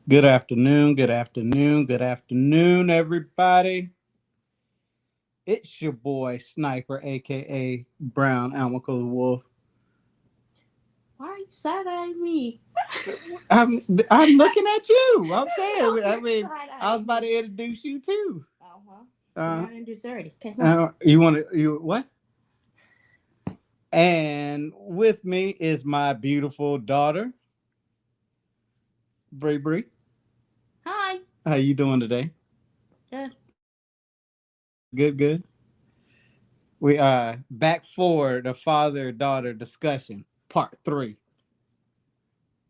Good afternoon, good afternoon, good afternoon, everybody. It's your boy Sniper, aka Brown Almaco Wolf. Why are you side eyeing me? I'm I'm looking at you. I'm saying. No, I you're mean, side I was eyeing about me. to introduce you too. Oh well, you're Uh, not introduced already. Okay, come on. you want to you what? And with me is my beautiful daughter, Bree Bree. Hi. How you doing today? Good. Good, good. We are back for the father daughter discussion, part three.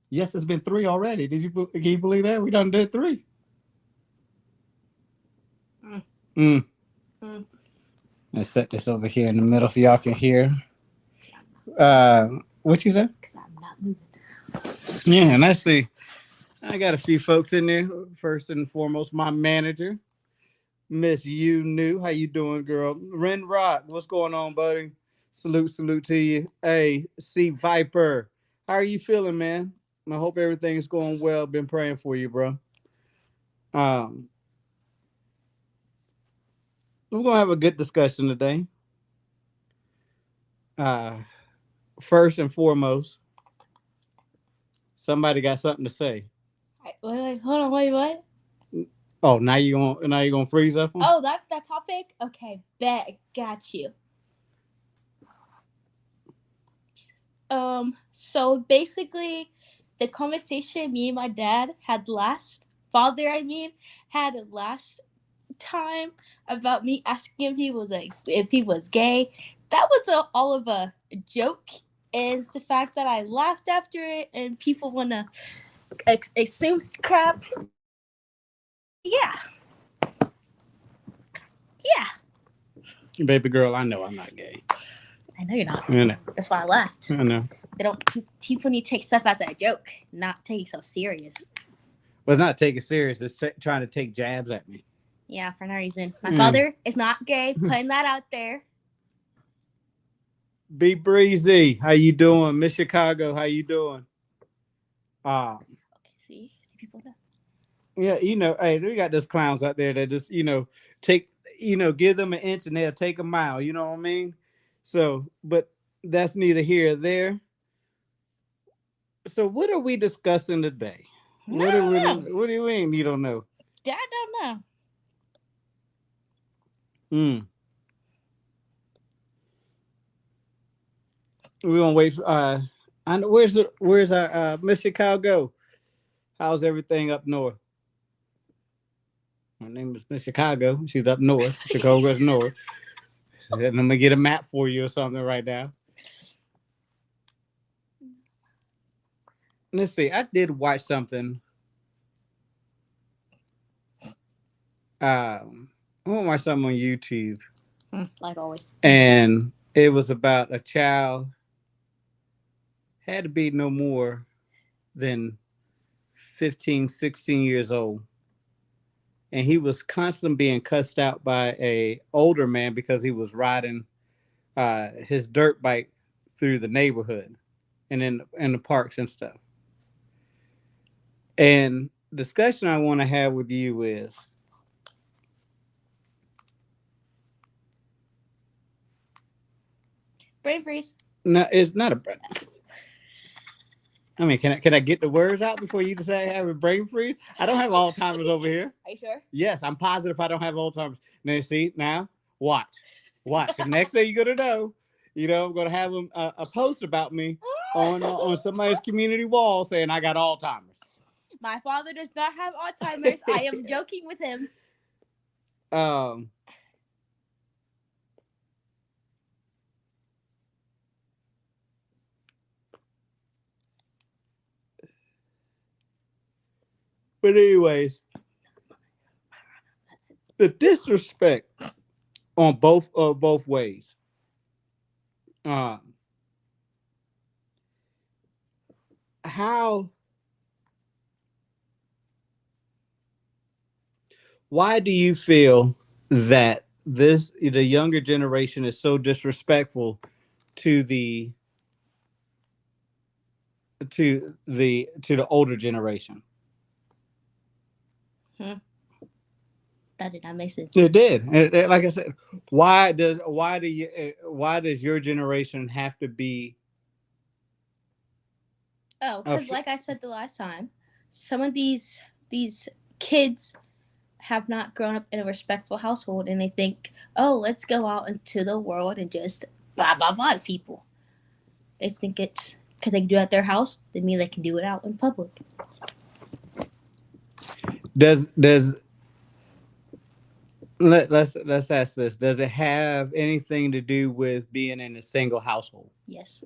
Yes, it's been three already. Can you believe that we done did three? Mm. Mm. Mm. Let's set this over here in the middle so y'all can hear. What you say? Because I'm not moving. Yeah, and let's see. I got a few folks in there. First and foremost, my manager, Miss You New. How you doing, girl? Ren Rock, what's going on, buddy? Salute, salute to you. Hey, C Viper, how are you feeling, man? I hope everything's going well. Been praying for you, bro. Um, we're gonna have a good discussion today. Uh, First and foremost, somebody got something to say. Wait, hold on. Wait, what? Oh, now you gonna freeze up on? Oh, that topic. Okay, bet got you. So basically, the conversation me and my dad had last father, I mean, had last time about me asking if he was gay. That was all of a joke, and it's the fact that I laughed after it, and people wanna assume crap. Yeah, yeah. Baby girl, I know I'm not gay. I know you're not. I know. That's why I laughed. I know. They don't. People need to take stuff as a joke, not take it so serious. But it's not taking it serious. It's trying to take jabs at me. Yeah, for no reason. My father is not gay. Putting that out there. Be breezy. How you doing, Miss Chicago? How you doing? Um, Okay, see people know. yeah, hey, we got those clowns out there that just, take, give them an inch and they'll take a mile. You know what I mean? So, but that's neither here or there. So, what are we discussing today? I don't know. What do you mean you don't know? I don't know. Hmm. We're gonna wait for I know where's our Miss Chicago? How's everything up north? Her name is Miss Chicago. She's up north. Chicago's north. And I'm gonna get a map for you or something right now. Let's see. I did watch something. I want to watch something on YouTube, Like always. and it was about a child had to be no more than 15, 16 years old, and he was constantly being cussed out by a older man because he was riding his dirt bike through the neighborhood and in the parks and stuff. And discussion I want to have with you is Brain freeze. no, it's not a. I mean, can I get the words out before you decide I have a brain freeze? I don't have Alzheimer's over here. Are you sure? Yes, I'm positive I don't have Alzheimer's. Now see now, watch. The next thing you're gonna know, I'm gonna have a post about me on somebody's community wall saying I got Alzheimer's. My father does not have Alzheimer's. I am joking with him. um, but anyways, the disrespect on both ways. Um, how? Why do you feel that the younger generation is so disrespectful to the older generation? That did not make sense. It did. Like I said, why does your generation have to be? Oh, because like I said the last time, some of these kids have not grown up in a respectful household, and they think, oh, let's go out into the world and just blah blah blah to people. They think it's because they can do it at their house, they mean they can do it out in public. Does let's ask this. Does it have anything to do with being in a single household? Yes.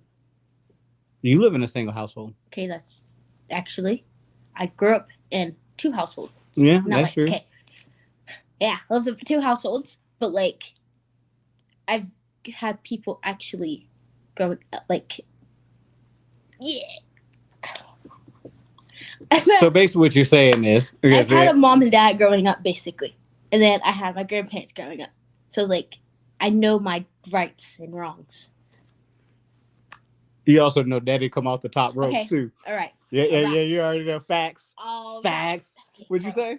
You live in a single household. Okay, that's actually, I grew up in 2 households. Yeah, that's true. Okay. Yeah, I lived in 2 households, but like, I've had people actually growing up, like, yeah. So basically, what you're saying is, I've had a mom and dad growing up, basically, and then I had my grandparents growing up. So like, I know my rights and wrongs. You also know Daddy come off the top ropes too. All right. Yeah. You already know facts. Facts. Okay. What'd you say?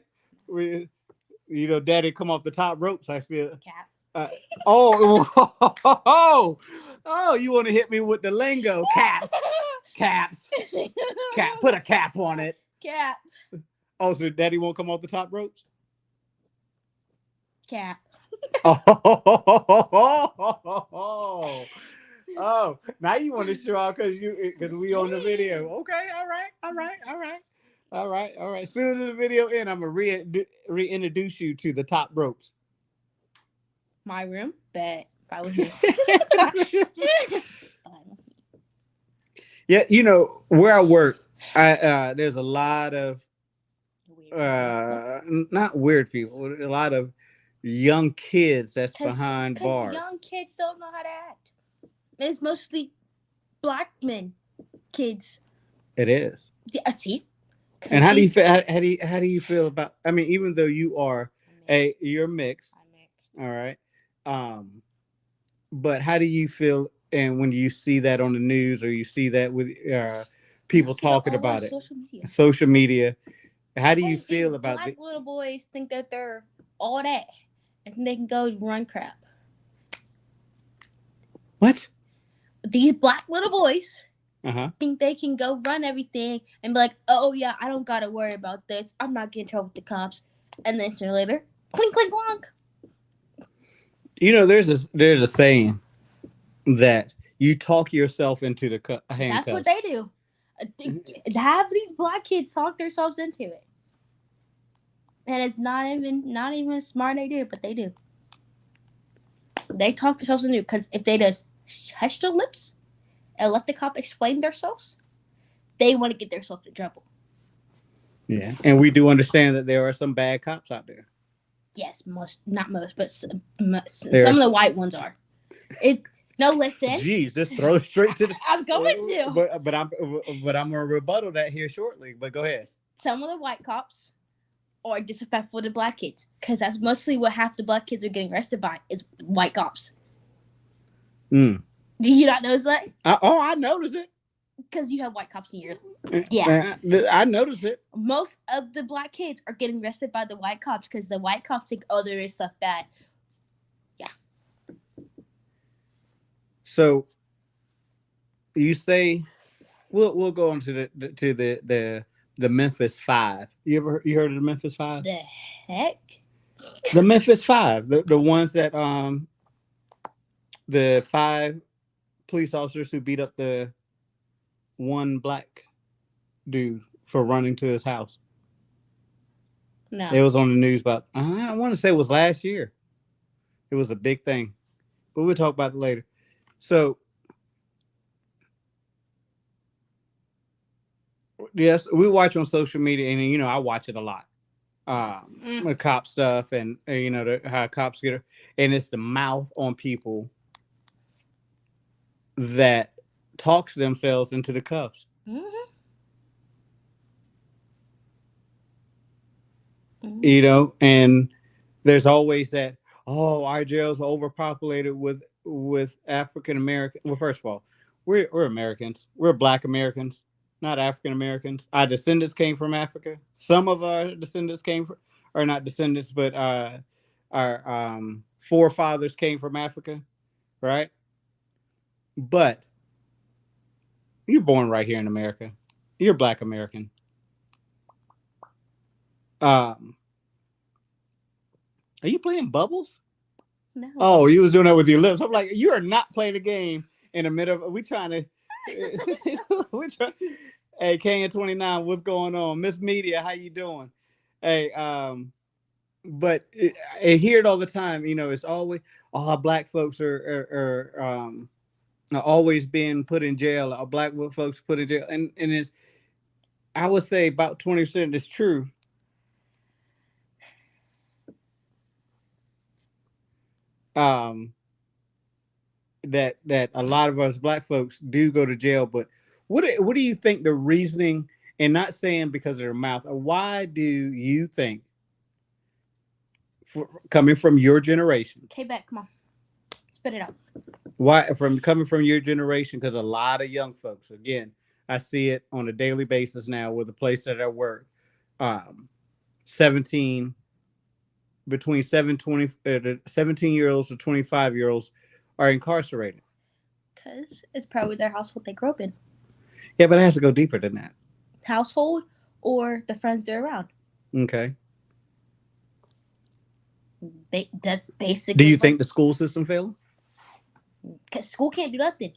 You know, Daddy come off the top ropes. I feel. Cap. Oh, you want to hit me with the lingo? Caps. Cap. Put a cap on it. Cap. Oh, so Daddy won't come off the top ropes? Cap. Oh, now you want to show out because we on the video. Okay, all right. As soon as the video ends, I'm gonna reintroduce you to the top ropes. My room, bet if I was here. Yeah, you know where I work. There's a lot of not weird people. A lot of young kids that's behind bars. Young kids don't know how to act. It's mostly black men, kids. It is. Yeah, see. And how do you feel? How do you feel about? I mean, even though you are you're mixed. I'm mixed. All right. But how do you feel? And when you see that on the news, or you see that with people talking about it, social media, how do you feel about black little boys think that they're all that, and they can go run crap? What? These black little boys think they can go run everything and be like, oh yeah, I don't gotta worry about this. I'm not getting in trouble with the cops. And then sooner or later, clink clink clonk. You know, there's a saying that you talk yourself into the handcuffs. That's what they do. Have these black kids talk themselves into it, and it's not even smart they do, but they do. They talk themselves into it because if they just hush their lips and let the cop explain themselves, they want to get themselves in trouble. Yeah, and we do understand that there are some bad cops out there. Yes, not most, but some of the white ones are. No, listen. Jeez, just throw it straight to the. I'm going to. But I'm gonna rebuttal that here shortly. But go ahead. Some of the white cops are disrespectful to black kids because that's mostly what half the black kids are getting arrested by is white cops. Do you not notice that? I noticed it. Because you have white cops in your... Yeah. I noticed it. Most of the black kids are getting arrested by the white cops because the white cops think, oh, there is stuff bad. Yeah. So, you say... We'll go on to the Memphis 5. You heard of the Memphis 5? The heck? The Memphis 5. The ones that... The 5 police officers who beat up the one black dude for running to his house. No. It was on the news about, I want to say it was last year. It was a big thing. But we'll talk about it later. So, yes, we watch on social media, and, you know, I watch it a lot. The cop stuff and, you know, how cops get it. And it's the mouth on people that talks themselves into the cuffs. You know, and there's always that, oh, our jails are overpopulated with African American. Well, first of all, we're Americans. We're Black Americans, not African Americans. Our descendants came from Africa. Some of our descendants came or not descendants, but our forefathers came from Africa, right? But you're born right here in America. You're Black American. Um, are you playing bubbles? No. Oh, you was doing that with your lips. I'm like, you are not playing a game in the middle of. We trying to. we try. Hey, KN29, what's going on? Miss Media, how you doing? Hey, but I hear it all the time. You know, it's always all Black folks are always being put in jail. All Black folks put in jail, and it's I would say about 20% is true. Um, that a lot of us Black folks do go to jail, but what do you think the reasoning? And not saying because of their mouth. Why do you think, coming from your generation? Okay, back. Come on, spit it out. Why from coming from your generation? Because a lot of young folks, again, I see it on a daily basis now with the place that I work. 17 between 17-year-olds to 25-year-olds are incarcerated. Because it's probably their household they grew up in. Yeah, but it has to go deeper than that. Household or the friends they're around. Okay. That's basically. Do you think the school system failed? Because school can't do nothing.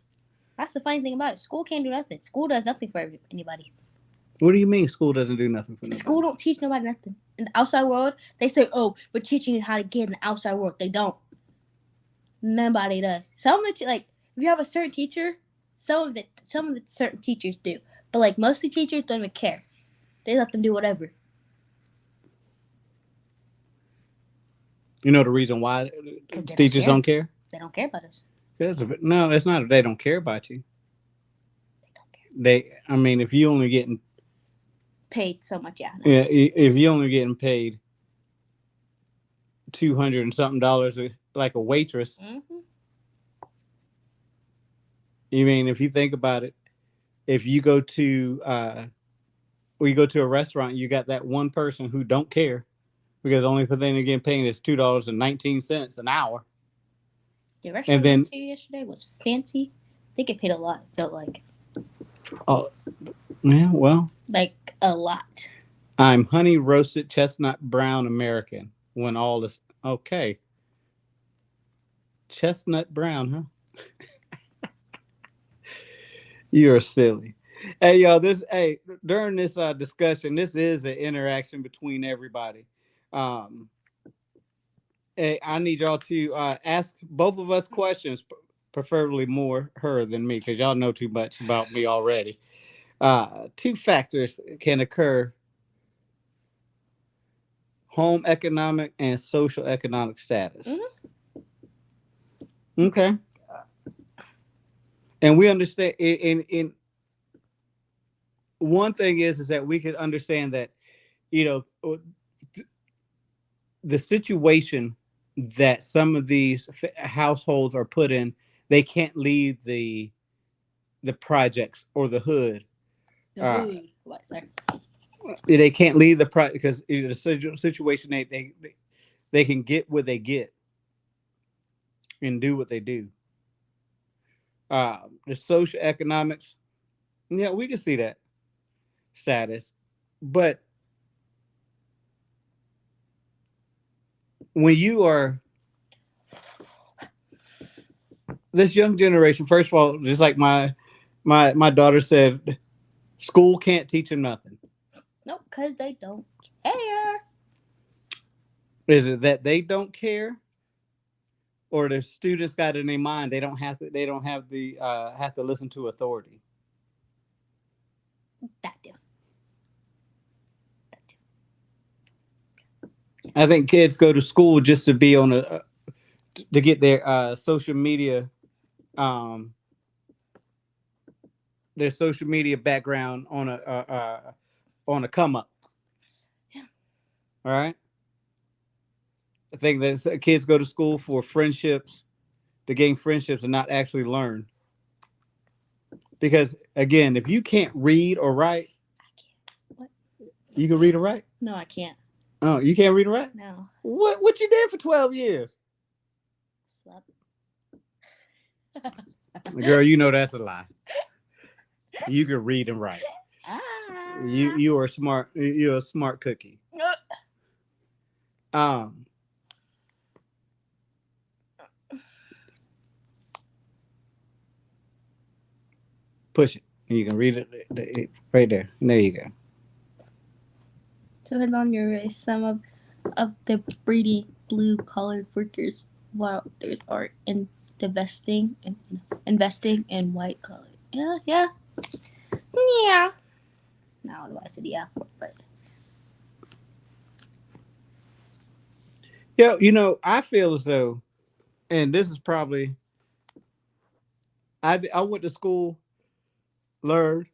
That's the funny thing about it. School can't do nothing. School does nothing for anybody. What do you mean school doesn't do nothing for nobody? School don't teach nobody nothing. In the outside world, they say, oh, we're teaching you how to get in the outside world. They don't. Nobody does. Some of the, like, if you have a certain teacher, some of the certain teachers do. But, like, mostly teachers don't even care. They let them do whatever. You know the reason why teachers don't care? They don't care about us. No, it's not that they don't care about you. They don't care. I mean, if you only getting paid so much, yeah. No. Yeah, if you only getting paid $200 and something like a waitress. Mm-hmm. You mean if you think about it, if you go to a restaurant, you got that one person who don't care because the only thing they're getting paid is $2.19 an hour. The restaurant I went to yesterday was fancy. They get paid a lot. It felt like. Oh, yeah, well. Like a lot. I'm honey roasted chestnut brown American. When all this okay. Chestnut brown, huh? You're silly. Hey, y'all, during this discussion, this is an interaction between everybody. Hey, I need y'all to ask both of us questions, preferably more her than me, because y'all know too much about me already. Two factors can occur: home economic and social economic status. Mm-hmm. Okay. And we understand in one thing is that we could understand that, you know, the situation that some of these households are put in, they can't leave the projects or the hood. What, sir? They can't leave the project because the situation they can get what they get and do what they do. The social economics, yeah, we can see that status, but when you are this young generation, first of all, just like my daughter said, school can't teach them nothing. Nope, because they don't care. Is it that they don't care, or the students got in their mind they don't have to have to listen to authority? That do. I think kids go to school just to be on to get their social media background on a come up. Yeah. All right. I think that kids go to school for friendships, to gain friendships and not actually learn. Because again, if you can't read or write, I can't. What? You can read or write? No, I can't. Oh, you can't read and write? No. What you did for 12 years? Slept. Girl, you know that's a lie. You can read and write. You are smart. You're a smart cookie. Push it. And you can read it right there. There you go. To hit on your race, some of the breeding blue collared workers, while others are investing in white collar. Yeah. Yeah. I don't know why I said yeah, but Yeah, you know, I feel as though, and this is probably, I went to school, learned,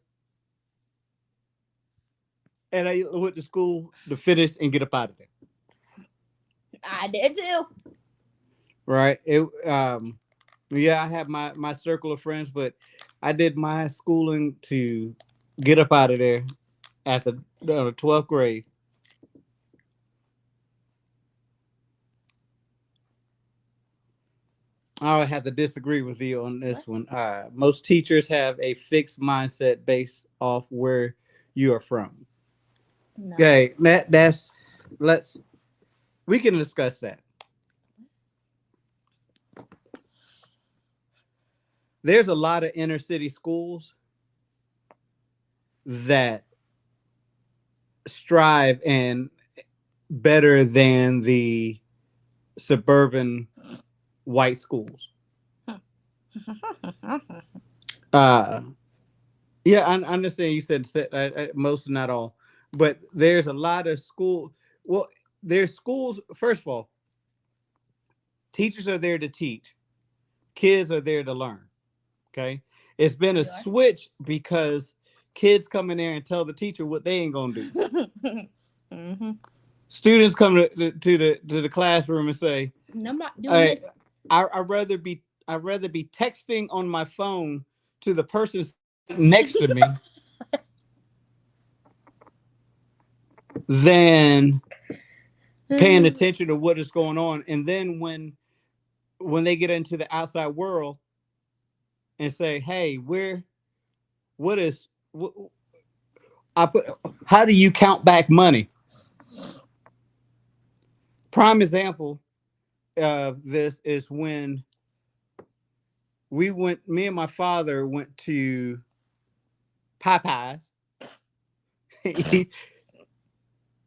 and I went to school to finish and get up out of there. I did too. Right. Yeah, I have my circle of friends, but I did my schooling to get up out of there at the 12th grade. I would have to disagree with you on this one. Most teachers have a fixed mindset based off where you are from. No. Okay, we can discuss that. There's a lot of inner city schools that strive and better than the suburban white schools. Yeah, I understand you said most, not all, but there's a lot of school. Well, there's schools. First of all, teachers are there to teach. Kids are there to learn. Okay, it's been a switch because kids come in there and tell the teacher what they ain't gonna do. Mm-hmm. Students come to the classroom and say, I'm not doing this. I'd rather be texting on my phone to the person next to me than paying attention to what is going on. And then when they get into the outside world and say, hey, how do you count back money? Prime example of this is when me and my father went to Popeyes.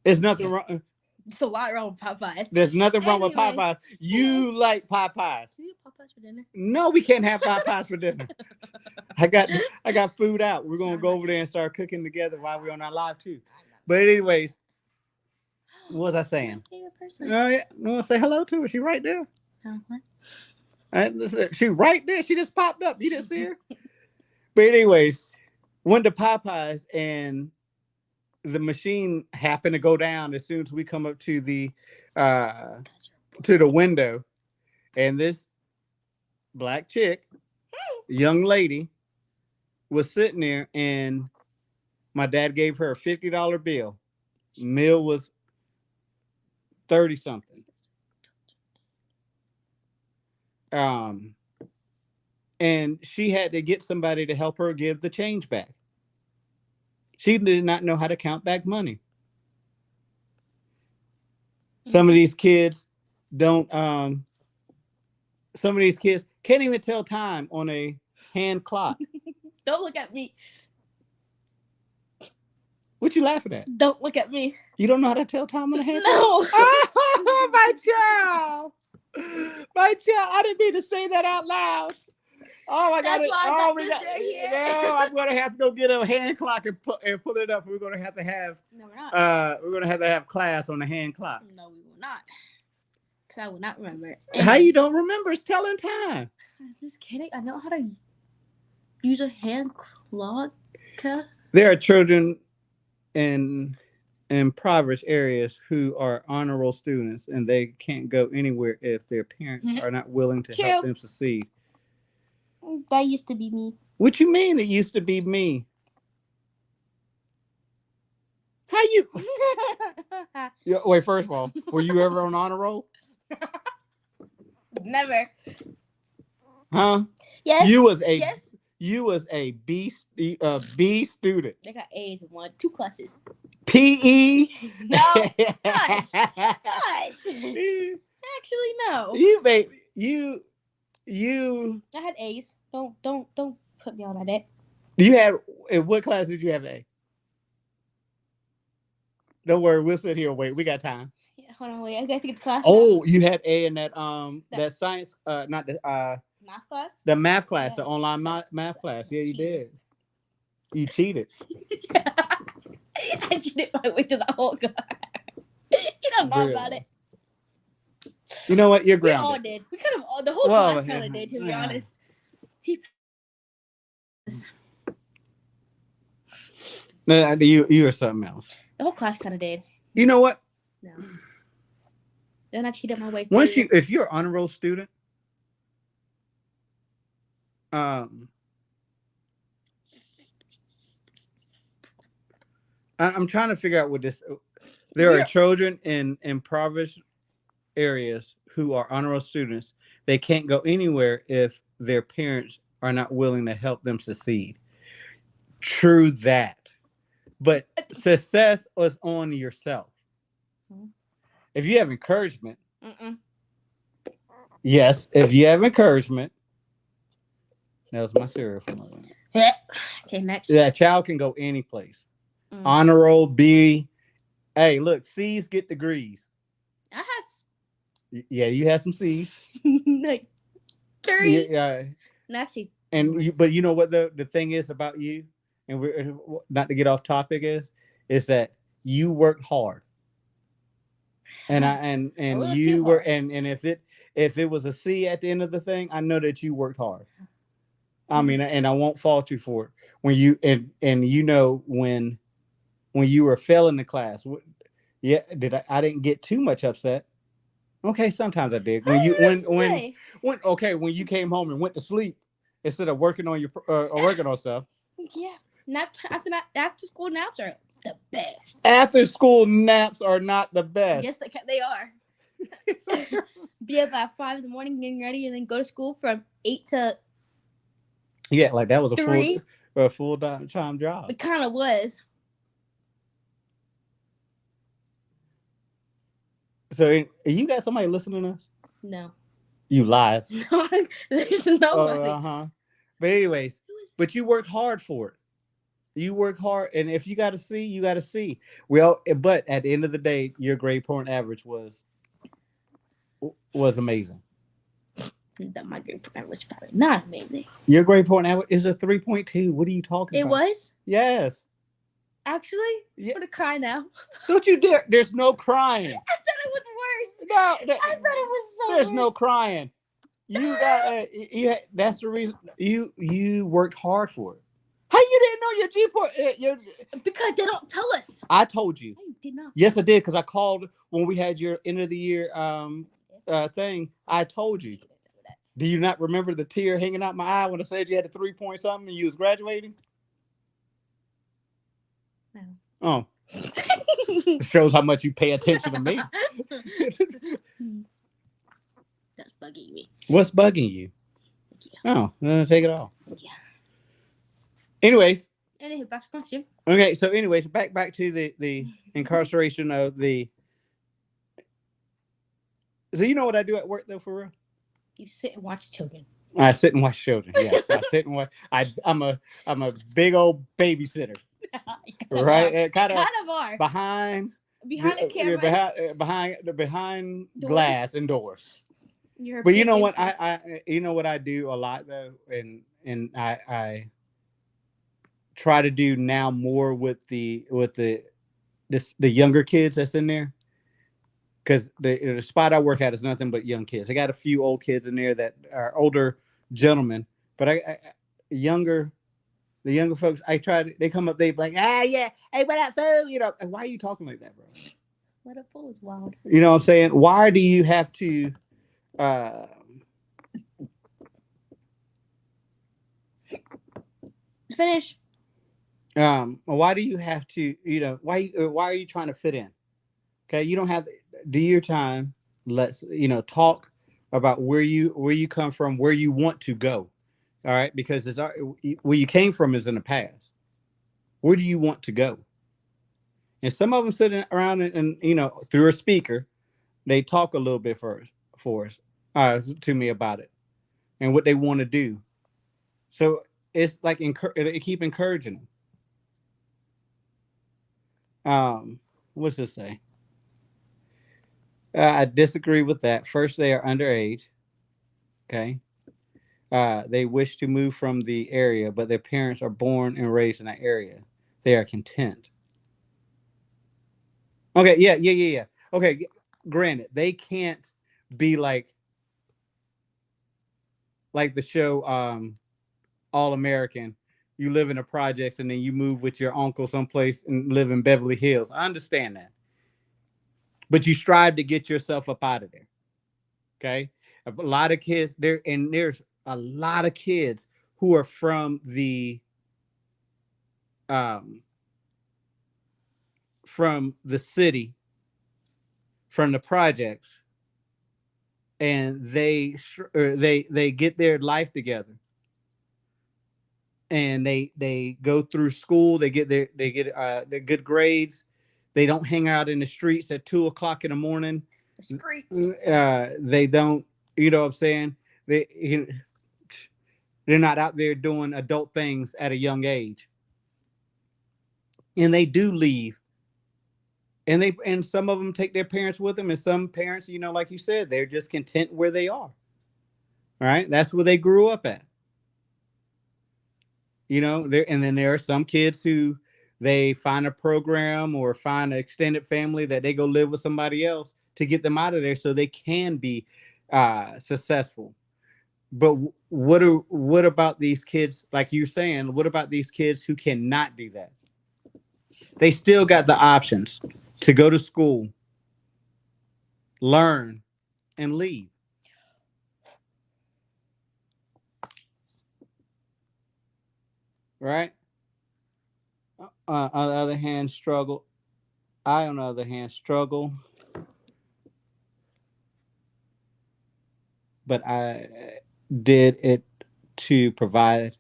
There's nothing wrong. There's a lot wrong with Popeyes. There's nothing wrong with Popeyes. You like Popeyes. Do you have Popeyes for dinner? No, we can't have Popeyes for dinner. I got food out. We're gonna go over there and start cooking together while we're on our live too. But anyways, what was I saying? My favorite person. Oh yeah, I want to say hello to her. She right there. What? She right there. She just popped up. You didn't see her. But anyways, went to Popeyes and the machine happened to go down as soon as we come up to the window, and this black chick, young lady, was sitting there, and my dad gave her a $50 bill. Meal was 30 something. And she had to get somebody to help her give the change back. She did not know how to count back money. Some of these kids don't. Some of these kids can't even tell time on a hand clock. Don't look at me. What you laughing at? Don't look at me. You don't know how to tell time on a hand clock? No. Oh, my child. My child. I didn't mean to say that out loud. Oh, I'm gonna have to go get a hand clock and pull it up. We're gonna have to have. No, we're not. We're gonna have to have class on the hand clock. No, we will not. Because I will not remember it. How you don't remember? It's telling time. I'm just kidding. I know how to use a hand clock. There are children in impoverished areas who are honor roll students, and they can't go anywhere if their parents are not willing to help them succeed. That used to be me. What you mean it used to be me? How you? Yeah, wait, first of all, were you ever on honor roll? Never. Huh? Yes. You was a Yes. you was a B student. I got A's in 2 classes. PE. No. Gosh. Actually, no. You made you I had A's. Don't put me on that. you had in what class did you have A? Don't worry, we'll sit here and wait. We got time. Yeah, hold on, wait. I gotta think of the class. Oh, you had A in that science not the Math class. the math class, the Yes. online math class. Yeah, you did. You cheated. I cheated my way to the whole class. You don't know about Really? it. You know what? You're We grounded. all did. We kind of all the whole Well, class kind of did, to be yeah. honest. No, you are something else. The whole class kind of did. You know what? No. Then I cheated my way. Once through. if you're an honor roll student, I'm trying to figure out what this. There are children in impoverished areas who are honor roll students. They can't go anywhere if their parents are not willing to help them succeed. True that, but success is on yourself. If you have encouragement, yes. If you have encouragement, that was my cereal for my lunch. Okay, next. That child can go any place. Honor roll, B. Hey, look, C's get degrees. I had. Yeah, you had some C's. Like 3. Yeah. Actually. But you know what the thing is about you, and we're not to get off topic is that you worked hard. And you were and if it was a C at the end of the thing, I know that you worked hard. I mean, and I won't fault you for it. When you and you know when you were failing the class, yeah, I didn't get too much upset. Okay, sometimes I did. When when you came home and went to sleep instead of working on your working on stuff. Yeah, after school naps are the best. After school naps are not the best. Yes, they are. Be up at 5 in the morning, getting ready, and then go to school from 8 to. Yeah, like that was 3. a full time job. It kind of was. So you got somebody listening to us? No. You lies. No, there's nobody. But anyways, but you worked hard for it. You work hard, and if you got a C, you got a C. Well, but at the end of the day, your grade point average was amazing. That my grade point average was probably not amazing. Your grade point average is a 3.2. What are you talking about? It was? Yes. Actually? Yeah. I'm gonna cry now. Don't you dare. There's no crying. I thought it was worse. No. I thought it was so There's worse. no crying. You got that's the reason you worked hard for it. How you didn't know your G point? Because they don't tell us. I told you. I did not. Yes, I did, because I called when we had your end of the year thing. I told you. Do you not remember the tear hanging out my eye when I said you had a 3 point something and you was graduating? No. Oh. It shows how much you pay attention to me. That's bugging me. What's bugging you? Yeah. Oh, take it off. Yeah. Anyways. Anyway, back to question. Okay, so anyways, back to the incarceration of the. So you know what I do at work though, for real? You sit and watch children. I sit and watch children. Yes, I sit and watch. I'm a big old babysitter. Right, kind of are behind the cameras, behind doors. glass and doors. But you know what I you know what I do a lot though, and I try to do now more with the younger kids that's in there, because the spot I work at is nothing but young kids. I got a few old kids in there that are older gentlemen, but the younger folks, they come up, they be like, yeah, hey, what up, fool? You know, why are you talking like that, bro? What up, fool is wild. You know what I'm saying? Why do you have to finish? Why do you have to, why are you trying to fit in? Okay, you don't have to do your time. Let's, talk about where you come from, where you want to go. All right, because where you came from is in the past. Where do you want to go? And some of them sitting around and through a speaker, they talk a little bit for us, to me about it and what they want to do. So it's like they keep encouraging them. What's this say? I disagree with that. First, they are underage. Okay. They wish to move from the area, but their parents are born and raised in that area. They are content. Okay. Yeah. Yeah. Yeah. Yeah. Okay. Granted, they can't be like the show All American. You live in the projects and then you move with your uncle someplace and live in Beverly Hills. I understand that, but you strive to get yourself up out of there. Okay. A lot of kids there, and there's a lot of kids who are um from the city, from the projects, and they get their life together, and they go through school. They get their good grades. They don't hang out in the streets at 2 o'clock in the morning. The streets. They don't. You know what I'm saying? They they're not out there doing adult things at a young age, and they do leave. And some of them take their parents with them, and some parents, like you said, they're just content where they are. All right, that's where they grew up at. There, and then there are some kids who they find a program or find an extended family that they go live with somebody else to get them out of there so they can be successful. But what about these kids, like you're saying, what about these kids who cannot do that? They still got the options to go to school, learn, and leave. Right? On the other hand, struggle. I, on the other hand, struggle, but I did it to provide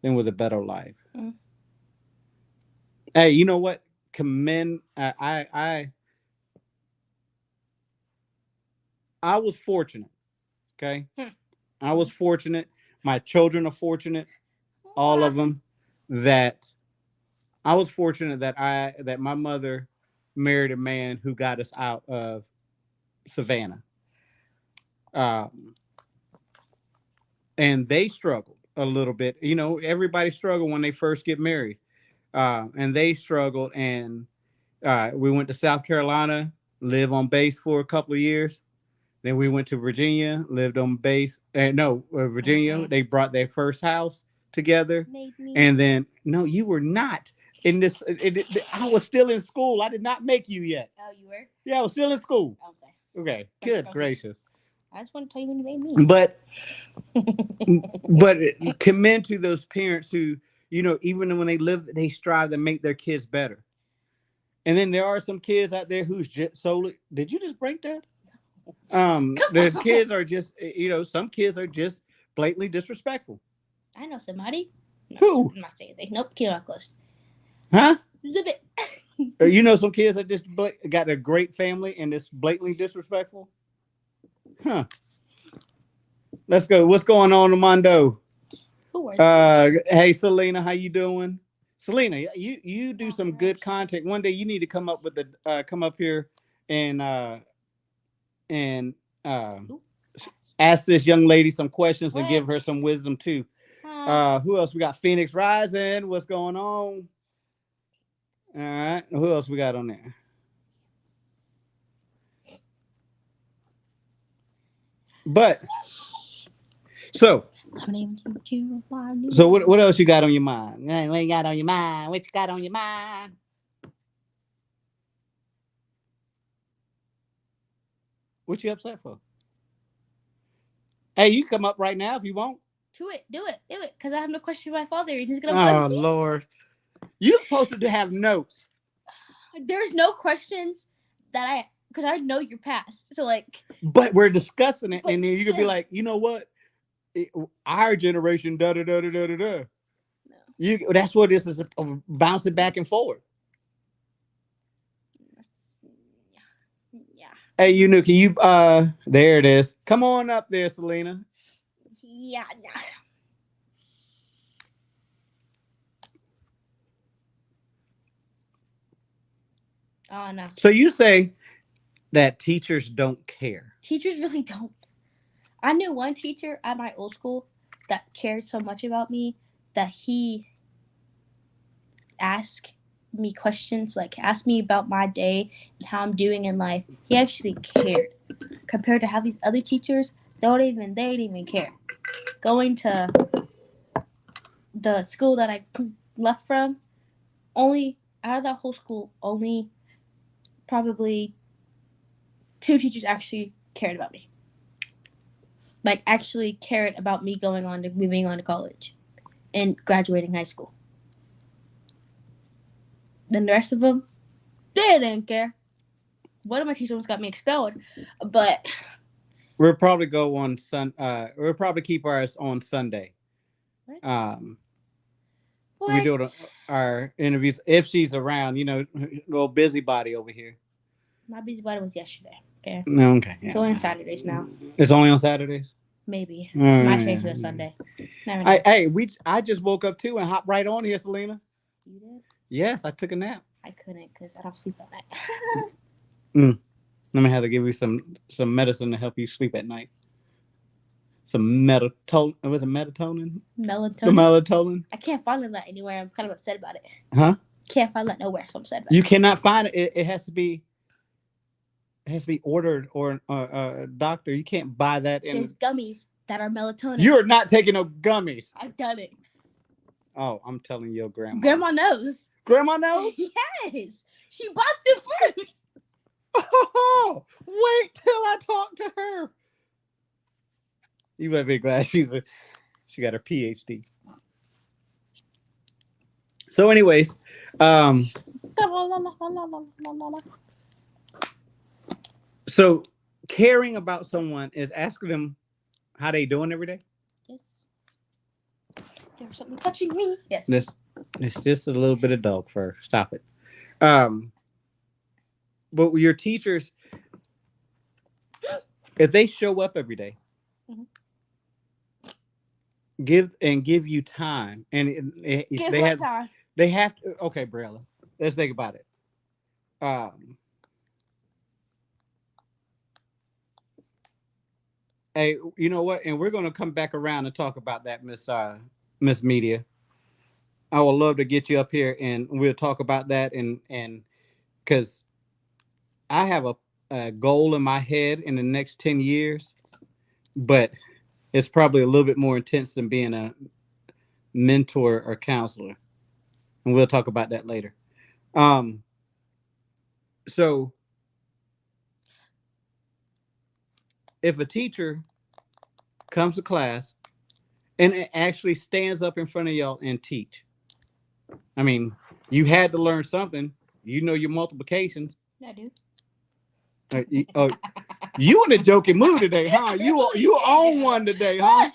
them with a better life. Mm. Hey, you know what? Commend. I was fortunate. Okay, I was fortunate. My children are fortunate, all of them. That I was fortunate that my mother married a man who got us out of Savannah. Um, and they struggled a little bit. Everybody struggled when they first get married, and they struggled. And we went to South Carolina, live on base for a couple of years. Then we went to Virginia, lived on base. No, Virginia. Mhm. They brought their first house together, Made me. and then no, you were not in this. I was still in school. I did not make you yet. Oh, you were? Yeah, I was still in school. Oh, sorry. Okay, good gracious. I just want to tell you when you made me. But commend to those parents who, even when they live, they strive to make their kids better. And then there are some kids out there who's just solely. Did you just break that? There's kids are just, some kids are just blatantly disrespectful. I know somebody. No, Who? I'm not saying they. Nope, came out close. Huh? Zip it. Some kids that just got a great family and it's blatantly disrespectful. Huh. Let's go. What's going on, Armando? Who was Hey, Selena, how you doing? Selena, you do some good content. One day you need to come up here and and ask this young lady some questions and give her some wisdom too. Who else we got? Phoenix Rising. What's going on? All right. Who else we got on there? But so what else you got on your mind? What you got on your mind? What you got on your mind? What you upset for? Hey, you come up right now if you want. Do it, because I have no question for my father, and he's gonna Oh bug me. Lord. You're supposed to have notes. There's no questions because I know your past. So like, But we're discussing it, But and then you could be still. like, you know what? Our generation, da da da da da da da. no. That's what this is, bouncing back and forward. Yeah. Hey, Yunuki, you there it is. Come on up there, Selena. Yeah. Oh no. So you say that teachers don't care. Teachers really don't. I knew one teacher at my old school that cared so much about me that he asked me questions, like asked me about my day and how I'm doing in life. He actually cared. Compared to how these other teachers they didn't even care. Going to the school that I left from, only out of that whole school, only probably 2 teachers actually cared about me. Like actually cared about me moving on to college and graduating high school. Then the rest of them, they didn't care. One of my teachers almost got me expelled, but We'll probably go on we'll probably keep ours on Sunday. What? We do our interviews if she's around. You know, little busybody over here. My busybody was yesterday. Okay, No, okay. it's only on Saturdays now. It's only on Saturdays. Maybe All might right. change to Sunday. Never know. Hey, I just woke up too and hopped right on here, Selena. You did? Yes, I took a nap. I couldn't because I don't sleep at night. I'm gonna have to give you some medicine to help you sleep at night. Some melatonin. Was it melatonin? Melatonin. The melatonin. I can't find that anywhere. I'm kind of upset about it. Huh? Can't find that nowhere, so I'm upset about You it. cannot find it. It has to be. It has to be ordered or a doctor. You can't buy that in. There's gummies that are melatonin. You're not taking no gummies. I've done it. Oh, I'm telling your grandma. Grandma knows. Grandma knows? Yes. She bought them for me. Oh, wait till I talk to her. You better be glad she got her PhD. So, anyways, so caring about someone is asking them how they doing every day. Yes. There's something touching me. Yes. It's just a little bit of dog fur. Stop it. But your teachers, if they show up every day, give you time, and they have to. Okay, Briella, let's think about it. Hey, you know what? And we're gonna come back around and talk about that, Miss Media. I would love to get you up here and we'll talk about that, and because I have a goal in my head in the next 10 years, but it's probably a little bit more intense than being a mentor or counselor. And we'll talk about that later. So if a teacher comes to class and it actually stands up in front of y'all and teach, I mean, you had to learn something. You know your multiplications. I do. You in a joking mood today, huh? You on one today, huh?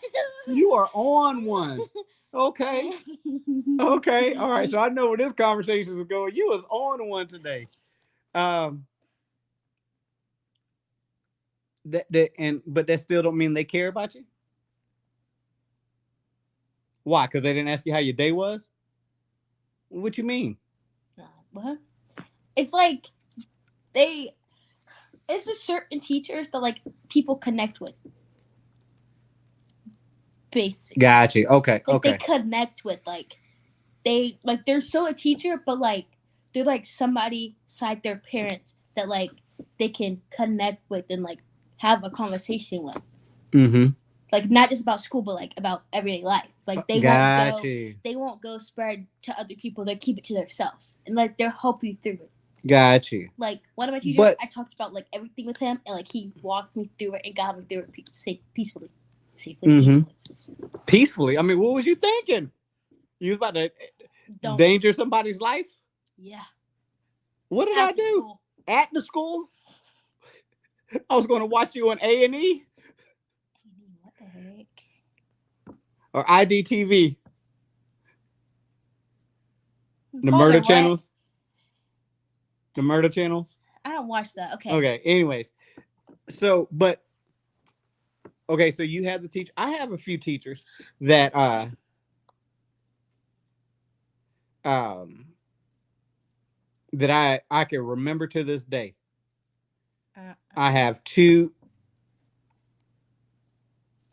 You are on one. Okay. All right. So I know where this conversation is going. You was on one today. But that still don't mean they care about you. Why? Because they didn't ask you how your day was. What you mean? What? It's like it's just certain teachers that like people connect with. Basically. Gotcha. Okay. Like, they connect with they're still a teacher, but like they're like somebody beside their parents that like they can connect with and like have a conversation with. Mm-hmm. Like not just about school, but like about everyday life. Like they won't go spread to other people. They keep it to themselves and like they'll help you through it. Got you. Like one of my teachers, I talked about like everything with him, and like he walked me through it and got me through it peacefully, safely, peacefully. I mean, what was you thinking? You was about to Don't. Danger somebody's life? Yeah. What did I After do? school. At the school? I was going to watch you on A&E What the heck? or IDTV, the Father, murder what? channels. The murder channels. I don't watch that. Okay. Okay. Anyways, so okay, so you have the teacher. I have a few teachers that that I can remember to this day. I have two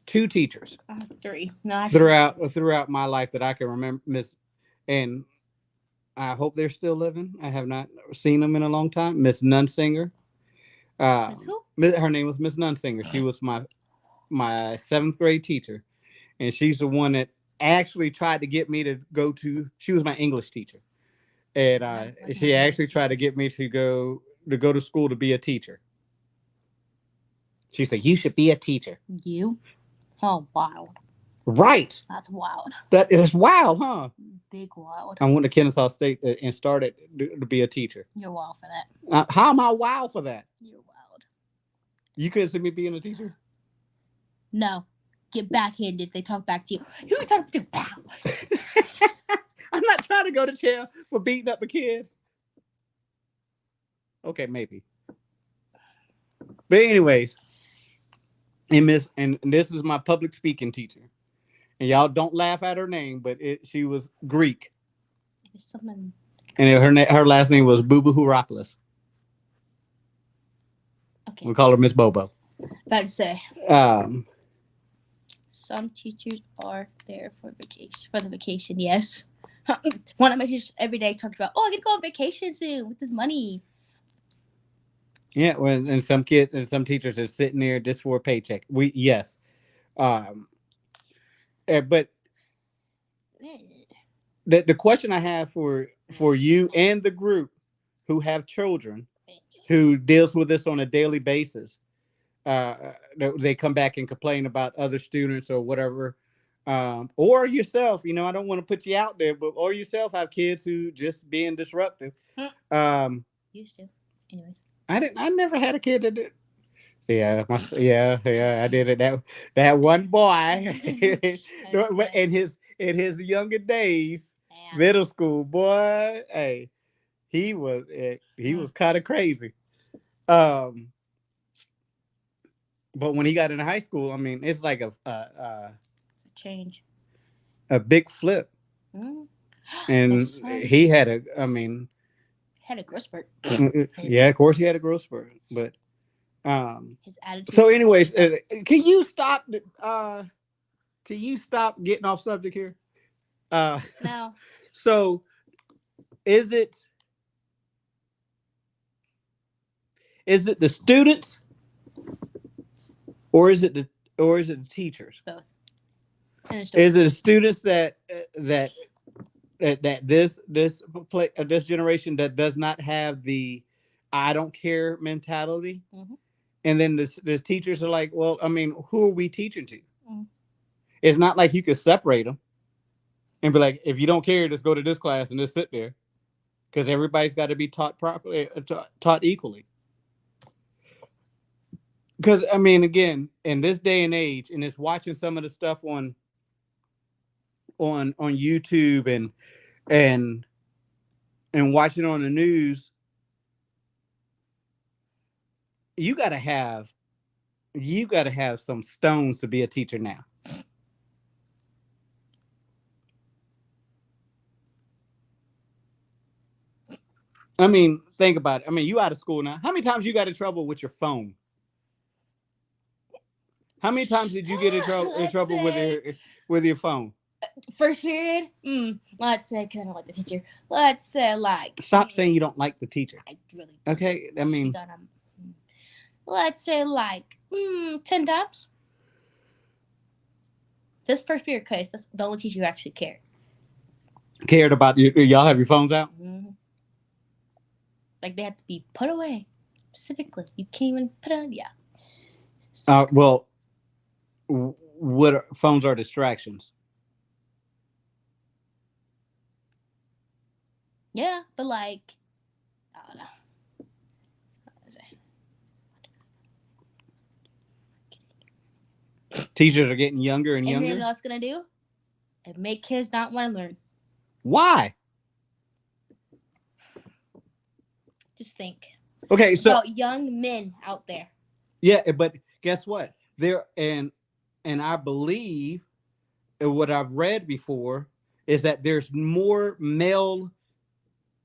teachers three. No, I throughout my life that I can remember. And I hope they're still living. I have not seen them in a long time. Miss Nunsinger. Miss who? Her name was Miss Nunsinger. She was my 7th grade teacher, and she's the one that actually tried to get me to go to. She was my English teacher, and she actually tried to get me to go to school to be a teacher. She said, "You should be a teacher." You? Oh, wild. Right. That's wild. That is wild, huh? Big wild. I went to Kennesaw State and started to be a teacher. You're wild for that. How am I wild for that? You're wild. You couldn't see me being a teacher? No. Get backhanded if they talk back to you. Who are you talking to? Wow. I'm not trying to go to jail for beating up a kid. Okay, maybe. But anyways, and this is my public speaking teacher. And y'all don't laugh at her name, but she was Greek. Someone... And her last name was Bubu Huropoulos. Okay. We call her Miss Bobo. About to say. Some teachers are there for vacation. For the vacation, yes. One of my teachers every day talked about, I get to go on vacation soon with this money. Yeah, and some kids and some teachers are sitting there just for a paycheck. Yes. But the question I have for you and the group who have children who deals with this on a daily basis, they come back and complain about other students or whatever, or yourself. I don't want to put you out there, but or yourself have kids who just being disruptive. Used to, anyways. I never had a kid that did. Yeah, I did it. That one boy in his younger days, middle school boy. Hey, he was kind of crazy. But when he got into high school, I mean, it's like a change, a big flip, and he had a growth spurt. Yeah, of course he had a growth spurt, but his attitude. So, anyways, can you stop? Can you stop getting off subject here? No. So, is it the students, or is it the teachers? Both. Is it the students that this generation that does not have the I don't care mentality? Mm-hmm. And then the teachers are like, well, I mean, who are we teaching to? Mm. It's not like you could separate them and be like, if you don't care, just go to this class and just sit there, because everybody's got to be taught properly, taught equally. Because I mean, again, in this day and age, and it's watching some of the stuff on YouTube and watching on the news. You gotta have some stones to be a teacher now. I mean, think about it. I mean, you out of school now. How many times you got in trouble with your phone? How many times did you get in trouble with your phone? First period, let's say kind of like the teacher. Let's say like. Stop saying you don't like the teacher. I really. Okay, I mean. Let's say like 10 times. This first period case, that's the only teacher who actually cared about you. Y'all have your phones out? Mm-hmm. Like they have to be put away specifically. You can't even put on. Yeah. Well, what phones are distractions? Yeah, but like, I don't know. What was I? Teachers are getting younger and And you know younger. what it's gonna do? It make kids not want to learn. Why? Just think Okay, so about young men out there. yeah, but guess what? There and I believe what I've read before is that there's more male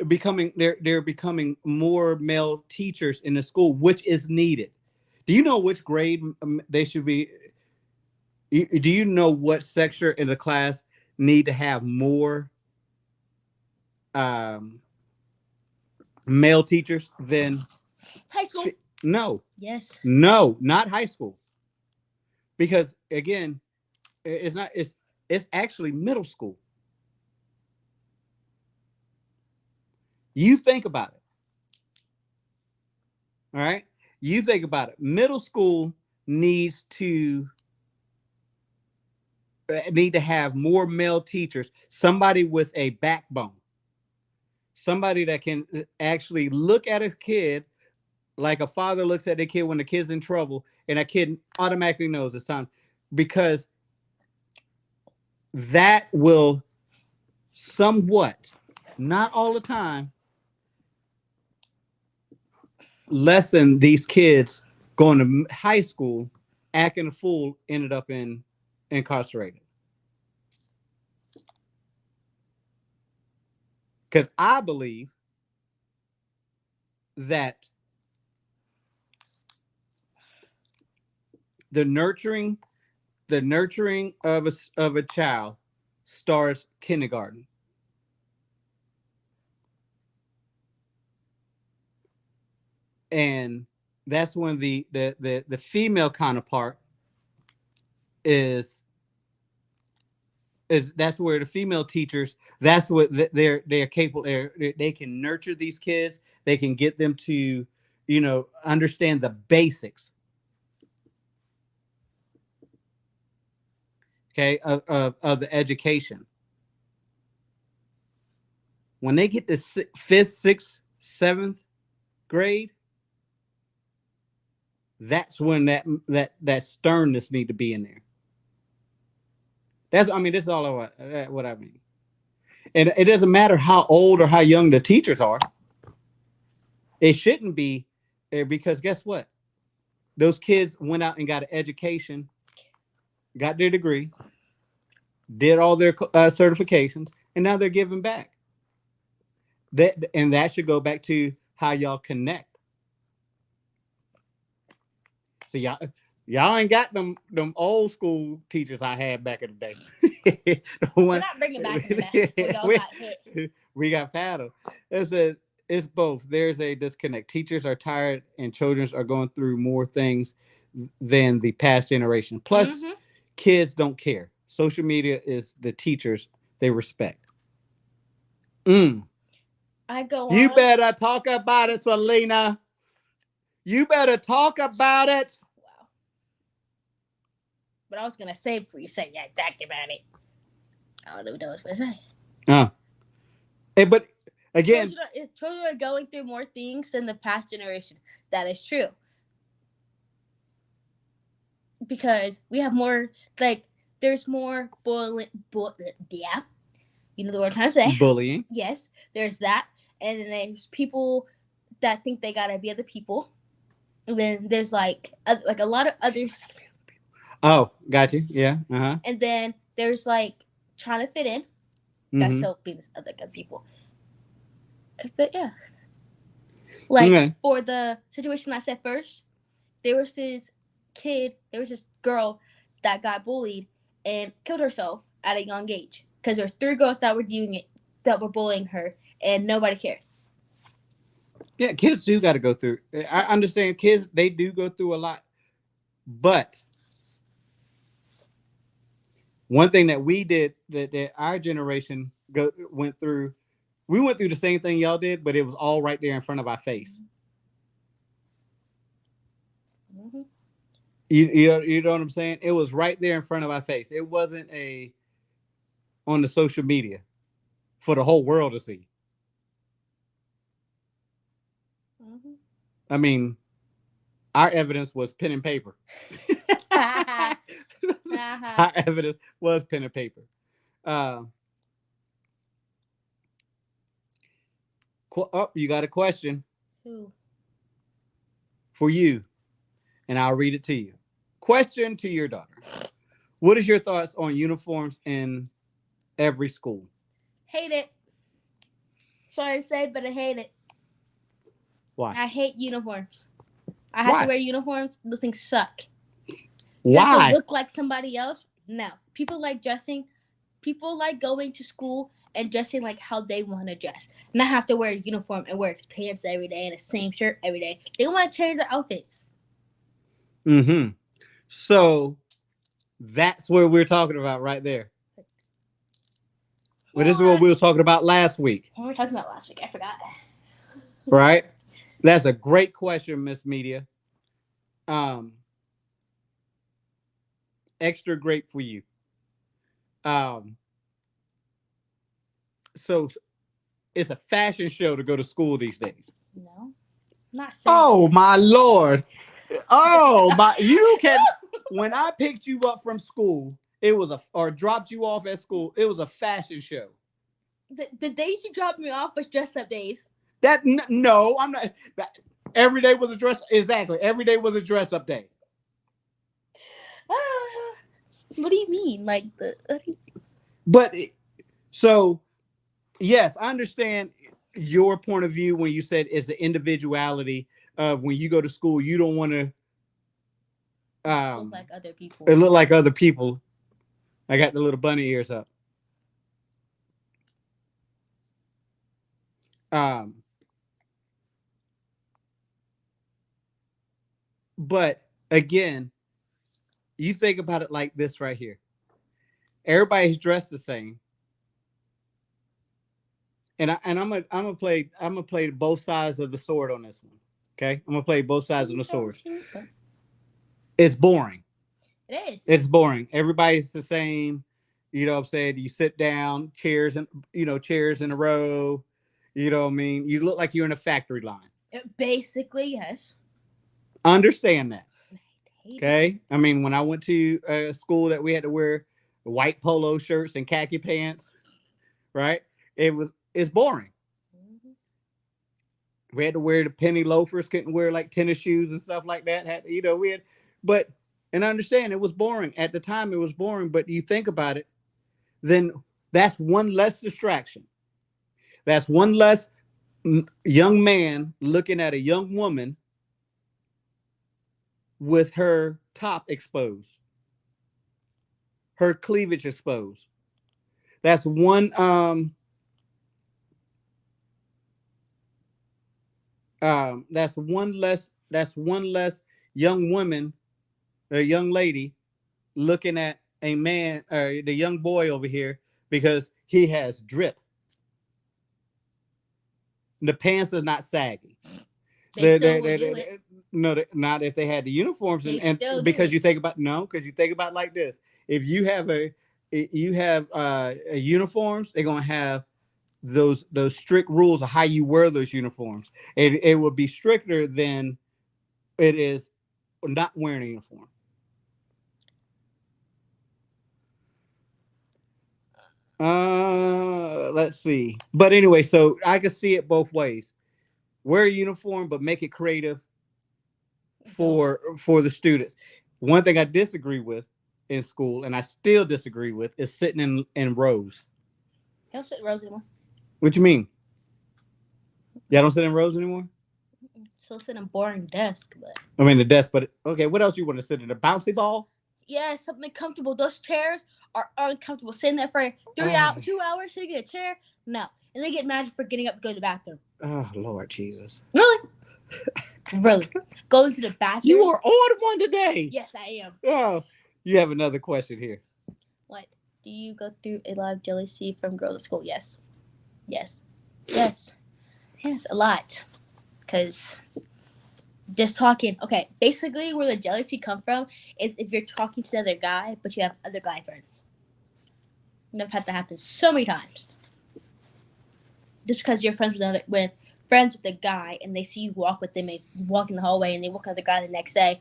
becoming they're becoming more male teachers in the school, which is needed. Do you know which grade they should be? Do you know what sector in the class need to have more um, male teachers than High school. no, Yes. no, not high school. Because again, it's not. It's actually middle school. You think about it. All right. You think about it. Middle school needs to need to have more male teachers. Somebody with a backbone. Somebody that can actually look at a kid like a father looks at the kid when the kid's in trouble, and that kid automatically knows it's time, because that will somewhat, not all the time, lessen these kids going to high school acting a fool, ended up incarcerated. Because I believe that the nurturing of a child starts kindergarten. And that's when the female counterpart is that's where the female teachers, that's what they're capable, they can nurture these kids, they can get them to understand the basics, okay, of the education. When they get to fifth, sixth, seventh grade, that's when that sternness need to be in there. That's, I mean, this is all what I mean. And it doesn't matter how old or how young the teachers are. It shouldn't be, because guess what? Those kids went out and got an education, got their degree, did all their certifications, and now they're giving back. That should go back to how y'all connect. So y'all ain't got them old school teachers I had back in the day. We're not bringing back the best. We all got hit. We got paddled. It's both. There's a disconnect. Teachers are tired, and children are going through more things than the past generation. Plus, kids don't care. Social media is the teachers they respect. I go You on. better talk about it, Selena. You better talk about it. Wow. But I was gonna say before you said talk about it. I don't even know what I was gonna say. But again, children are going through more things than the past generation. That is true. Because we have more, there's more bullying. Yeah. You know the word I'm trying to say. Bullying. Yes, there's that. And then there's people that think they gotta be other people. And then there's a lot of others. Oh, got you. Yeah. Uh-huh. And then there's trying to fit in. That's still being other people. But yeah. For the situation I said first, there was this girl that got bullied and killed herself at a young age. Because there was 3 girls that were doing it, that were bullying her, and nobody cared. Yeah, kids do got to go through. I understand kids, they do go through a lot. But one thing that we did, that our generation went through, we went through the same thing y'all did, but it was all right there in front of our face. Mm-hmm. You know what I'm saying? It was right there in front of our face. It wasn't on the social media for the whole world to see. I mean, our evidence was pen and paper. Our evidence was pen and paper. Uh, you got a question Who? for you, and I'll read it to you. Question to your daughter: what is your thoughts on uniforms in every school? Hate it. Sorry to say, but I hate it. Why? I hate uniforms. I have to wear uniforms. Those things suck. You have Why? to look like somebody else. No. People like dressing. People like going to school and dressing like how they want to dress. And I have to wear a uniform and wear pants every day and the same shirt every day. They want to change their outfits. Mm-hmm. So that's what we're talking about right there. Well, this is what we were talking about last week. What were we talking about last week? I forgot. Right? That's a great question, Miss Media. Extra great for you. So it's a fashion show to go to school these days. No, not saying. Oh my Lord! Oh my! You can. When I picked you up from school, it was or dropped you off at school. It was a fashion show. The days you dropped me off was dress up days. No, I'm not. Every day was a dress. Exactly. Every day was a dress up day. What do you mean? Like the? But so, yes, I understand your point of view when you said it's the individuality of when you go to school, you don't want to look like other people. It look like other people. I got the little bunny ears up. But again, you think about it like this right here. Everybody's dressed the same. And I'm gonna play both sides of the sword on this one. Okay? I'm gonna play both sides of the sword. It's boring. It is. It's boring. Everybody's the same. You know what I'm saying? You sit down, chairs and chairs in a row. You know what I mean? You look like you're in a factory line. Basically, yes. Understand that. Okay? I mean, when I went to a school that we had to wear white polo shirts and khaki pants, right? It's boring. Mm-hmm. We had to wear the penny loafers, couldn't wear like tennis shoes and stuff like that. And I understand it was boring. At the time, it was boring, but you think about it, then that's one less distraction. That's one less young man looking at a young woman with her top exposed, her cleavage exposed. That's one that's one less young woman, a young lady looking at a man or the young boy over here because he has drip. The pants are not saggy. No, not if they had the uniforms and because you think about like this. If you have a uniforms, they're gonna have those strict rules of how you wear those uniforms. It would be stricter than it is not wearing a uniform. Let's see. But anyway, so I can see it both ways. Wear a uniform, but make it creative for the students. One thing I disagree with in school, and I still disagree with, is sitting in rows. I don't sit in rows anymore. What you mean? Y'all don't sit in rows anymore? Still sit in a boring desk, but I mean the desk, but okay, what else you want to sit in? A bouncy ball? Yeah, something comfortable. Those chairs are uncomfortable. Sitting there for 2 hours sitting in a chair, no. And they get mad for getting up to go to the bathroom. Oh, Lord Jesus. Really? Really? Going to the bathroom? You are on one today. Yes, I am. Oh, you have another question here. What? Do you go through a lot of jealousy from girls at school? Yes. Yes. Yes. Yes, a lot. Because just talking. Okay, basically where the jealousy come from is if you're talking to another guy, but you have other guy friends. And I've had that happen so many times. Just because you're friends with friends with a guy and they see you walk with them and walk in the hallway and they walk with the guy the next day,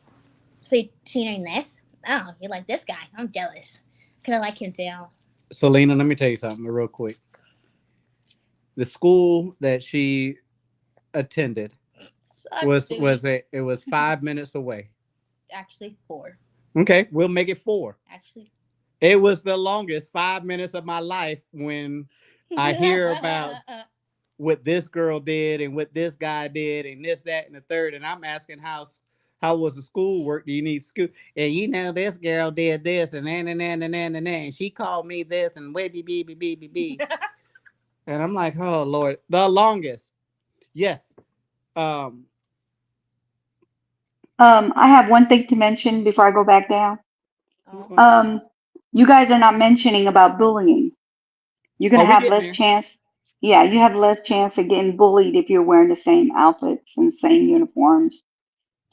say, "So you know this? Oh, you like this guy? I'm jealous. Cause I like him too." Selena, let me tell you something real quick. The school that she attended Sucks, dude. it was 5 minutes away. Actually 4. Okay, we'll make it 4. Actually. It was the longest 5 minutes of my life when I hear about what this girl did and what this guy did and this, that, and the third. And I'm asking how was the schoolwork? Do you need school? And you know, this girl did this and and she called me this and way be. And I'm like, oh Lord, the longest. Yes. Um, I have one thing to mention before I go back down. Oh. Um, you guys are not mentioning about bullying. You're oh, gonna we have getting less there. chance. Yeah, you have less chance of getting bullied if you're wearing the same outfits and same uniforms.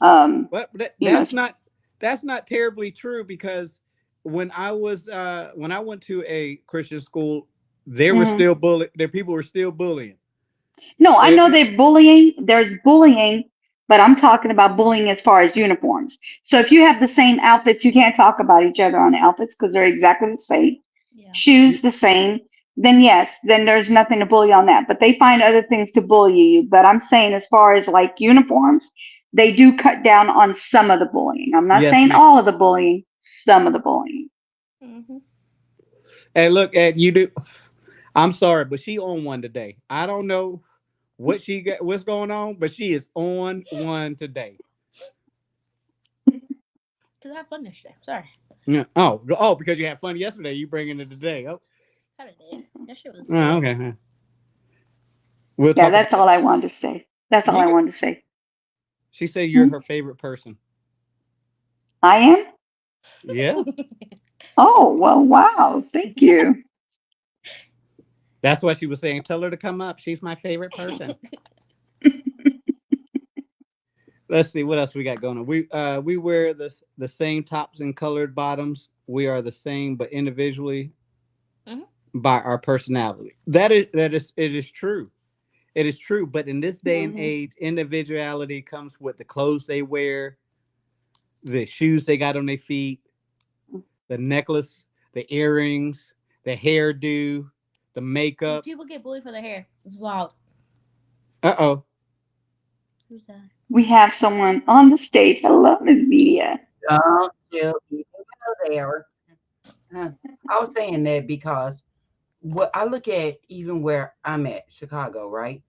Um, But you know, it's, that's not terribly true because when I went to a Christian school, there were mhm. still bully. There people were still bullying. No, I know It- they're bullying. There's bullying, but I'm talking about bullying as far as uniforms. So if you have the same outfits, you can't talk about each other on the outfits because they're exactly the same. Yeah. Shoes the same. Then yes, then there's nothing to bully on that. But they find other things to bully you. But I'm saying as far as like uniforms, they do cut down on some of the bullying. I'm not yes, saying ma'am. all of the bullying, some of the bullying. Mm-hmm. And look at you do. I'm sorry, but she on one today. I don't know what she got, what's going on, but she is on one today. Cause I have fun yesterday. Sorry. Yeah. Because you had fun yesterday, you bringing it today. Oh, Kinda did. That shit was oh, good. okay. We'll Yeah, talk about that's that. all I wanted to say. That's all You I get, wanted to say. she said you're Hmm? her favorite person. I am? Yeah, Oh, well, wow. Thank you. that's what she was saying. Tell her to come up. She's my favorite person. Let's see what else we got going on. We wear the same tops and colored bottoms. We are the same, but individually Mhm. by our personality. That is it is true. It is true. But in this day and Hmm. age, individuality comes with the clothes they wear, the shoes they got on their feet, the necklace, the earrings, the hairdo, the makeup. People get bullied for their hair. It's wild. Uh-oh. Who's that? We have someone on the stage. Hello, Miss Media. Still even go there. I was saying that because what I look at even where I'm at, Chicago, right?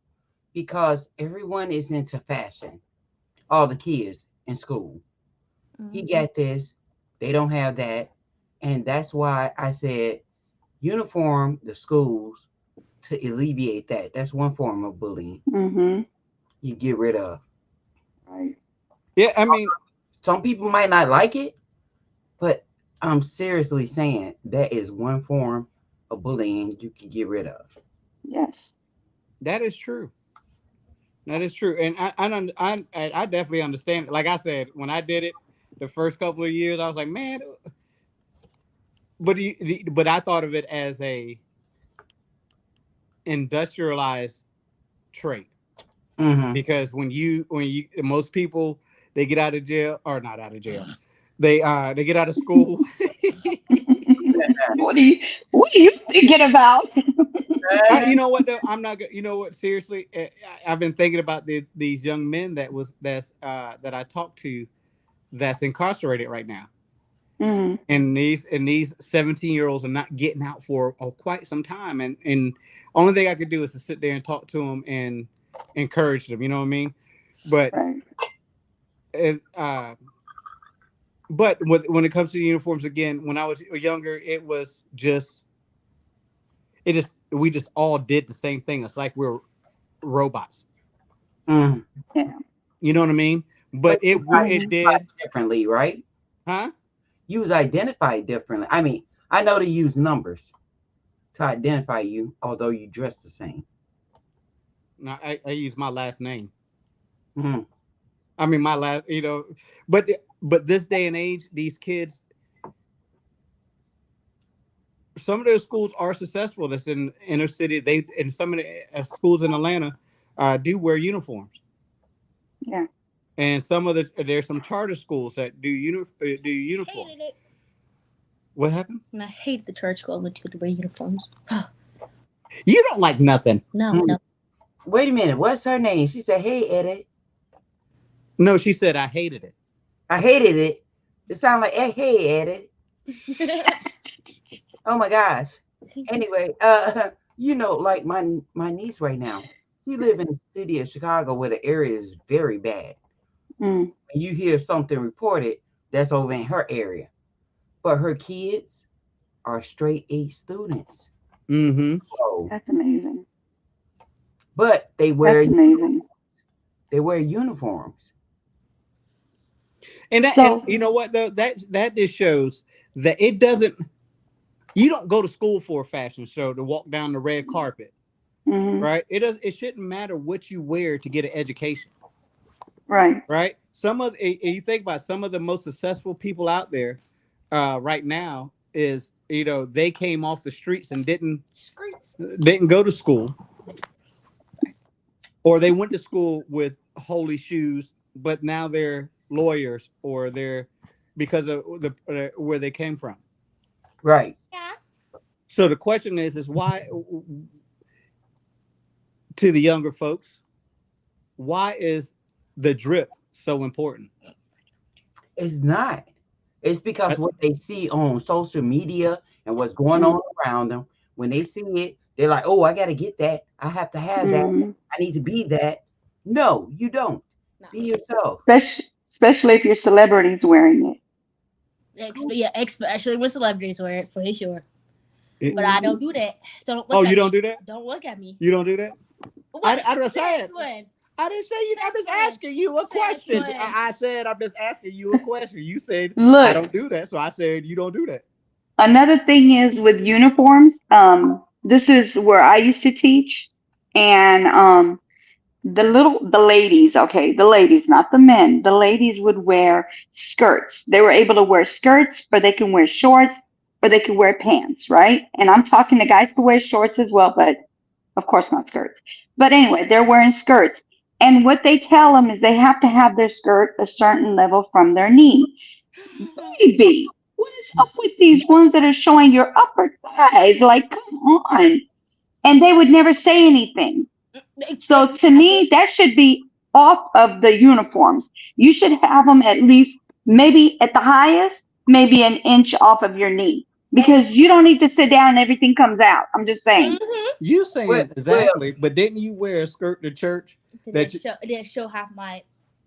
Because everyone is into fashion. All the kids in school. He Mm-hmm. got this, they don't have that. And that's why I said uniform the schools to alleviate that. That's one form of bullying Hmm. you get rid of. Right. Yeah, I mean, Some people might not like it, but I'm seriously saying that is one form of bullying you can get rid of. Yes. that is true. That is true. And I definitely understand it. Like I said, when I did it the first couple of years, I was like, man, but I thought of it as a industrialized trait Hmm. because when you most people they get out of jail or not out of jail, they get out of school. what are you what are you thinking about? You know what though? I'm not gonna. You know what? Seriously, I've been thinking about these young men that I talked to that's incarcerated right now, Hmm. and these 17-year-olds are not getting out for quite some time, and only thing I could do is to sit there and talk to them and encourage them. You know what I mean? But Right. it, when it comes to the uniforms again, when I was younger, it just we just all did the same thing. It's like we're robots. Hmm. Yeah. You know what I mean? But But you it identify did, differently, right? huh? You was identified differently. I mean, I know they use numbers to identify you, although you dress the same. No, I use my last name. Hmm. I mean my last, but this day and age, these kids, some of those schools are successful. That's in inner city. They and some of the schools in Atlanta do wear uniforms. Yeah. And there's some charter schools that do uniforms. Hated it. What happened? And I hate the church school I went to wear uniforms. You don't like nothing. No, Mm. no. Wait a minute. What's her name? She said, "Hey, Edit." No, she said I hated it. I hated it. It sounded like, "Hey, Edit." Oh my gosh. Anyway, like my niece right now, she live in the city of Chicago where the area is very bad. Mm. And you hear something reported that's over in her area, but her kids are straight A students. Mm-hmm. So, That's amazing. but That's amazing. they wear uniforms. And that, So- and you know what though, that just shows that it doesn't. You don't go to school for a fashion show to walk down the red carpet, Mhm. right? It shouldn't matter what you wear to get an education, Right. right? You think about some of the most successful people out there right now is they came off the streets and didn't go to school, or they went to school with holy shoes, but now they're lawyers or they're because of where they came from. Right. Yeah. So the question is why, to the younger folks, why is the drip so important? It's not. It's because what they see on social media and what's going on around them, when they see it, they're like, "Oh, I got to get that. I have to have that. Mhm. I need to be that." No, you don't. No. Be yourself. Especially if your celebrity's wearing it. Especially when celebrities wear it, for sure. It- But I don't do that. So don't look Oh, at you don't me. do that? Don't look at me. You don't do that? What? I just said- Since when? I didn't say you. I'm Since just when? asking you a Since question. when? I said I'm just asking you a question. You said I Look, don't do that, so I said you don't do that. another thing is with uniforms, this is where I used to teach, and the ladies, okay, the ladies, not the men, the ladies would wear skirts. They were able to wear skirts, or they can wear shorts, or they could wear pants, right? And I'm talking the guys could wear shorts as well, but of course not skirts. But anyway, they're wearing skirts. And what they tell them is they have to have their skirt a certain level from their knee. Baby, what is up with these ones that are showing your upper thighs? Like, come on. And they would never say anything. So to me, that should be off of the uniforms. You should have them at least, maybe at the highest, maybe an inch off of your knee. Because you don't need to sit down and everything comes out. I'm just saying. You saying Well- exactly, but didn't you wear a skirt to church? It didn't show half my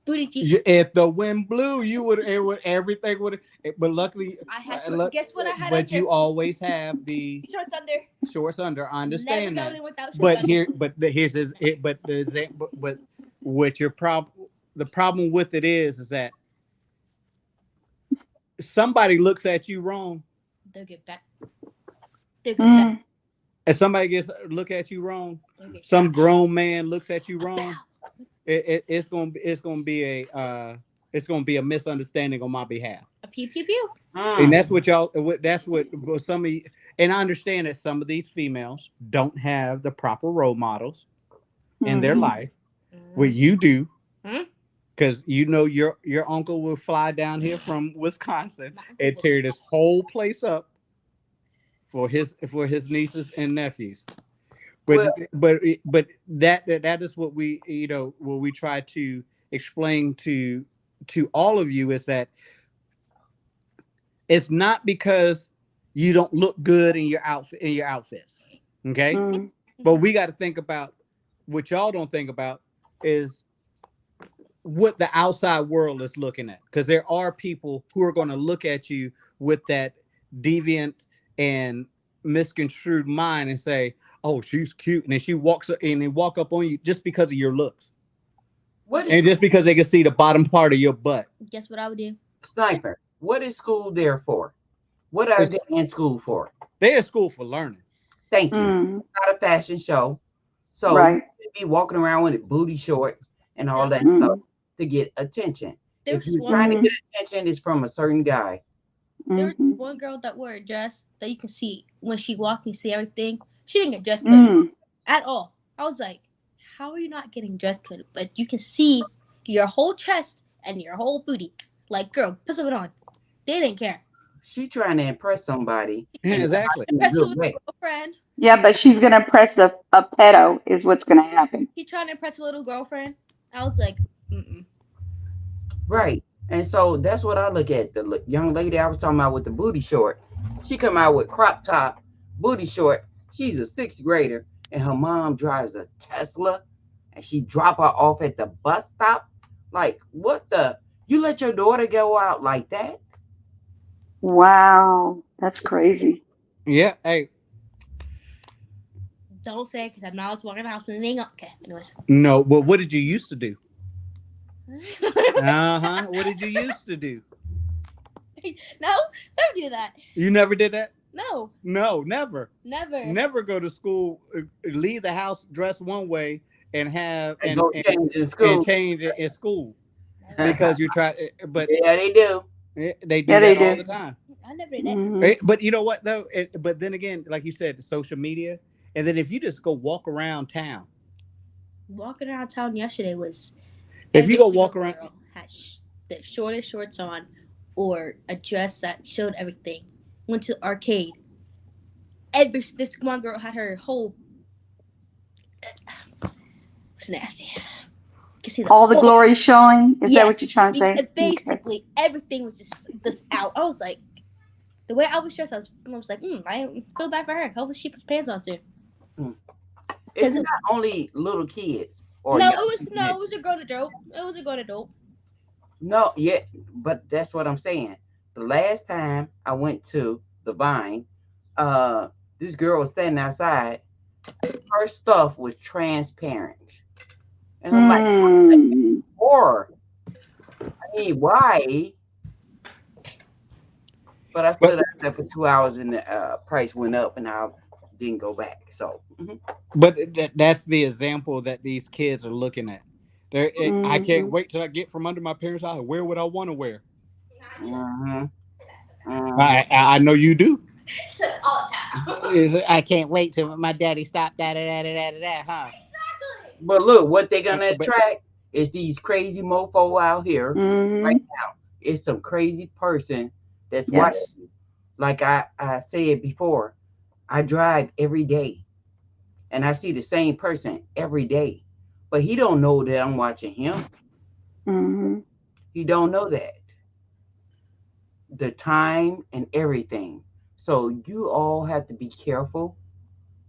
booty cheeks. If the wind blew, everything would. But luckily, I had guess what I had but under? you always have the Shorts under. shorts under. I understand Never that. going without shorts But under. here's the example. But what your problem? The problem with it is that somebody looks at you wrong, They'll get back. They'll get back. Mm, and somebody look at you wrong. They'll get Some back. grown man looks at you wrong. It's gonna be a misunderstanding on my behalf. A pew pew pew. And that's what some of you, and I understand that some of these females don't have the proper role models in their mhm. life. What you do, Mhm. because your uncle will fly down here from Wisconsin My uncle and will- tear this whole place up for his nieces and nephews. But that is what we what we try to explain to all of you is that it's not because you don't look good in your outfits, okay? Mm, But we got to think about what y'all don't think about is what the outside world is looking at, because there are people who are going to look at you with that deviant and misconstrued mind and say, "Oh, she's cute," and then she walks up and they walk up on you just because of your looks, What is and just because they can see the bottom part of your butt. Guess what I would do? Sniper? What is school there for? What are they in school for? They're in school for learning. Thank you. mm, Not a fashion show. So right. you should be walking around with booty shorts and all that Mm, stuff to get attention. There If was you're one. trying to get attention, it's from a certain guy. There was mhm, one girl that wore a dress that you can see when she walked. You see everything. She didn't get dressed mm. at all. I was like, how are you not getting dress code? But you can see your whole chest and your whole booty. Like, girl, put something on. They didn't care. She trying to impress somebody. Yeah, exactly. In a Impress her good little way. girlfriend. Yeah, but she's gonna press a pedo is what's gonna happen. He trying to impress a little girlfriend. I was like, mm-mm. Right. And so that's what I look at. The young lady I was talking about with the booty short. She come out with crop top, booty short. She's a 6th grader, and her mom drives a Tesla, and she drop her off at the bus stop. Like, what the? You let your daughter go out like that? Wow, that's crazy. Yeah. Hey, Don't say it because I'm not allowed to walk in the house when they ain't okay. Anyways. no, but what did you used to do? What did you used to do? No, never do that. You never did that? No, No, never. never. Never go to school, leave the house dressed one way and have And go change in school. and change it in school because you try. But Yeah, they do. they do Yeah, they that all do. the time. I never did that. Mhm. But you know what though? But then again, like you said, social media, and then if you just go walk around town, Walking around town yesterday was. if every you go single walk around, girl had the shortest shorts on, or a dress that showed everything. Went to the arcade. This one girl had her whole. It's nasty. You can see All the whole- glory showing. Is Yes, that what you're trying to say? Okay. Basically, everything was just this out. I was like, the way I was dressed, I was like, I feel bad for her. Hopefully, she puts pants on too. It's not only little kids. Or No, young it men. was a grown adult. It was a grown adult. No, yeah, but that's what I'm saying. The last time I went to the Vine, this girl was standing outside. Her stuff was transparent, and I'm like, Hmm. or I mean, why? But I stood out there for 2 hours, and the price went up, and I didn't go back. So, but that's the example that these kids are looking at. I can't Mhm. wait till I get from under my parents' house. Where would I want to wear? mhm, mhm. I know you do. All the time. I can't wait till my daddy stop that, huh? But look, what they're gonna But- attract is these crazy mofo out here. Mhm. Right now, it's some crazy person that's Yes. watching you. Like I said before, I drive every day, and I see the same person every day, but he don't know that I'm watching him. Mhm. He don't know that the time and everything. So you all have to be careful.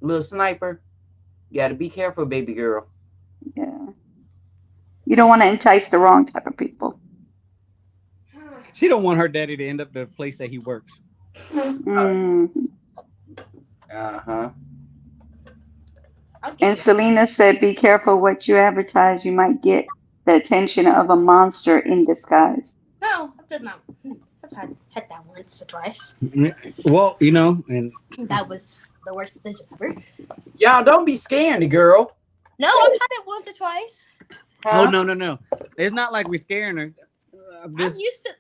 Little sniper, you got to be careful, baby girl. Yeah. You don't want to entice the wrong type of people. She don't want her daddy to end up the place that he works. Mhm. Uh-huh. I'll get And you. Selena said, "Be careful what you advertise. You might get the attention of a monster in disguise." No, I've done that. I've had that once or twice. Well, and That was the worst decision ever. Y'all don't be scaring the girl. No, I've had it once or twice. oh Huh? no, it's not like we're scaring her. I'm used to.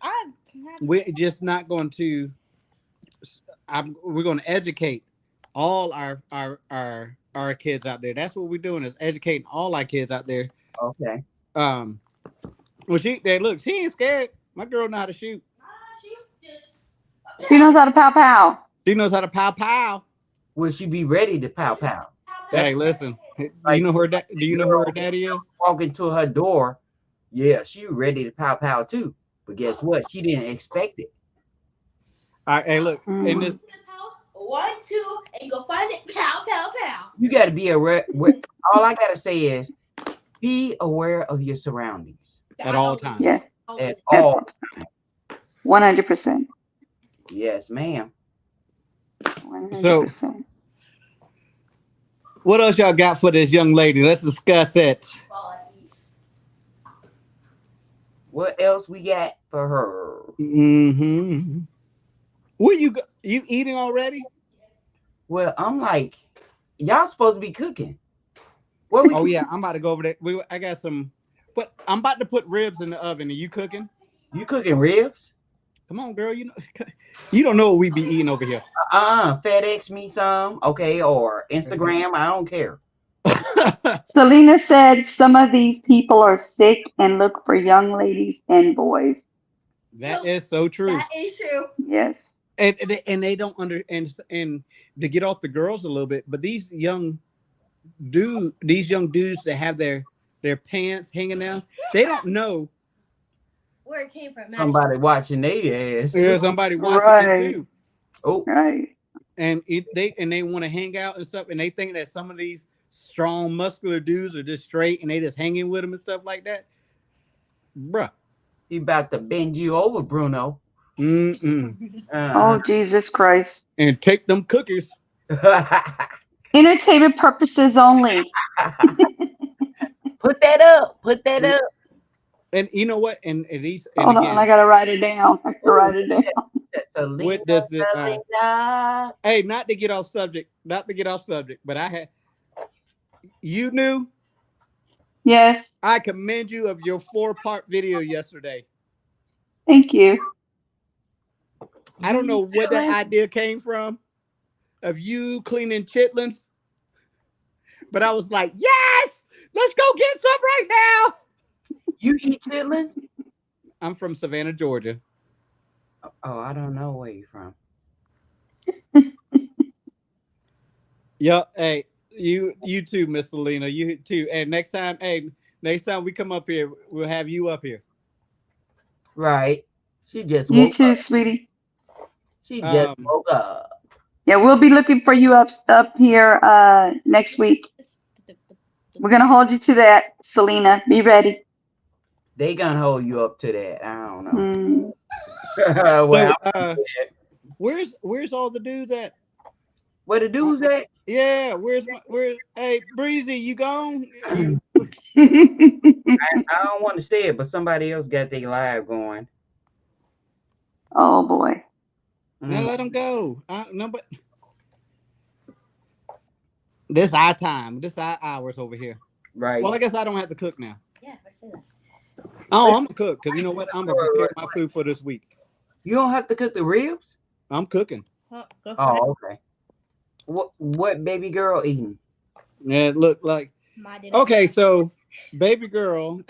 We're just not going to. We're going to educate all our kids out there. That's what we're doing, is educating all our kids out there. Okay. Well, she ain't scared. My girl know how to shoot. She knows how to pow pow. She knows how to pow pow. Will she be ready to pow pow? Hey, listen. Like- You know her. Do you know who her daddy is? Walk into her door, yeah, she ready to pow pow too. But guess what? She didn't expect it. All right, hey, look. In this, This house, 1, 2, and go find it. Pow, pow, pow. You got to be aware. All I gotta say is, be aware of your surroundings At all times. Yeah, at all. 100%. Yes, ma'am. 100%. what else y'all got for this young lady? Let's discuss it. What else we got for her? Mm-hmm. Where you go? You eating already? Well, I'm like, y'all supposed to be cooking. What we Oh yeah, I'm about to go over there. I got some, but I'm about to put ribs in the oven. Are you cooking? You cooking ribs? Come on, girl. You don't know what we be eating over here. FedEx me some, okay, or Instagram. I don't care. Selena said some of these people are sick and look for young ladies and boys. That is so true. That is true. Yes. And they don't and to get off the girls a little bit, but these young dudes that have their pants hanging down, they don't know Where it came from. Somebody watching their ass. there's somebody watching Right. it too. Oh, Right. And they want to hang out and stuff, and they think that some of these strong, muscular dudes are just straight, and they just hanging with them and stuff like that, bruh. he about to bend you over, Bruno. Mm-mm. Oh, Jesus Christ. And take them cookies. Entertainment purposes only. Put that up. Put that up. And you know what? And these, Hold and on, I again, gotta write it down. I gotta write it down. Selena, what does it? Selena. Hey, not to get off subject, but you knew. Yes, I commend you of your 4-part video yesterday. thank you. I don't know where that Chitlins? idea came from of you cleaning chitlins, but I was like, yes, let's go get some right now. You eat chitlins? I'm from Savannah, Georgia. Oh, I don't know where you're from. Yeah, hey, you too, Miss Selena, you too. And next time we come up here, we'll have you up here. Right. She just You woke too, up. sweetie. She just Um, woke up. Yeah, we'll be looking for you up here next week. We're gonna hold you to that, Selena. Be ready. They gonna hold you up to that. I don't know. Mm. Well, So, where's all the dudes at? where the dudes at? Yeah, hey Breezy, you gone? I don't want to say it, but somebody else got their live going. Oh boy. Now let them go. No, but this our time. This our hours over here. Right. Well, I guess I don't have to cook now. Yeah, I say that. Oh, I'm gonna cook because you know what? I'm gonna prepare my food for this week. You don't have to cook the ribs? I'm cooking. Oh, go for it. Oh, okay. What baby girl eating? Yeah, it looked like My dinner. okay. So, baby girl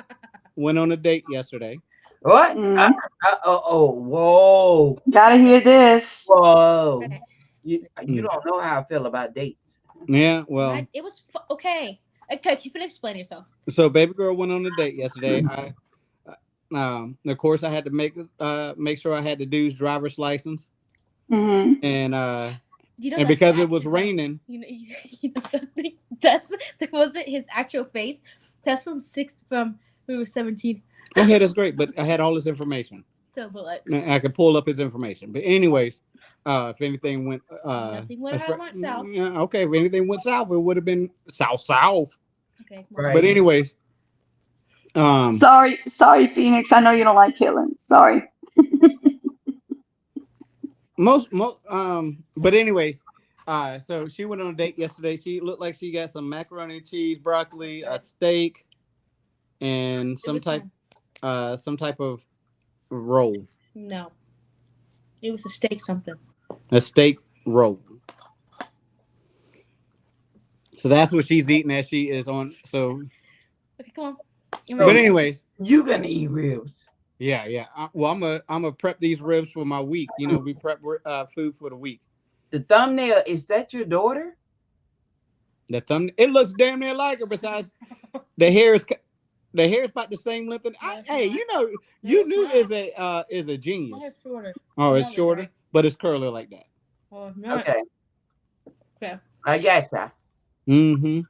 went on a date yesterday. What? Mm. Whoa. Gotta hear this. Whoa. Okay. You don't know how I feel about dates. Yeah, well, It was okay. Okay, you can explain yourself. so baby girl went on a date yesterday. Of course, I had to make sure I had the dude's driver's license, Hmm. You and know, and that's because the it was accident. raining. You know something. That wasn't his actual face. That's from we were 17. Okay, that's great, but I had all his information. So, but like, I could pull up his information. But anyways, if anything went nothing would have went south. Yeah, okay, if anything went south, it would have been south. Okay, come on. Right. But anyways, Sorry, Phoenix. I know you don't like chillin'. Sorry. but anyways, so she went on a date yesterday. She looked like she got some macaroni and cheese, broccoli, a steak, and some type of roll. No, it was a steak something. A steak roll. So that's what she's eating as she is on. So, Okay, come on. but anyways, You gonna eat ribs? yeah. Well, I'm gonna prep these ribs for my week. You know, we prep food for the week. The thumbnail, is that your daughter? It looks damn near like her. Besides, the hair is about the same length. Hey, you knew is a genius. My hair's shorter. Oh, it's Yeah, shorter, right. but it's curly like that. Oh, no. Okay. Okay. I gotcha. Mm-hmm.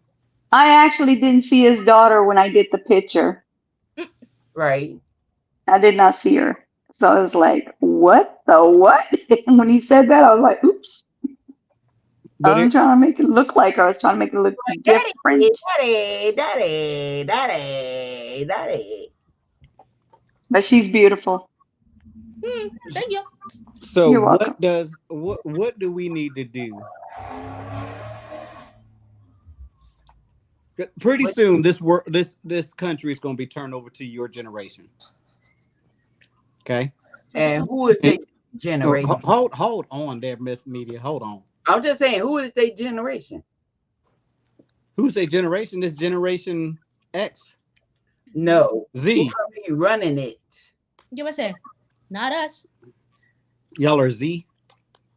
I actually didn't see his daughter when I did the picture. Right. I did not see her. So I was like, what the what? And when he said that, I was like, oops. I But wasn't trying to make it look like her. I was trying to make it look different. Daddy. But she's beautiful. Thank you. so You're welcome. what do we need to do? Pretty soon, this country is going to be turned over to your generation. Okay. And who is the generation? Hold on there, Miss Media. Hold on. I'm just saying, who is their generation? Who's a generation? This Generation X, No. Z. Who's gonna be running it? Give us a, not us. Y'all are Z.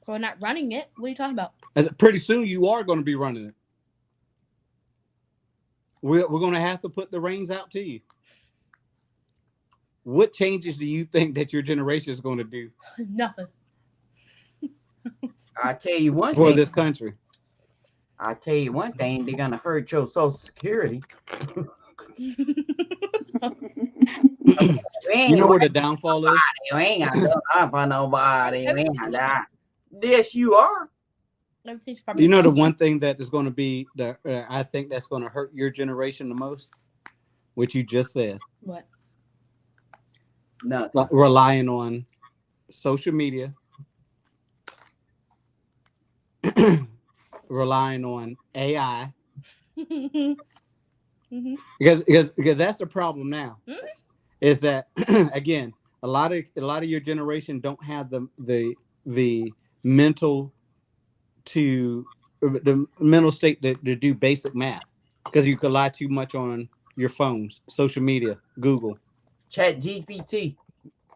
We're not running it. What are you talking about? Pretty soon you are going to be running it. We're going to have to put the reins out to you. What changes do you think that your generation is going to do Nothing. I tell you one for thing. this country? I tell you one thing. They're gonna hurt your Social Security. You know where the downfall is? You ain't got nothing for nobody. You ain't got that. Yes, you are. Everything's probably You know the one thing that is going to be I think that's going to hurt your generation the most, what you just said, what? Nothing. like relying on social media, relying on AI, Mhm. because that's the problem now. Mhm. Is that again a lot of your generation don't have the mental state to do basic math, because you rely too much on your phones, social media, Google, Chat GPT.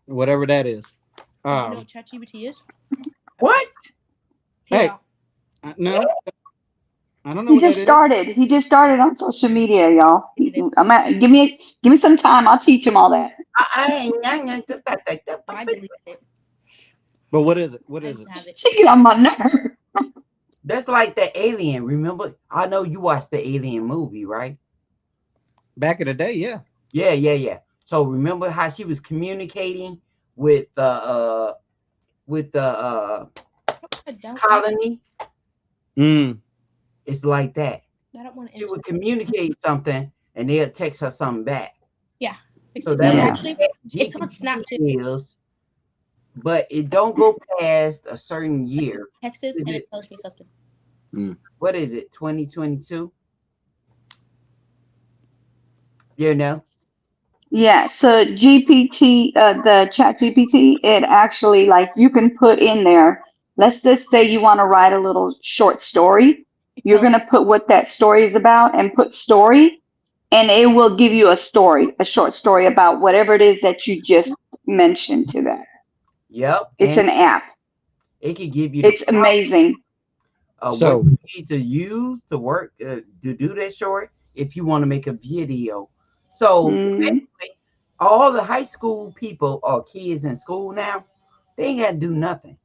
whatever that is. You know what ChatGPT is? What? Hey, Yeah. no, I don't know He what that just is. started. He just started on social media, y'all. Give me some time. I'll teach him all that. I deleted it. But what is it? What I is just it? have it. She get on my nerve. That's like the Alien. Remember? I know you watched the Alien movie, right? Back in the day, yeah. Yeah. So remember how she was communicating with the I don't. colony? Mm. It's like that. I don't want to. She would communicate something, and they'll text her something back. So So that's Yeah. actually, it's on Snapchat. is, but it don't go past a certain year. Texas, and it tells me something. What is it? 2022? You know? Yeah, so GPT, the chat GPT, it actually, like, you can put in there, let's just say you want to write a little short story. You're going to put what that story is about and put story, and it will give you a short story about whatever it is that you just mentioned to that. Yep. It's And an app. it could give you It's amazing. So- what you need to use to work to do that short if you want to make a video. So basically, all the high school people or kids in school now, they ain't got to do nothing.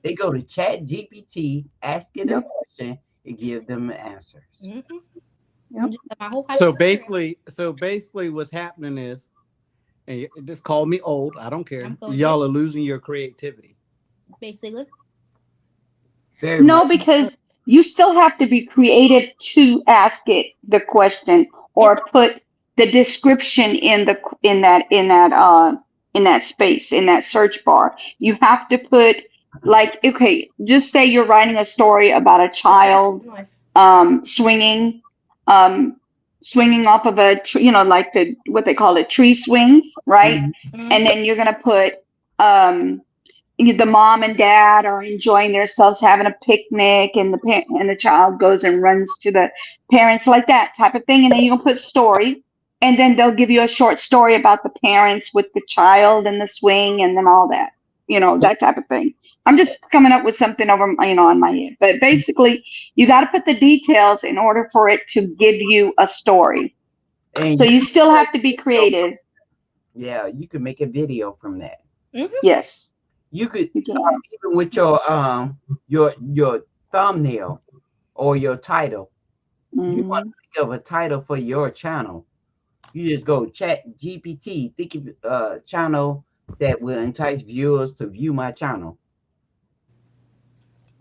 They go to Chat GPT, ask it a question, and give them answers. Mm-hmm. Yep. My whole high So school basically, what's happening is, and just call me old, I don't care. I'm going Y'all are losing your creativity. basically. Very No, much. because you still have to be creative to ask it the question or put the description in that space, in that search bar. You have to put, like, okay, just say you're writing a story about a child swinging off of a tree, like what they call it, tree swings, right? Mhm. And then you're gonna put the mom and dad are enjoying themselves, having a picnic, and the child goes and runs to the parents, like that type of thing. And then you can put story, and then they'll give you a short story about the parents with the child and the swing, and then all that, that type of thing. I'm just coming up with something over, on my head. But basically, you got to put the details in order for it to give you a story. And So you still have to be creative. yeah, you can make a video from that. Mm-hmm. Yes. You could You can. even with your thumbnail or your title. You want to think of a title for your channel. You just go Chat GPT, think of a channel that will entice viewers to view my channel.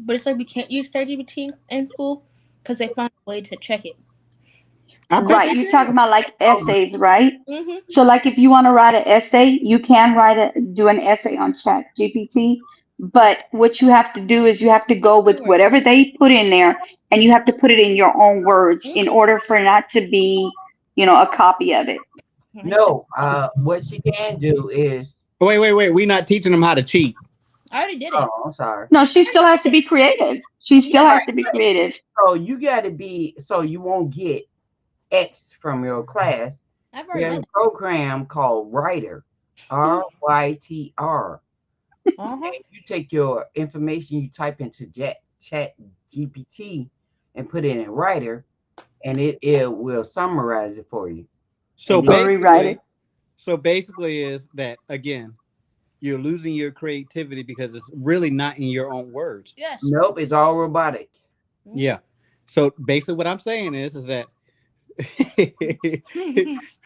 But it's like we can't use ChatGPT in school because they found a way to check it. Right, you're talking about like essays, right? Mm-hmm. So, like, if you want to write an essay, you can do an essay on Chat GPT. But what you have to do is you have to go with whatever they put in there, and you have to put it in your own words in order for it not to be, a copy of it. No, what she can do is. Wait. We're not teaching them how to cheat. I already did it. Oh, I'm sorry. No, she still has to be creative. She still has to be creative. So you got to be, so you won't get X from your class. I've already There's done a program called Writer, RYTR. it. Uh-huh. You take your information, you type into Chat GPT and put it in Writer, and it will summarize it for you. So And then- Or rewrite it. basically is that again, you're losing your creativity because it's really not in your own words. Yes. Nope, it's all robotic. Yeah. So basically what I'm saying is that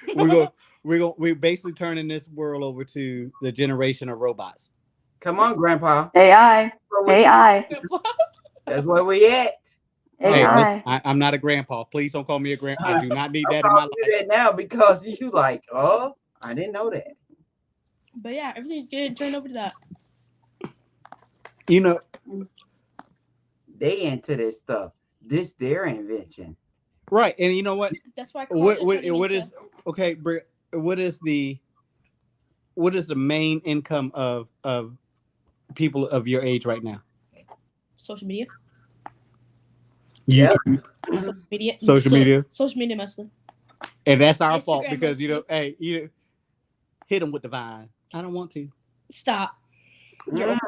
we're basically turning this world over to the generation of robots. Come on, Grandpa. AI. AI. That's where we at. Hey, AI. listen, I'm not a grandpa. Please don't call me a grandpa. I do not need that in I'm my calling you life. that now because you like, oh, I didn't know that. But yeah, everything's good. Turn over to that. You know, They into this stuff. This their invention. right? And you know what? That's why. Carl is turning What into- is okay? What is the main income of people of your age right now? social media? Yep. Social media. Social media. Social media mostly. And that's our fault Instagram because mostly. hey, hit them with the vine. I don't want to Stop. Mm.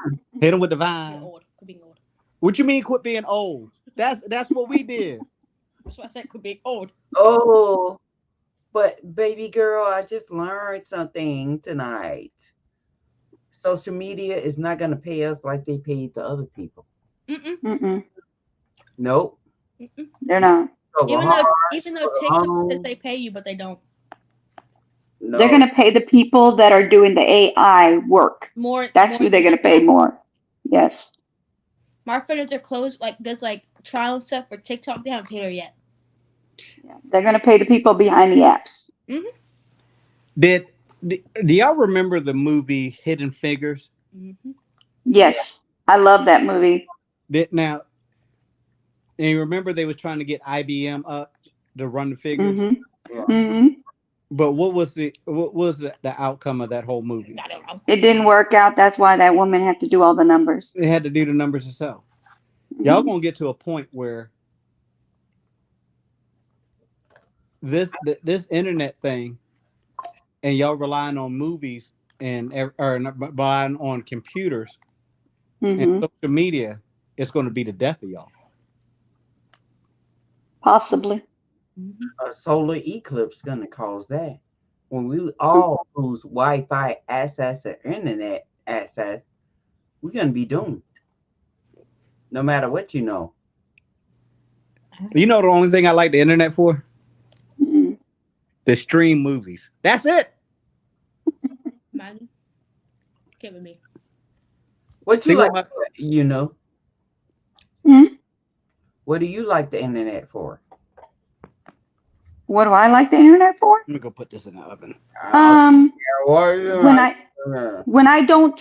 hit them with the You're vine. old. Quit being old. What you mean? Quit being old? That's what we did. That's why I said quit being old. Oh, but baby girl, I just learned something tonight. Social media is not going to pay us like they paid the other people. Mm-mm. Mm-mm. Nope. Mm-mm. They're not. So Even though TikTok long- says they pay you, but they don't. no. They're going to pay the people that are doing the AI work. More. That's more who they're than going to pay more. Yes. My friends are closed. Does trial and stuff for TikTok. They haven't paid her yet. Yeah. They're going to pay the people behind the apps. Do y'all remember the movie Hidden Figures? Mm-hmm. Yes. I love that movie. Now, and you remember they was trying to get IBM up to run the figures, Mm-hmm. Yeah. Mm-hmm. but what was the outcome of that whole movie? I don't know. It didn't work out. That's why that woman had to do all the numbers. They had to do the numbers herself. Y'all gonna get to a point where this internet thing, and y'all relying on movies or relying on computers Mm-hmm. and social media, it's going to be the death of y'all. Possibly. Mm-hmm. A solar eclipse going to cause that. When we all lose Wi-Fi access or internet access, we're going to be doomed. No matter what you know. You know the only thing I like the internet for? Mm-hmm. To stream movies. That's it. Imagine. Get with me. What See you like, what you know? Hmm? What do you like the internet for? What do I like the internet for? Let me go put this in the oven. When I don't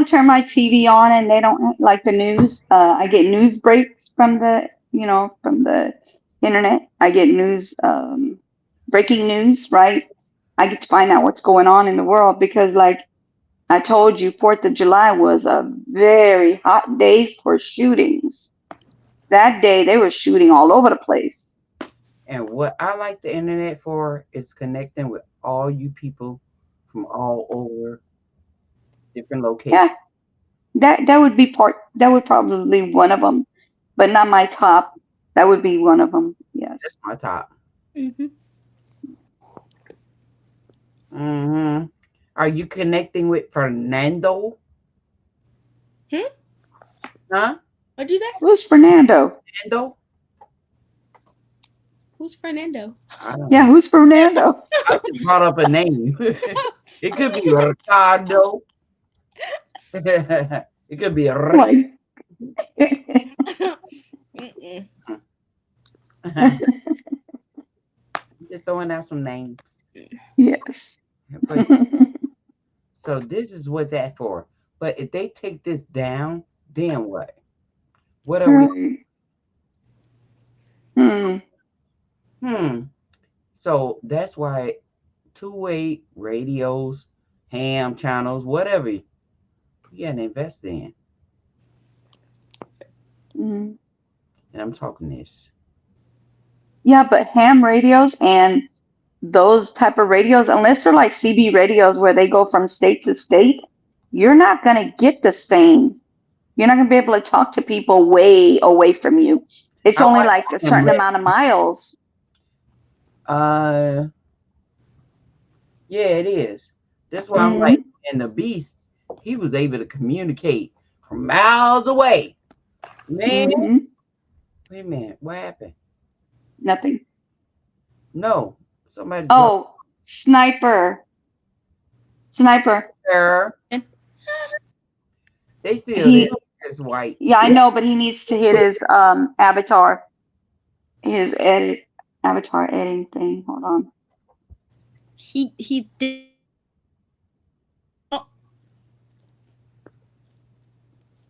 turn my TV on and they don't like the news, I get news breaks from the internet. I get news, breaking news, right? I get to find out what's going on in the world because, like I told you, 4th of July was a very hot day for shootings. That day they were shooting all over the place. And what I like the internet for is connecting with all you people from all over different locations. Yeah, that would probably be one of them, but not my top. That would be one of them. Yes. That's my top. Mm-hmm. Mm-hmm. Are you connecting with Fernando? Huh? What'd you say? Who's Fernando? Fernando? Who's Fernando? I don't know. Yeah, who's Fernando? I just brought up a name. It could be Ricardo. It could be Rick. Like, Mm-mm. Just throwing out some names. yes. But, so this is what that for. But if they take this down, then what? What are we? Hmm. So that's why two-way radios, ham channels, whatever you gotta invest in. Hmm. and I'm talking this. Yeah, but ham radios and those type of radios, unless they're like CB radios where they go from state to state, you're not gonna get the same. You're not gonna be able to talk to people way away from you. It's I only like like a him. certain amount of miles. Uh, yeah, it is. That's why I'm like, Hmm. and the beast, he was able to communicate from miles away. Man, Hmm. wait a minute, what happened? Nothing. No, somebody dropped Oh, sniper, sniper. her. And They still there. He, It's white. yeah, I know, but he needs to hit his avatar, his edit avatar editing thing. Hold on. he did. Oh,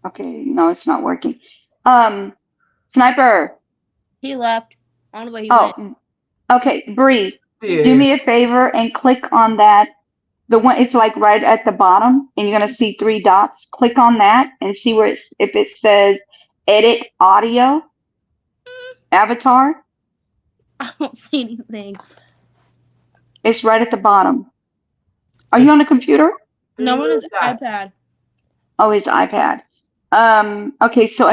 Okay, no, it's not working. Um, sniper. he left. I don't know where he went. Oh, okay, Bree. Still Do here. me a favor and click on that. The one it's like right at the bottom, and you're gonna see three dots. Click on that and see where it's if it says edit audio avatar. I don't see anything. It's right at the bottom. Are you on a computer? No one is Dot. iPad. Oh, it's iPad. Okay, so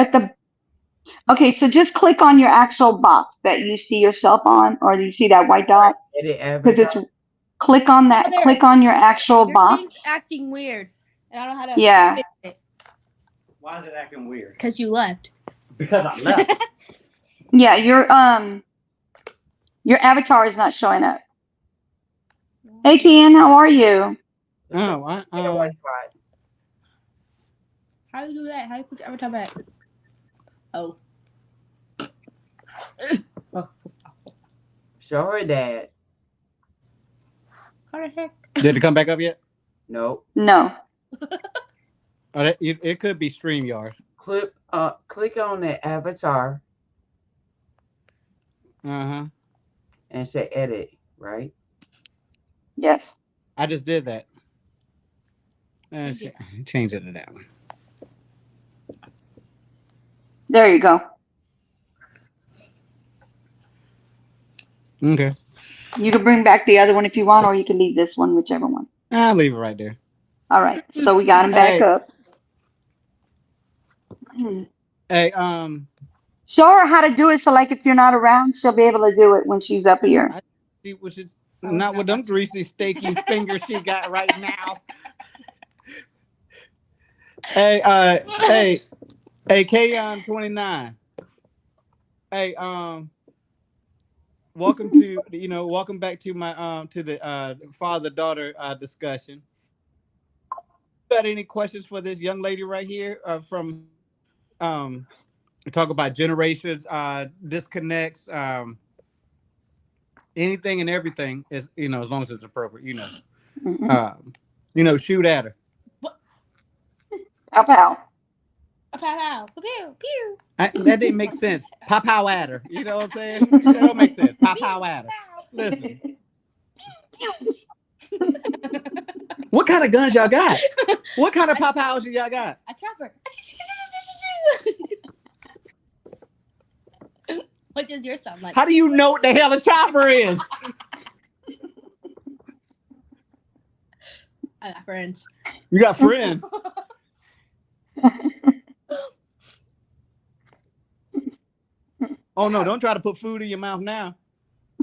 so just click on your actual box that you see yourself on, or you see that white dot, Edit because avatar. it's click on that. Oh, there. Click on your actual Your box. thing's acting weird, and I don't know how to Yeah. fix it Why is it acting weird? because you left. Because I left. Yeah, your avatar is not showing up. Hey Ken, how are you? Oh, I, Yeah, white spot. How do you do that? How do you put your avatar back? Oh. Show her that. How the heck? did it come back up yet? Nope. No. Oh, it could be StreamYard. Click on the avatar Uh-huh. and say edit, right? Yes. I just did that. Change it. Change it to that one. There you go. Okay. You can bring back the other one if you want, or you can leave this one, whichever one. I'll leave it right there. All right. So we got him back Hey. up. Hey, Show her how to do it, so like if you're not around, she'll be able to do it when she's up here. see what she's not with them greasy, steaky fingers she got right now. Hey, Kayon 29. Hey, welcome welcome back to my to the father-daughter discussion. Got any questions for this young lady right here from we talk about generations, disconnects, anything and everything is, as long as it's appropriate, Mhm. shoot at her. Pow pow. Pow, pow, pew, pew. That didn't make sense. Pop pow at her. You know what I'm saying? That don't make sense. Pop pow at her. Listen, what kind of guns y'all got? What kind of pop pows y'all got? A trapper. What does yours sound like? How do you know what the hell a chopper is? I got friends. You got friends. Oh no, don't try to put food in your mouth now.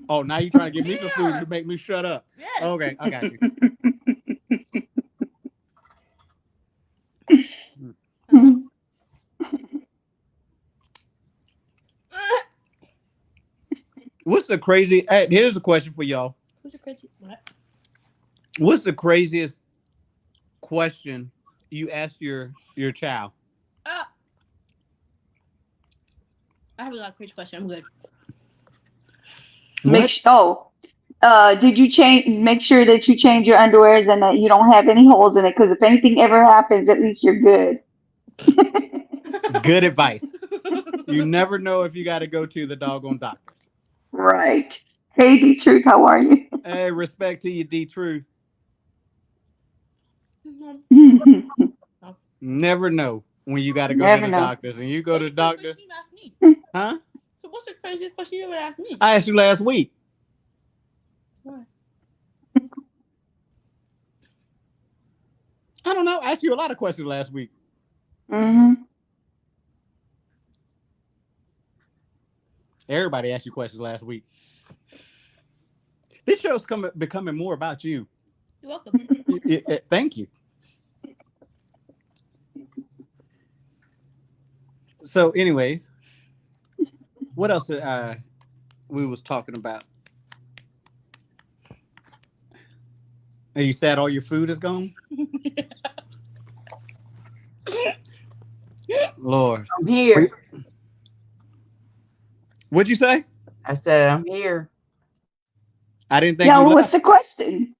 Oh, now you're trying to give me some food to make me shut up. Yes. Okay, I got you. What's the crazy? Hey, here's a question for y'all. Who's a crazy? What? What's the craziest question you asked your child? I have a lot of crazy questions. I'm good. Did you make sure that you change your underwears and that you don't have any holes in it? Because if anything ever happens, at least you're good. Good advice. You never know if you got to go to the doggone doctors. Right. Hey, D Truth, how are you? Hey, respect to you, D Truth. Never know. when you got to go Never to the know. doctors and you go to the doctors? You asked me. Huh? So what's the craziest question you ever asked me? I asked you last week. What? I don't know. I asked you a lot of questions last week. Mm-hmm. Everybody asked you questions last week. This show's becoming more about you. You're welcome. Thank you. So, anyways, what else we was talking about? Are you sad all your food is gone? Lord. I'm here. What'd you say? I said I'm here. I didn't think Yeah, you well, left. what's the question?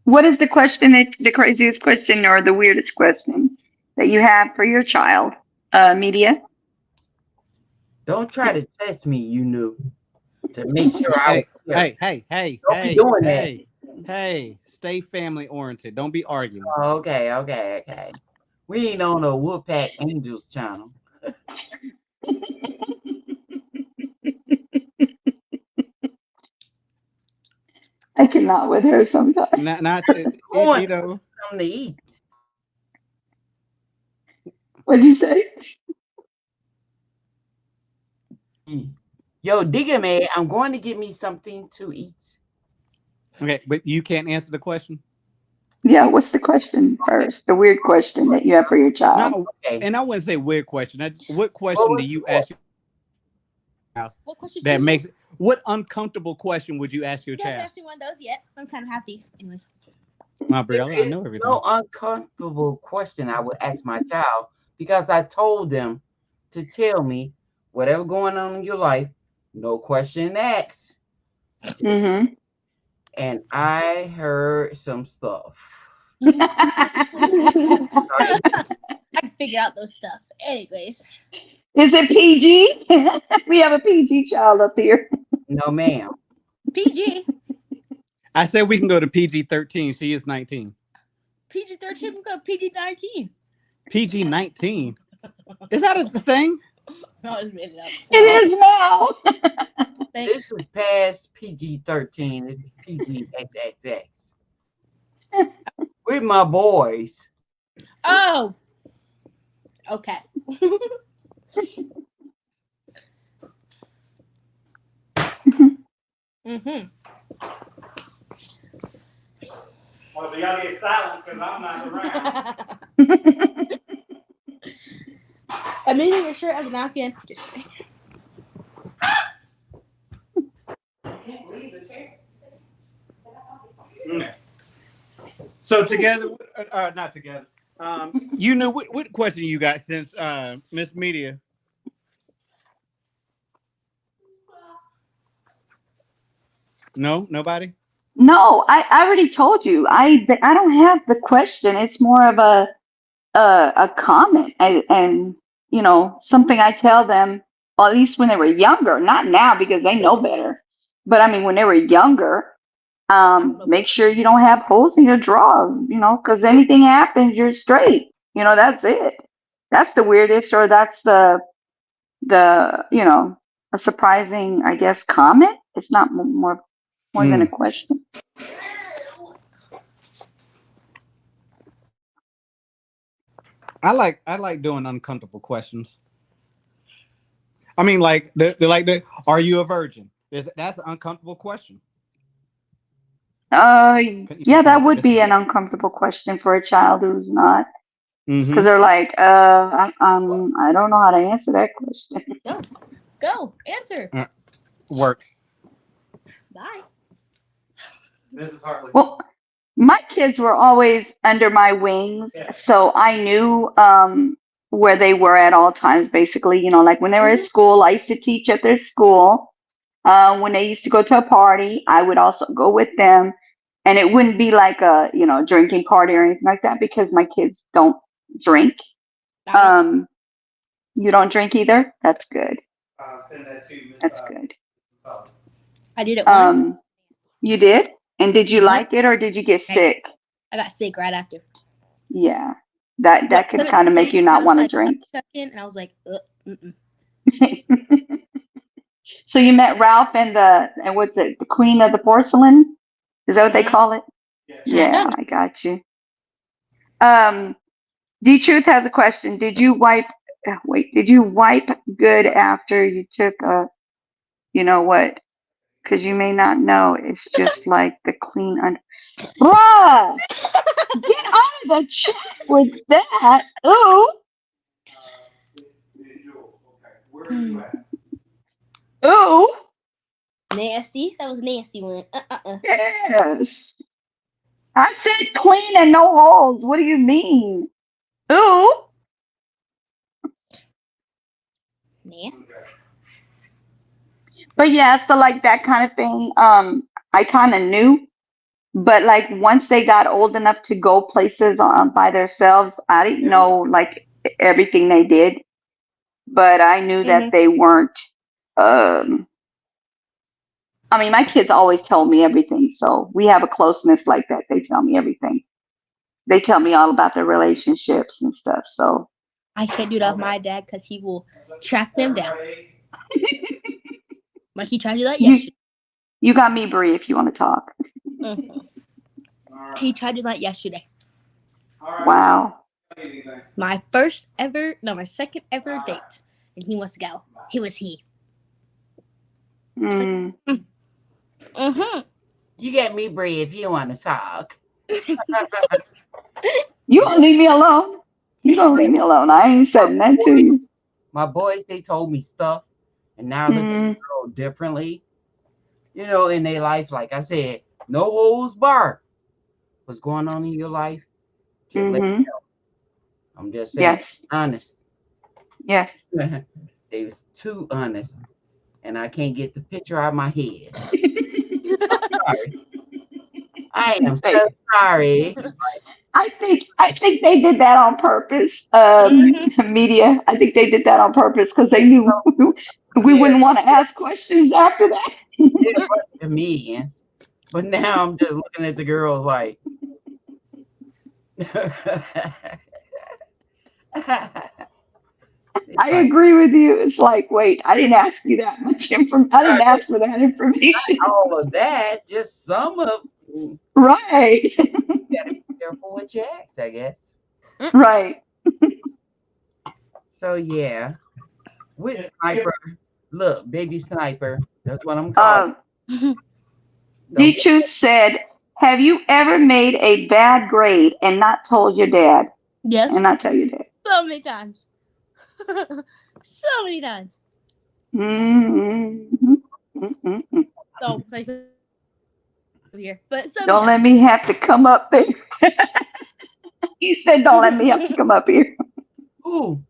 What is the question the craziest question or the weirdest question that you have for your child? Media? Don't try to test me, you knew. To make sure I was here. Hey, Don't be doing that. hey, stay family oriented. Don't be arguing. Oh, okay. We ain't on a Woodpack Angels channel. I cannot with her sometimes. Not Going you know. something to eat. What'd you say? Yo, Digger Man, I'm going to get me something to eat. Okay, but you can't answer the question. Yeah, what's the question first? The weird question that you have for your child. No, Okay. and I wouldn't say weird question. What question do you ask your child What question? that makes what uncomfortable question would you ask your You haven't child? asked me one of those yet. I'm kind of happy. Anyways. My There Briella, I is know everything. no uncomfortable question I would ask my child because I told them to tell me whatever going on in your life, no question asked. Mm-hmm. And I heard some stuff. I can figure out those stuff. Anyways. Is it PG? We have a PG child up here. No, ma'am. PG. I said we can go to PG-13. She is 19. PG-13, we go PG-19. PG-19. Is that a thing? No, it's made it up. It is now. Thanks. This is past PG-13. This is PG-XXX. With my boys. Oh. Okay. Mm-hmm. Oh, so y'all get silence because I'm not around. I'm using your shirt as a napkin. Just kidding. Can't leave the chair. So together, not together. You knew what question you got since Miss Media? No, nobody. No, I already told you. I don't have the question. It's more of a comment and you know something I tell them. Well, at least when they were younger, not now because they know better. But I mean, when they were younger, make sure you don't have holes in your drawers. You know, because anything happens, you're straight. You know, that's it. That's the weirdest, or that's the you know a surprising, I guess, comment. It's not more than a question. I like doing uncomfortable questions. I mean, like are you a virgin? That's an uncomfortable question. Yeah, that would be an uncomfortable question for a child who's not, because they're like, I don't know how to answer that question. Go answer. Work. Bye. Mrs. Hartley. Well, my kids were always under my wings, so I knew where they were at all times. Basically, you know, like when they were at school, I used to teach at their school. When they used to go to a party, I would also go with them. And it wouldn't be like a, you know, drinking party or anything like that because my kids don't drink. You don't drink either? That's good. Send that to you. That's good. I did it once. You did? And did you like it or did you get sick? I got sick right after. Yeah. That could kind of make you not want to drink. And I was like, mm-mm. So you met Ralph and what's it, the Queen of the Porcelain? Is that what they call it? Yeah, I got you. D Truth has a question. Did you wipe good after you took a, you know what? Because you may not know, it's just like the clean under. Bruh! Get out of the chat with that. Ooh. Ooh. Nasty. That was a nasty one. Yes. I said clean and no holes. What do you mean? Ooh. Nasty. But yeah, so like that kind of thing, I kind of knew. But like once they got old enough to go places by themselves, I didn't know like everything they did. But I knew that they weren't. I mean, my kids always tell me everything, so we have a closeness like that. They tell me everything. They tell me all about their relationships and stuff. So I can't do that with my dad because he will track them down. Like he tried to do that yesterday. You got me, Bree, if you want to talk. He tried to do that yesterday. Wow. My second ever date, and he wants to go. He was he. Mm. You get me, Bree, if you want to talk. You gonna leave me alone? You gonna leave me alone? I ain't said nothing to you. My boys, they told me stuff, and now look at the girl differently. You know, in their life, like I said, no holds barred. What's going on in your life? Just let me know. I'm just saying, honest. Yes. They was too honest, and I can't get the picture out of my head. Sorry. I am so sorry. I think they did that on purpose. Media. I think they did that on purpose because they knew we wouldn't want to ask questions after that. It was comedians, but now I'm just looking at the girls like. I agree with you. It's like, wait, I didn't ask you that much information. I didn't ask for that information. Not all of that, just some of. Right. You gotta be careful what you ask, I guess. Right. So yeah, with sniper, look, baby sniper. That's what I'm calling. D Truth said, "Have you ever made a bad grade and not told your dad?" Yes. And not tell your dad. So many times. So many times. So like here, but don't let me have to come up there. He said, "Don't let me have to come up here." Ooh.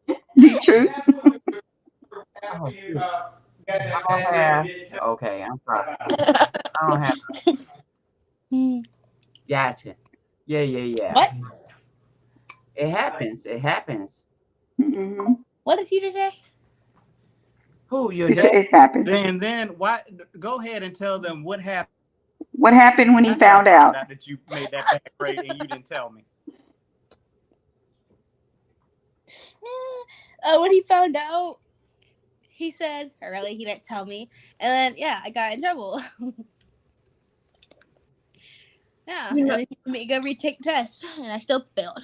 The truth. Okay, I'm sorry. I don't have. Gotcha. Yeah. What? It happens. What did you just say? Who, your dad? It happened. And then why? Go ahead and tell them what happened. What happened when he found out that you made that bad grade and you didn't tell me? When he found out, he said, or really, he didn't tell me. And then, I got in trouble. And then he made me go retake tests, and I still failed.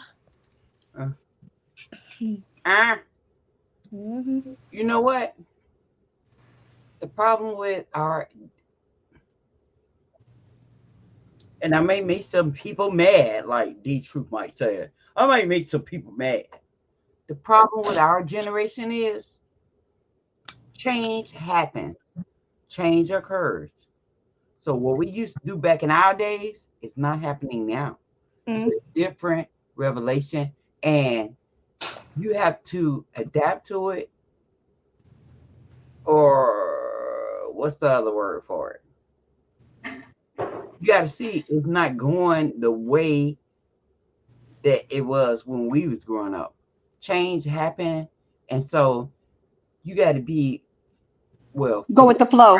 You know what? The problem with and I may make some people mad, like D Truth might say it. I might make some people mad. The problem with our generation is change happens. Change occurs. So what we used to do back in our days is not happening now. It's a different revelation, and you have to adapt to it, or what's the other word for it? You got to see it's not going the way that it was when we was growing up. Change happened, and so you got to be go with the flow.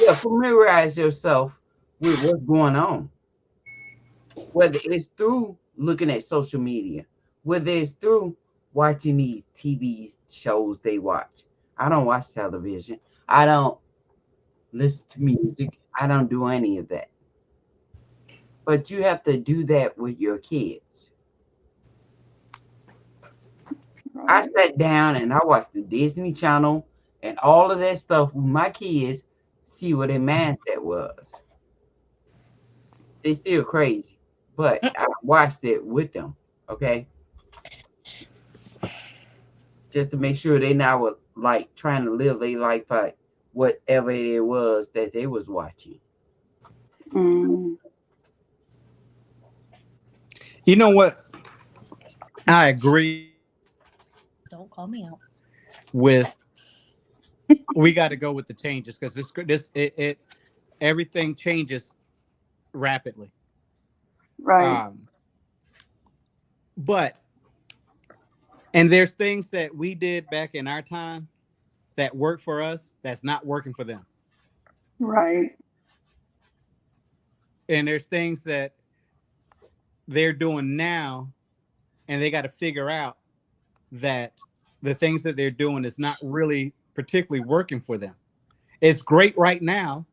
Yeah, familiarize yourself with what's going on. Whether it's through looking at social media, whether it's through watching these TV shows they watch. I don't watch television. I don't listen to music. I don't do any of that. But you have to do that with your kids. I sat down and I watched the Disney Channel and all of that stuff with my kids, see what their mindset was. They still crazy, but I watched it with them, okay? Just to make sure they not were like trying to live their life like whatever it was that they was watching. Mm. You know what? I agree Don't call me out. with. We got to go with the changes because it everything changes rapidly. Right. But and there's things that we did back in our time that worked for us that's not working for them. Right. And there's things that they're doing now and they got to figure out that the things that they're doing is not really particularly working for them. It's great right now.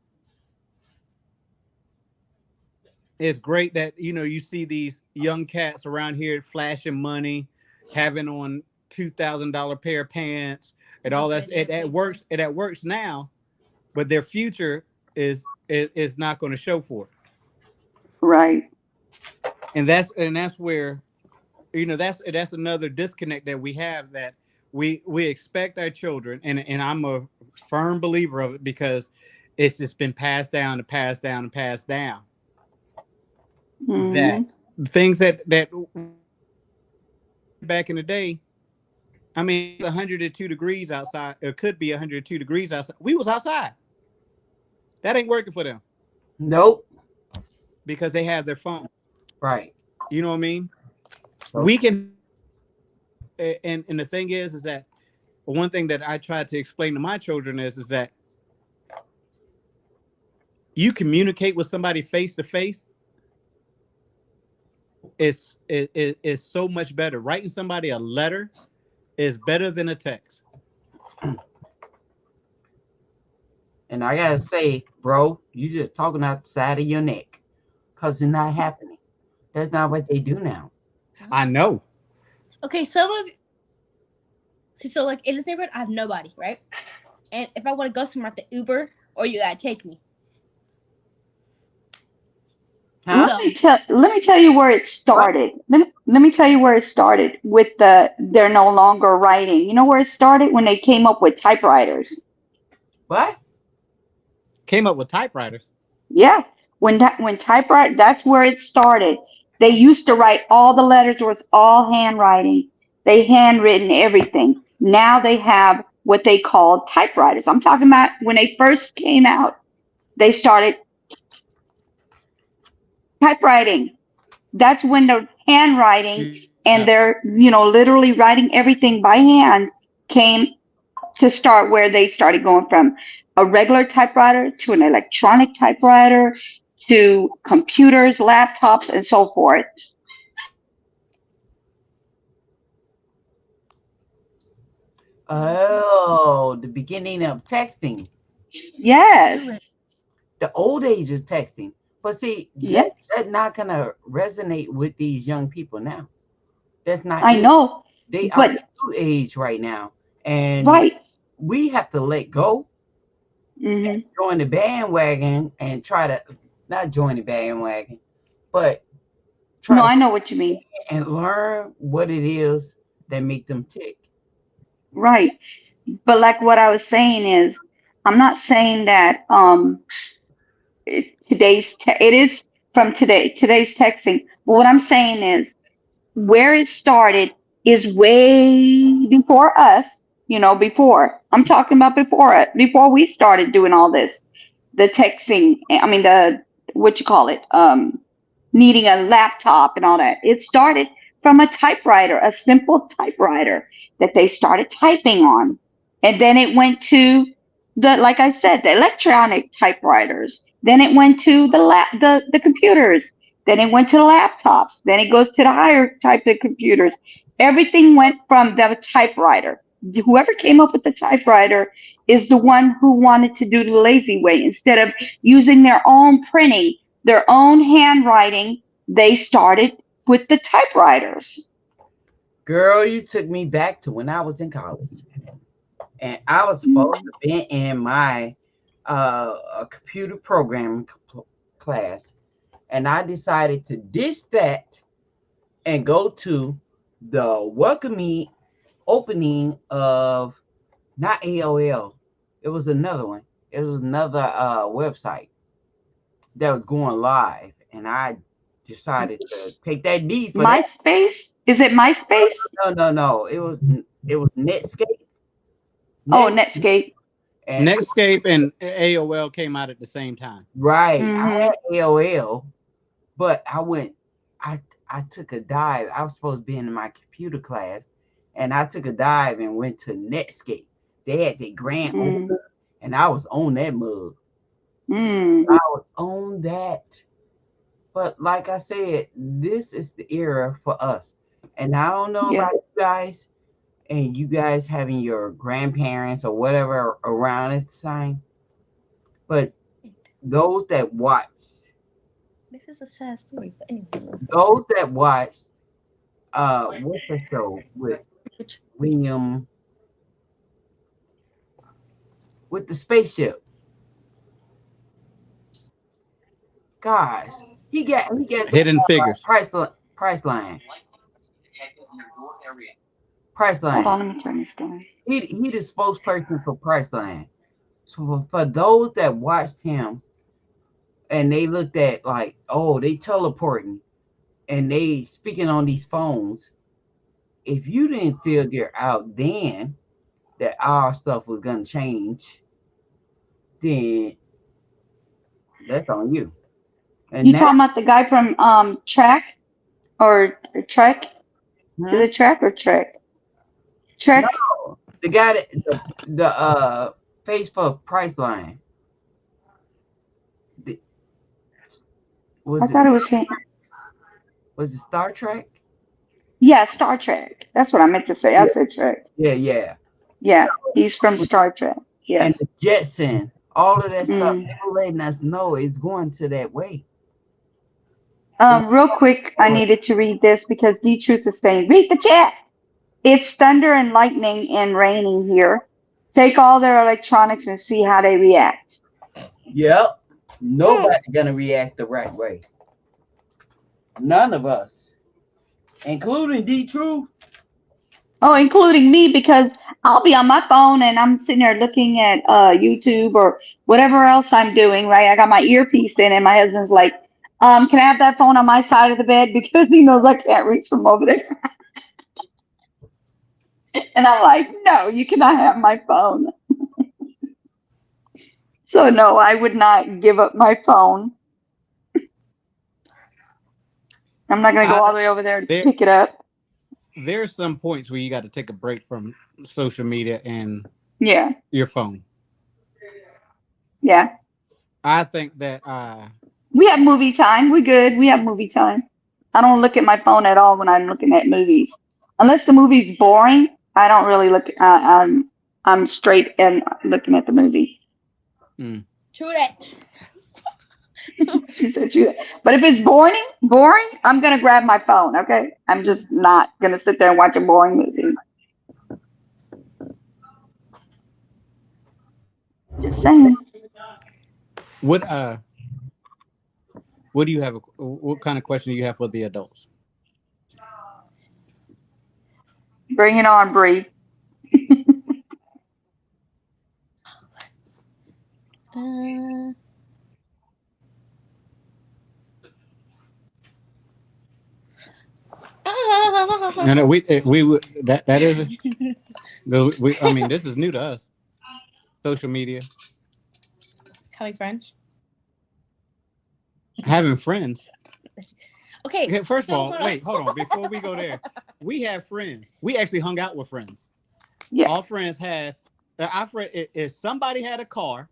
It's great that you see these young cats around here flashing money, having on $2,000 pair of pants and all that. It works. That works now, but their future is not going to show for it. Right. And that's where that's another disconnect that we have, that we expect our children, and I'm a firm believer of it because it's just been passed down and passed down and passed down. Mhm. That things that back in the day, I mean, it's 102 degrees outside. It could be 102 degrees outside. We was outside. That ain't working for them Nope. because they have their phone. Right. You know what I mean? So- We can, and the thing is that one thing that I try to explain to my children is that you communicate with somebody face to face. It's so much better. Writing somebody a letter is better than a text. And I gotta say, bro, you just talking out the side of your neck, cause it's not happening. That's not what they do now. I know. Okay, so like in this neighborhood, I have nobody, right? And if I want to go somewhere, I have to Uber, or you gotta take me. Huh? Let me tell you where it started. Let me tell you where it started with they're no longer writing. You know where it started? When they came up with typewriters. What? Came up with typewriters. Yeah. When typewriter, that's where it started. They used to write all the letters was all handwriting. They handwritten everything. Now they have what they call typewriters. I'm talking about when they first came out, they started typewriting. That's when the handwriting and they're, literally writing everything by hand came to start, where they started going from a regular typewriter to an electronic typewriter to computers, laptops, and so forth. Oh, the beginning of texting, Yes. the old age of texting. But see, Yes. that's not gonna resonate with these young people now. That's not. I know. They but- are new age right now, and Right. we have to let go, Hmm. join the bandwagon, and try to not join the bandwagon, but try No, to I know what you mean. and learn what it is that make them tick. Right. But like what I was saying is, I'm not saying that it is from today's texting. But what I'm saying is, where it started is way before us. Before, I'm talking about before we started doing all this, the texting. I mean, what you call it, needing a laptop and all that. It started from a typewriter, a simple typewriter that they started typing on. And then it went to like I said, the electronic typewriters. Then it went to the computers. Then it went to the laptops. Then it goes to the higher type of computers. Everything went from the typewriter. Whoever came up with the typewriter is the one who wanted to do the lazy way. Instead of using their own printing, their own handwriting, they started with the typewriters. Girl, you took me back to when I was in college. And I was supposed to be in my a computer programming class. And I decided to ditch that and go to the welcoming opening of not AOL. It was another one. It was another website that was going live. And I decided to take that D for that. MySpace? Is it MySpace? No. It was Netscape. Oh, Netscape. And Netscape and AOL came out at the same time. right. I Mhm. had AOL, but I took a dive. I was supposed to be in my computer class, and I took a dive and went to Netscape. They had the grand opening, and I was on that mug. Mm. I was on that. But like I said, this is the era for us. And I don't know Yeah. about you guys, and you guys having your grandparents or whatever around at the time, but those that watch, This is a sad story, but anyways. those that watched, what's the show with William with the spaceship? Guys, he got Hidden Figures. Priceline. Hold on, let me turn this down. He the spokesperson for Priceline. So for those that watched him and they looked at like, oh, they teleporting and they speaking on these phones. If you didn't figure out then that our stuff was gonna change, then that's on you. And You now, talking about the guy from Trek or Trek? Hmm? Is it Trek or Trek? Trek. the guy that the face for Priceline. I thought it was him. Was it Star Trek? Yeah, Star Trek. That's what I meant to say. I said Trek. Yeah. Yeah, he's from Star Trek. Yes. And the Jetson, all of that stuff, Mm. they were letting us know it's going to that way. Real quick, I needed to read this because D Truth is saying, read the chat. It's thunder and lightning and raining here. Take all their electronics and see how they react. Yep. Nobody's gonna react the right way. None of us. Including D Truth. Oh, including me, because I'll be on my phone and I'm sitting there looking at YouTube or whatever else I'm doing, right? I got my earpiece in and my husband's like, can I have that phone on my side of the bed? Because he knows I can't reach from over there. And I'm like, no, you cannot have my phone. So no, I would not give up my phone. I'm not going to go all the way over there to pick it up. There's some points where you got to take a break from social media and Yeah. your phone. Yeah. I think that we have movie time. We're good. We have movie time. I don't look at my phone at all when I'm looking at movies. Unless the movie's boring, I don't really look. I'm straight and looking at the movie. True that. She said true that. But if it's boring, I'm gonna grab my phone. Okay, I'm just not gonna sit there and watch a boring movie. Just saying. What do you have? What kind of question do you have for the adults? Bring it on, Bree. No, we would that is it. I mean, this is new to us. Social media, Having friends. having friends. Okay. First of all, wait, hold on. Before we go there, we have friends. We actually hung out with friends. Yeah. All friends had. Our friend, if somebody had a car,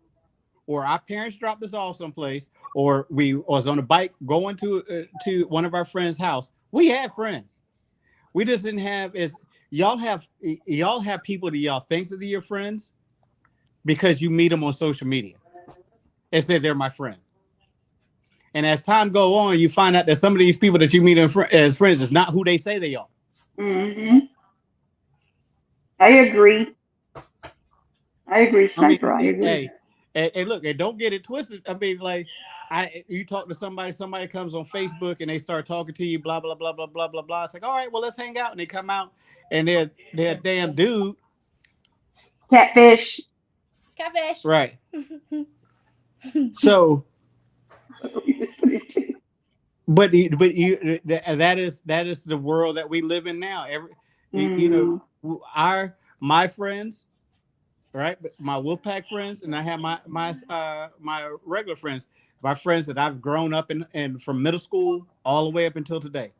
or our parents dropped us off someplace, or we was on a bike going to one of our friends' house. We had friends. We just didn't have as y'all have people that y'all think that are your friends because you meet them on social media and say they're my friend. And as time go on, you find out that some of these people that you meet as friends is not who they say they are. Hmm. I agree. I mean, Sniper. I agree. hey, and look, and don't get it twisted. I mean, like, you talk to somebody comes on Facebook and they start talking to you, blah blah blah blah blah blah blah. It's like, all right, well, let's hang out, and they come out and they're a damn dude, Catfish. Catfish. right? So, but that is the world that we live in now. You know, my friends, right? My Wolfpack friends, and I have my regular friends, my friends that I've grown up in, and from middle school all the way up until today.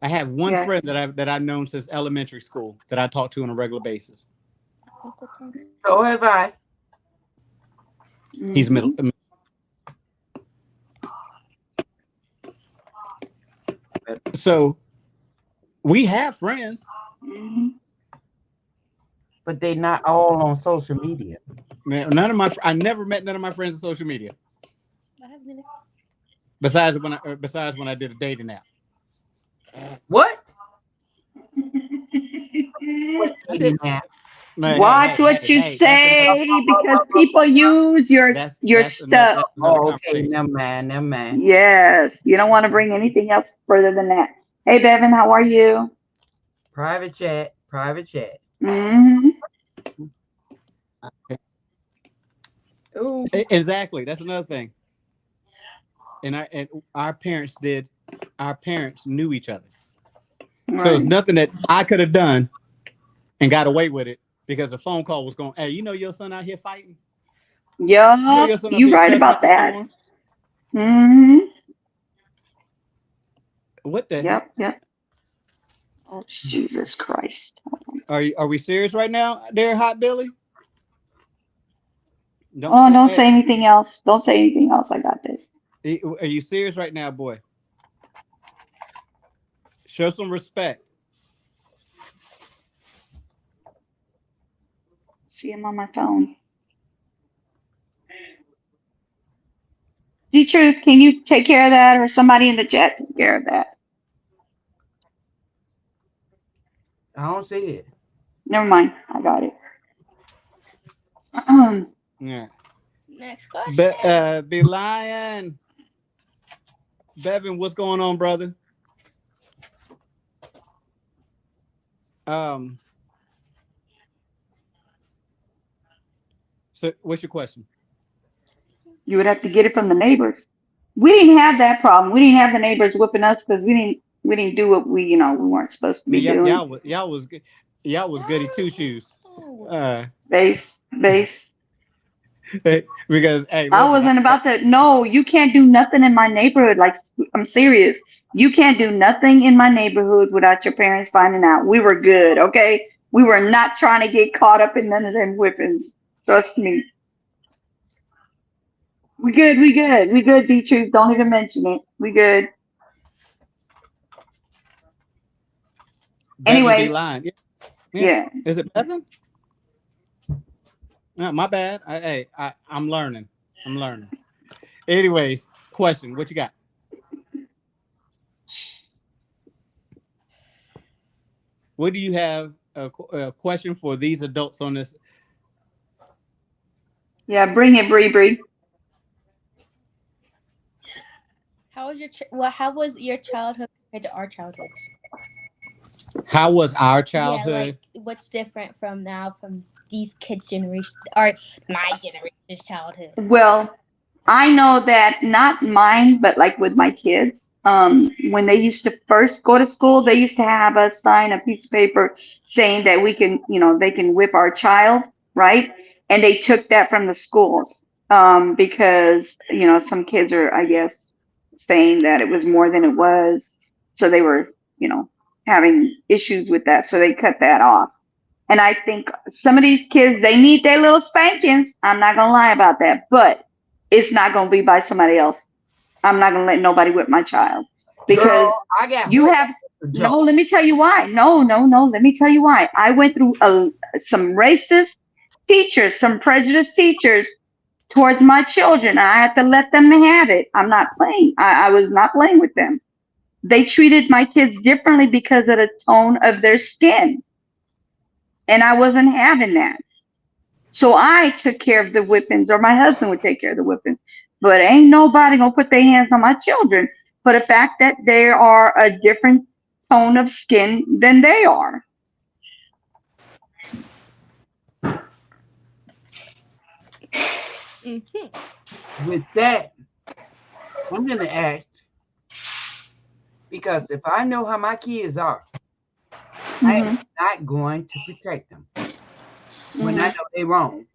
I have one friend that I've known since elementary school that I talk to on a regular basis. So have I. He's middle. So we have friends. But they're not all on social media. I never met none of my friends on social media. Besides when I did a dating app. What? Dating app? Watch what you say because people use your stuff. Okay, never mind. Yes, you don't want to bring anything else further than that. Hey, Bevan, how are you? Private chat. Mm-hmm. Ooh. Exactly. That's another thing. And our parents knew each other. Right. So it's nothing that I could have done and got away with it because a phone call was going, hey, you know your son out here fighting? Yeah, you right about that. Mm-hmm. What the heck? Yep. Oh, Jesus Christ. Are we serious right now, there, Hot Billy? Don't say anything else. Don't say anything else. I got this. Are you serious right now, boy? Show some respect. See him on my phone. D-Truth, can you take care of that, or somebody in the chat take care of that? I don't see it. Never mind. I got it. Yeah. Next question. The Lion. Bevan, what's going on, brother? So what's your question? You would have to get it from the neighbors. We didn't have that problem. We didn't have the neighbors whipping us because we didn't do what we weren't supposed to be doing. Y'all was goody two shoes. Base. Because hey, listen, I wasn't about to. No, you can't do nothing in my neighborhood. Like, I'm serious. You can't do nothing in my neighborhood without your parents finding out. We were good, okay? We were not trying to get caught up in none of them whippings. Trust me. We good, D-Truth. Don't even mention it. We good. Anyway. Yeah. Is it Bevan? No, my bad. I'm learning. Anyways, question. What you got? What do you have a question for these adults on this? Yeah, bring it, Bree. How was your childhood compared to our childhoods? How was our childhood? Yeah, like what's different from now from these kids' generation or my generation's childhood? Well, I know that not mine, but like with my kids, when they used to first go to school, they used to have us sign a piece of paper saying that we can, they can whip our child, right? And they took that from the schools because, some kids are, I guess, saying that it was more than it was. So they were, having issues with that. So they cut that off. And I think some of these kids, they need their little spankings. I'm not going to lie about that. But it's not going to be by somebody else. I'm not going to let nobody whip my child. Because Girl, I got you whipped have, with a no, joke. let me tell you why. No, let me tell you why. I went through some racist teachers, some prejudiced teachers towards my children. I had to let them have it. I'm not playing. I was not playing with them. They treated my kids differently because of the tone of their skin. And I wasn't having that. So I took care of the whippings, or my husband would take care of the whippings. But ain't nobody gonna put their hands on my children for the fact that they are a different tone of skin than they are. With that, I'm gonna ask, because if I know how my kids are, I am not going to protect them when I know they're wrong.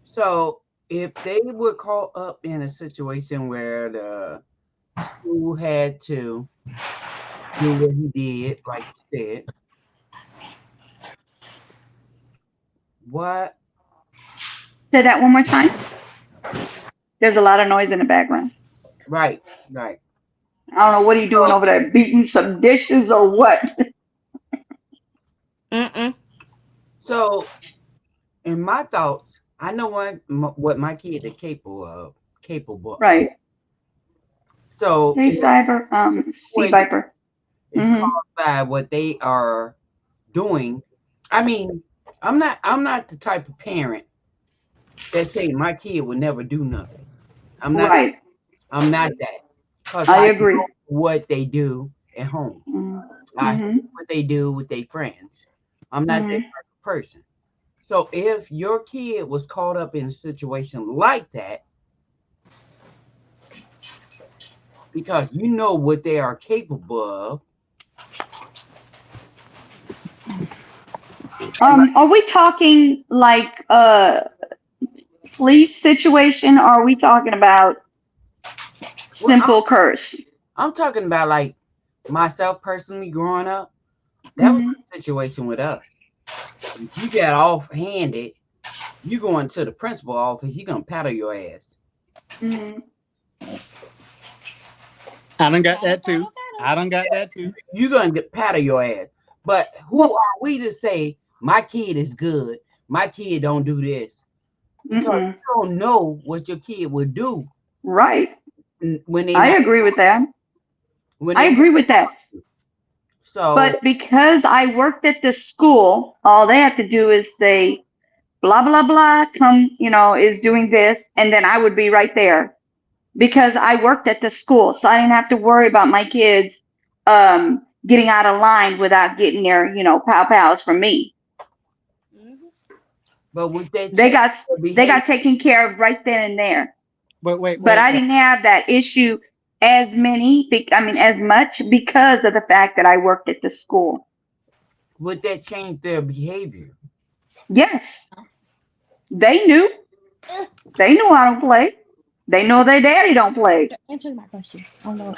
So if they were caught up in a situation where the school had to do what he did, like you said, what? Say that one more time. There's a lot of noise in the background. Right, right. I don't know what are you doing over there, beating some dishes or what? So in my thoughts, I know what my kids are capable of. Right. So Hey, Cyber, Sea Viper. it's caused by what they are doing. I mean, I'm not the type of parent that say my kid will never do nothing. I'm not. Right. I'm not that. Because I agree. know what they do at home. I see what they do with their friends. I'm not that type of person. So if your kid was caught up in a situation like that, because you know what they are capable of. Are we talking like police situation, or are we talking about simple curse? I'm talking about like myself personally growing up. That was the situation with us. If you got offhanded, you going to the principal office, he gonna paddle your ass. I done got that too. You're gonna get paddle your ass. But who are we to say my kid is good? My kid don't do this. Because you don't know what your kid would do. Right. When they I agree with that. I agree with that. So, but because I worked at the school, all they have to do is say, blah, blah, blah, come, is doing this. And then I would be right there because I worked at the school. So I didn't have to worry about my kids getting out of line without getting their, pow-pows from me. But with that, they got taken care of right then and there. But I didn't have that issue as much because of the fact that I worked at the school. Would that change their behavior? Yes. They knew. They knew I don't play. They know their daddy don't play. Answer my question. Oh, no.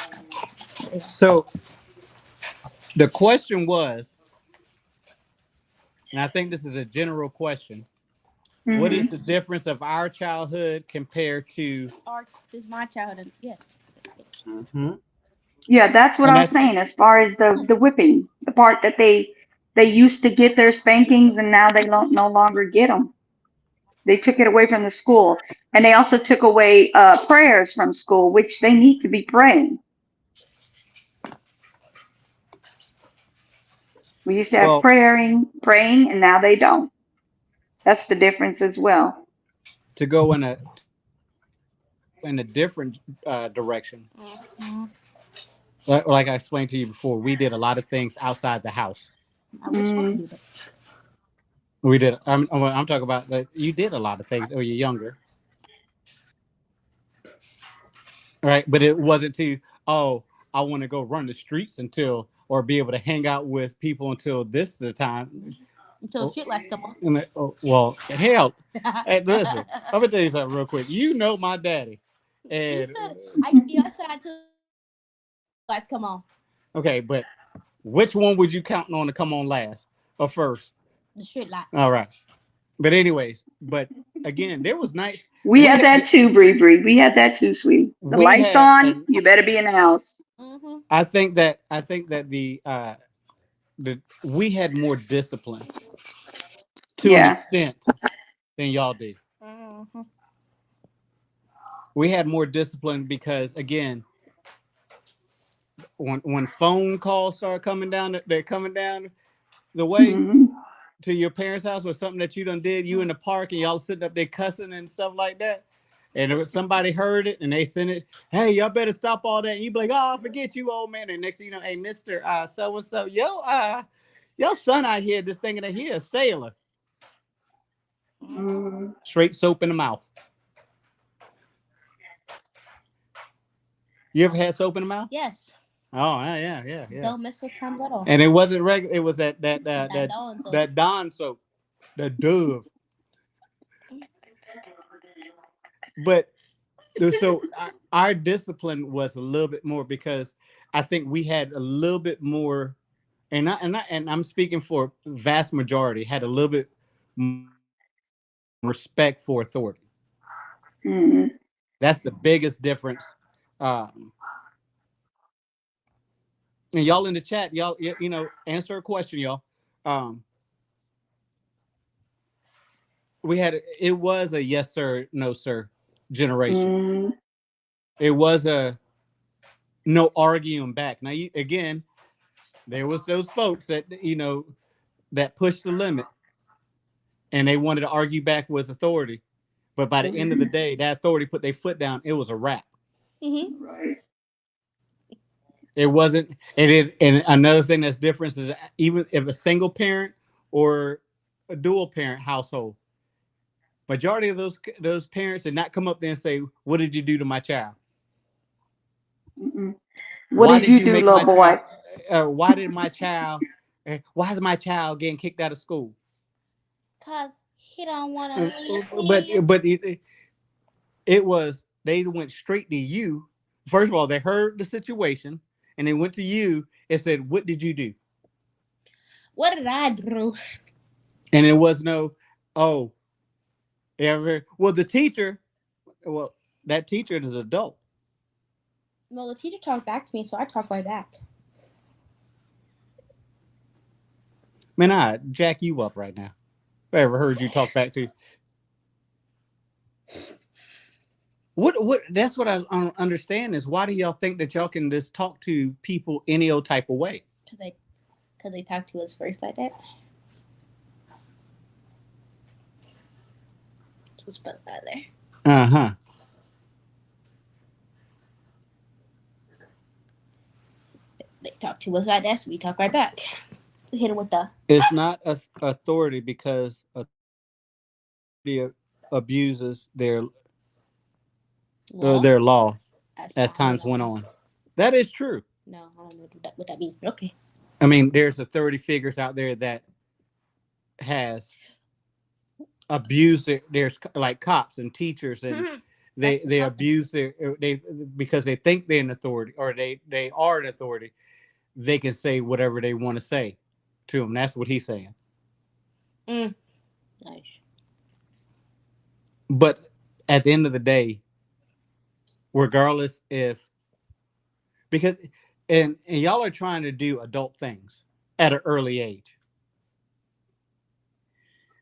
So the question was, and I think this is a general question, what is the difference of our childhood compared to my childhood? Yes. Yeah, that's what I was saying. As far as the whipping, the part that they used to get their spankings and now they don't no longer get them. They took it away from the school, and they also took away prayers from school, which they need to be praying. We used to have praying, and now they don't. That's the difference as well. To go in a different direction. Like I explained to you before, we did a lot of things outside the house. We did. I'm talking about that. You did a lot of things when you're younger, right? But it wasn't I want to go run the streets or be able to hang out with people until this is the time. Until shit lights come on. Well, hell. Hey, listen, I'm gonna tell you something real quick. You know my daddy. And he said I can be outside until lights come on. Okay, but Which one would you count on to come on last or first? The street lights. All right. But anyways, but again, there was nights We had that too, Bree. We had that too, sweetie. The we lights had, on, and you better be in the house. Mm-hmm. I think that the we had more discipline to an Yeah. extent than y'all did. Mm-hmm. We had more discipline because again, when phone calls start coming down, they're coming down the way Hmm. to your parents' house or something that you done did. You in the park and y'all sitting up there cussing and stuff like that. And if somebody heard it and they sent it, hey, y'all better stop all that. And you be like, oh, forget you, old man. And next thing you know, hey, Mister so and so, your son out here, this thing that he a sailor. Hmm. Straight soap in the mouth. You ever had soap in the mouth? Yes. Oh yeah. Don't miss the time at all. And it wasn't regular. It was that Dawn soap. that Dawn soap, the Dove. But so our discipline was a little bit more because I think we had a little bit more, and I'm speaking for vast majority, had a little bit respect for authority. Hmm. That's the biggest difference. Um, and y'all in the chat, y'all, you know, answer a question, y'all. Um, it was a yes sir, no sir generation. Hmm. It was a no arguing back. Now, again, there was those folks that that pushed the limit, and they wanted to argue back with authority. But by the end of the day, that authority put their foot down. It was a wrap. Mm-hmm. Right. It wasn't. And another thing that's different is even if a single parent or a dual parent household, majority of those parents did not come up there and say, "What did you do to my child? Mm-mm. What Why did did you you do, make little my boy? child? Why did my child? Why is my child getting kicked out of school?" Cause he don't want to But leave. it was they went straight to you. First of all, they heard the situation and they went to you and said, "What did you do?" What did I do? And it was no, oh, ever. Well, the teacher, well, that teacher is an adult. Well, the teacher talked back to me, so I talked right back. Man, I jack you up right now. If I ever heard you talk back to you. What? That's what I don't understand is why do y'all think that y'all can just talk to people any old type of way? Because they talked to us first like that. Just put that there. Uh-huh. They talk to us like that, so we talk right back. We hit them with the. It's not authority because authority abuses their law as times went on. That is true. No, I don't know what that means, but okay. I mean, there's authority figures out there that has abused there's like cops and teachers and they abuse they because they think they're an authority or they are an authority. They can say whatever they want to say to them. That's what he's saying. Nice. But at the end of the day, regardless if because and y'all are trying to do adult things at an early age.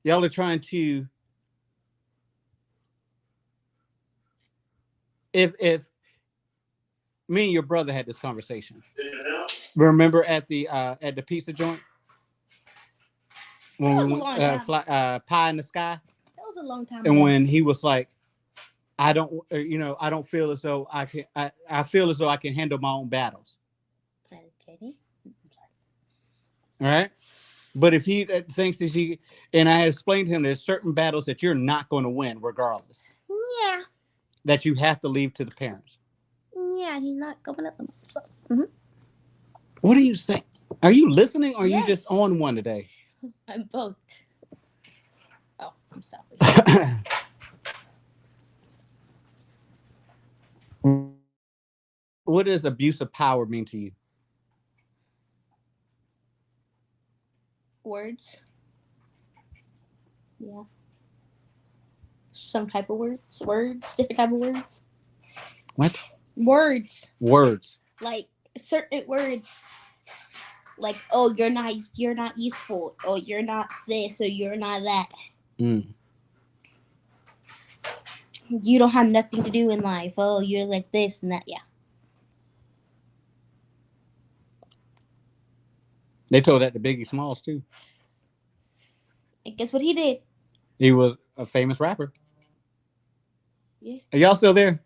Y'all are trying to if me and your brother had this conversation. Remember at the pizza joint when we went pie in the sky? That was a long time And ago. when he was like, I don't feel as though I can I feel as though I can handle my own battles. Katie? All right. But if he thinks that he, and I explained to him there's certain battles that you're not going to win regardless. Yeah. That you have to leave to the parents. Yeah, he's not going up. What are you saying? Are you listening or are you just Yes. on one today? I'm both. Oh, I'm sorry. What does abuse of power mean to you? Words. Yeah. Some type of words. Words. Different type of words. What? Words. Words. Like certain words. Like, oh, you're not useful. Oh, you're not this, or you're not that. Mm. You don't have nothing to do in life. Oh, you're like this and that. Yeah. They told that to Biggie Smalls too. And guess what he did? He was a famous rapper. Yeah. Are y'all still there?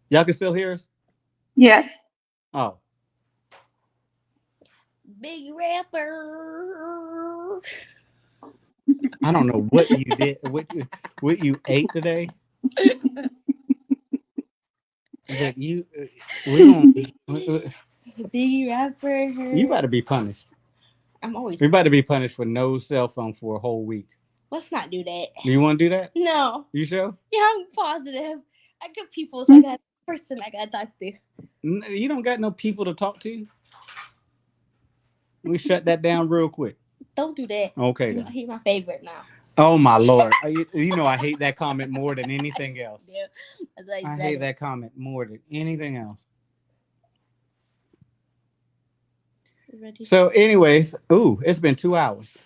Y'all can still hear us? Yes. Oh. Big rapper. I don't know what you did, what you ate today. That we don't. Big rapper. You about to be punished. I'm always. You're about to be punished for no cell phone for a whole week. Let's not do that. Do you want to do that? No. You sure? Yeah, I'm positive. I got people, so I got a person I gotta talk to. You don't got no people to talk to. We shut that down real quick. Don't do that. Okay. Then. He's my favorite now. Oh my Lord! You know I hate that comment more than anything else. Yeah, that's what I hate that comment more than anything else. Ready? So, anyways, it's been 2 hours.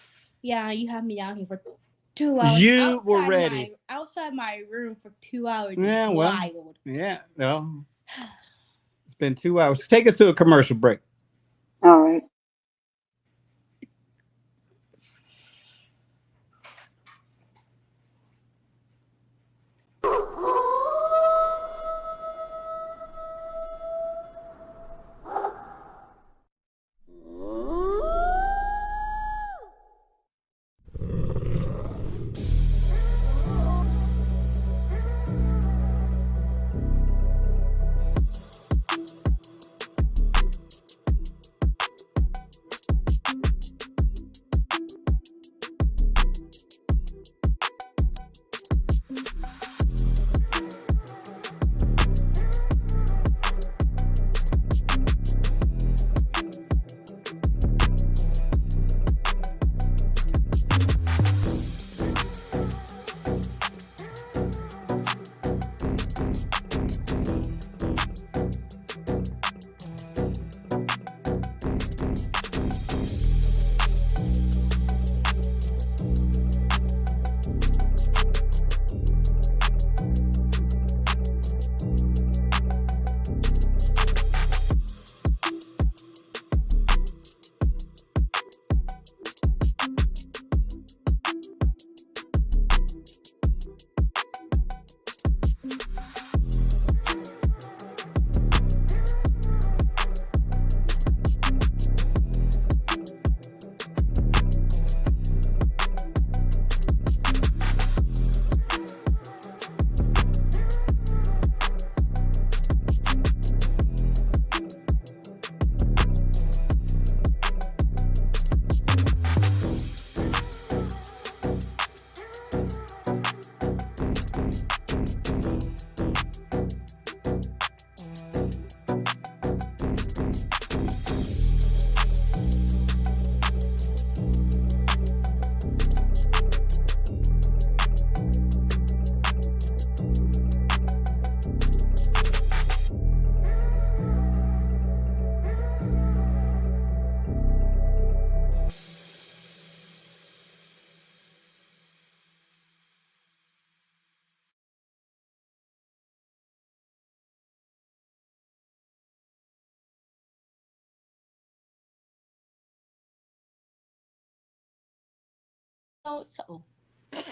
Yeah, you have me down here for 2 hours. You were ready. Outside my room for 2 hours. Yeah, well. Wild. Yeah, no. It's been 2 hours. Take us to a commercial break. All right. So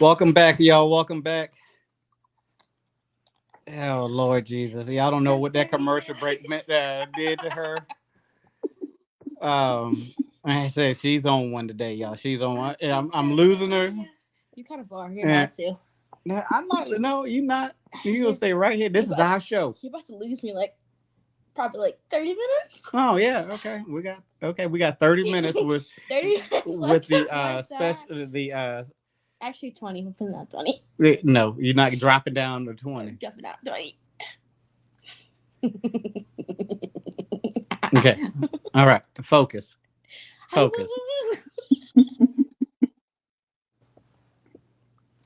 Welcome back, y'all. Welcome back. Oh Lord Jesus, y'all don't know what that commercial break did to her. I said she's on one today, y'all. She's on one. I'm losing her. you kind of are. You're about to. No, I'm not. No, you're not. You gonna stay right here. This is our show. You're about to lose me probably 30 minutes. Oh yeah. Okay. We got 30 minutes with 30 minutes with the left. special Actually 20. We're putting out 20. No, you're not dropping down to 20. Jumping out 20. Okay. All right. Focus.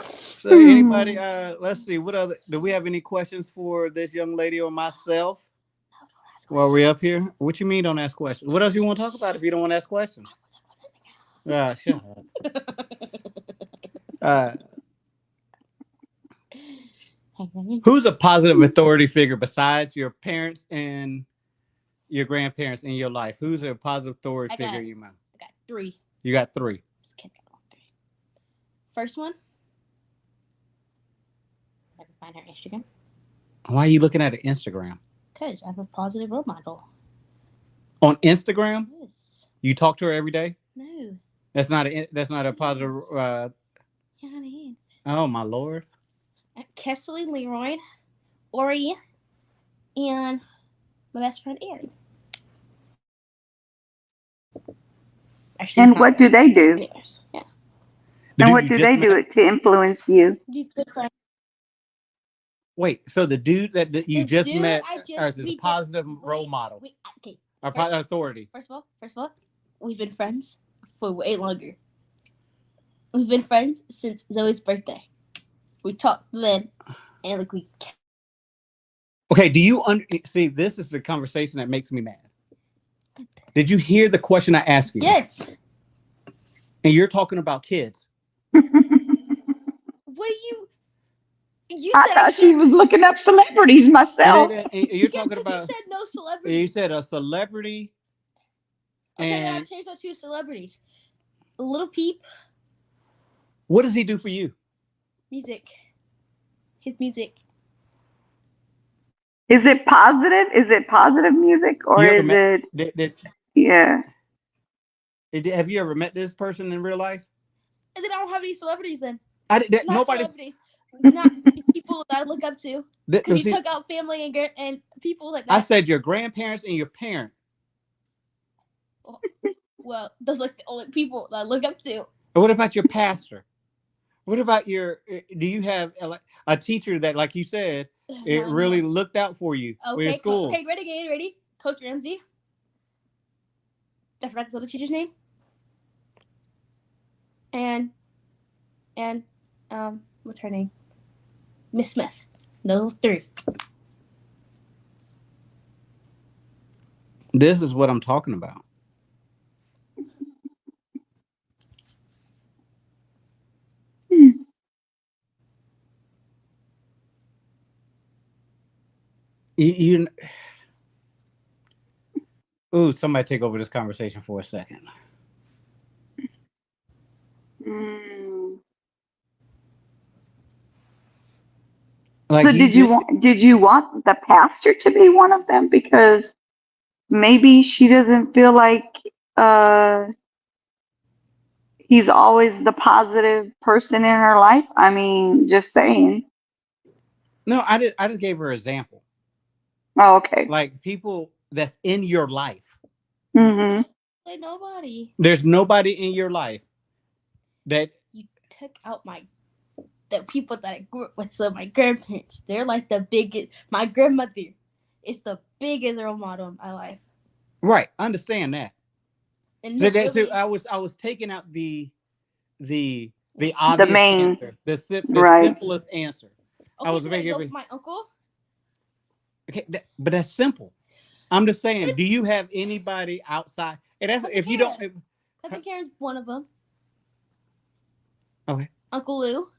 So anybody, let's see, what other, do we have any questions for this young lady or myself No, don't ask while we're up questions. here? What you mean don't ask questions? What else you want to talk about if you don't want to ask questions? Shut up. Who's a positive authority figure besides your parents and your grandparents in your life? Who's a positive authority figure you mind? I got 3. You got 3. Just kidding. I got 3. First one. I can find her Instagram. Why are you looking at an Instagram? Because I'm a positive role model. On Instagram? Yes. You talk to her every day? No. That's not a positive. Yeah, honey. Oh my Lord. Kesley Leroy, Ori, and my best friend Aaron. Actually, And what do they do? Anyways, yeah. And what do they do to influence you? We've been friends. Wait, so the dude that you The just dude met we is a did- positive role model Okay. or First- authority? First of all, we've been friends for way longer. We've been friends since Zoe's birthday. We talked then, and like we. Okay, do you see? This is the conversation that makes me mad. Did you hear the question I asked you? Yes. And you're talking about kids. What do you? You I said thought she was looking up celebrities myself. And you're talking because about. you said no celebrities. You said a celebrity. Okay, then I And changed out 2 celebrities. Little Peep, what does he do for you? music. His music. Is it positive? Is it positive music or You ever is met- it? Yeah. Have you ever met this person in real life? And then I don't have any celebrities then. Not Nobody's. celebrities. Not people that I look up to. Because you See, took out family and people like that. I said your grandparents and your parent. Well, those are like the only people that I look up to. What about your pastor? What about do you have a teacher that, like you said, it No, really no. looked out for you in Okay, school? okay, ready? Coach Ramsey. I forgot the other teacher's name. And what's her name? Miss Smith. Those 3. This is what I'm talking about. Ooh, somebody take over this conversation for a second. Like So did you want the pastor to be one of them? Because maybe she doesn't feel like he's always the positive person in her life. I mean, just saying. No, I just gave her an example. Oh, okay. Like people that's in your life. Mm-hmm. Like nobody. There's nobody in your life that You took out the people that I grew up with. So my grandparents, they're like the biggest. My grandmother is the biggest role model in my life. right. Understand that. And So, really, I was taking out the obvious main, answer, the right. simplest answer. okay, I was can making I go for my uncle? Okay, but that's simple. I'm just saying. Do you have anybody outside? And that's Cousin if you Karen. don't. Cousin Karen's one of them. Okay. Uncle Lou.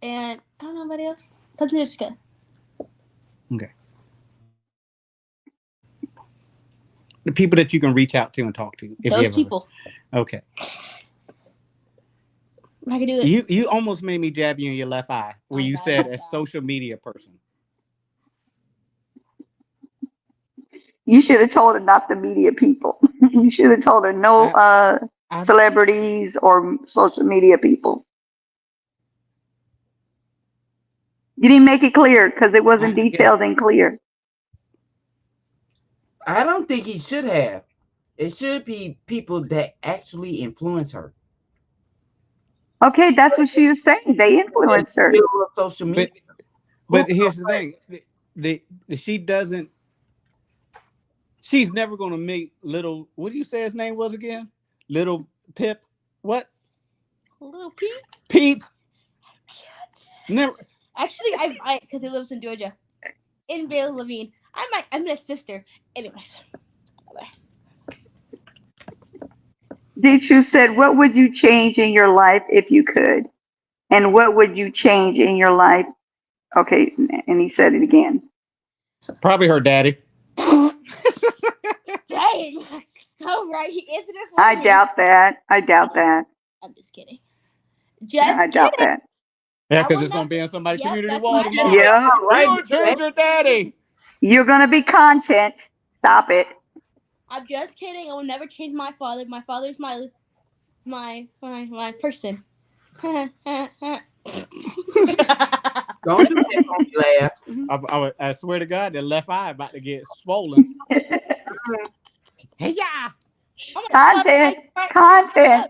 And I don't know anybody else. Cousin Jessica. Okay. The people that you can reach out to and talk to. If Those you ever, people. Okay. I can do it. You almost made me jab you in your left eye where you said a social media person. You should have told her not the media people. You should have told her no celebrities or social media people. You didn't make it clear because it wasn't detailed and clear. I don't think he should have. It should be people that actually influence her. Okay, that's what she was saying. They influence her. Social media. But here's the thing: she doesn't. She's never going to meet little. What do you say his name was again? Little Pip. What? Little Peep. Peep. Never. Actually, I because he lives in Georgia, in Vale Levine. I'm his sister. Anyways. Dishu said, "What would you change in your life if you could?" And what would you change in your life? Okay, and he said it again. Probably her daddy. Dang. All right, he answered it for I me. doubt that. I doubt that. I'm just kidding. Just I doubt kidding. that. Yeah, I because will it's gonna not- be on somebody's Yep, community that's wall my tomorrow. dad. Yeah, You gonna change your daddy? you're gonna be content. Stop it. I'm just kidding. I will never change my father. My father's my person. Don't do that. Don't laugh. I swear to God, the left eye about to get swollen. Hey, yeah. Content. Content.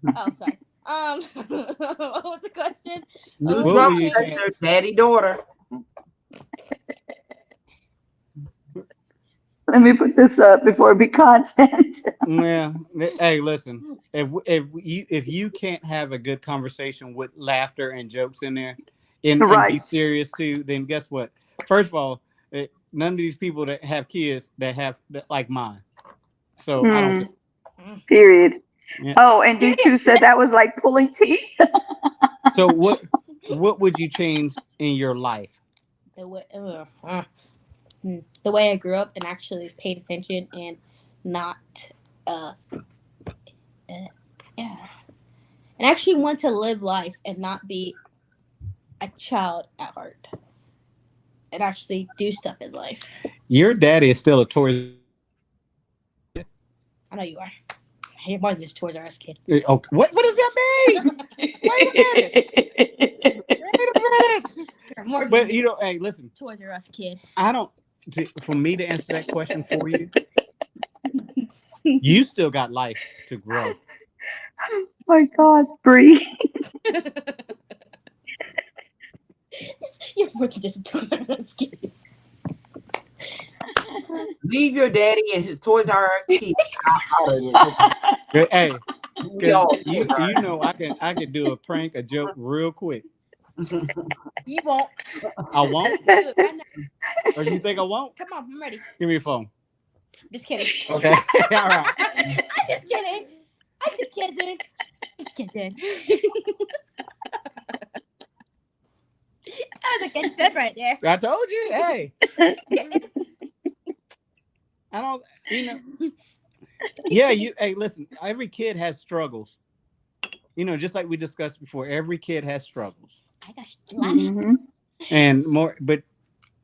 Oh, sorry. What was the question? New What will trouble, you change? change? your daddy daughter. Let me put this up before it be content. Yeah. Hey, listen. If you can't have a good conversation with laughter and jokes in there, and be Right. serious too, then guess what? First of all, none of these people that have kids that like mine. So I don't care. Period. Yeah. Oh, and D2 said that was like pulling teeth. So what would you change in your life? The way I grew up and actually paid attention and not yeah, and actually want to live life and not be a child at heart and actually do stuff in life. Your daddy is still a Toys. I know you are. You're more than just Toys R Us kid. Oh, what does that mean? Wait a minute. You're more than But you know, hey, listen. Toys R Us kid. I don't. For me to answer that question for you, you still got life to grow. My God, Bree. You're more than just a Toys R Us kid. Leave your daddy and his Toys R Us kid out of this. Hey, We all you know I can do a prank, a joke real quick. You won't. I won't. Do it right now. Or you think I won't? Come on, I'm ready. Give me your phone. Just kidding. Okay. All right. I'm just kidding. I'm just kidding. Just kidding. That was a good set right there. I told you. Hey. I don't. You know. Yeah. Hey, listen. Every kid has struggles. You know, just like we discussed before. Every kid has struggles. I got slashed. And more, but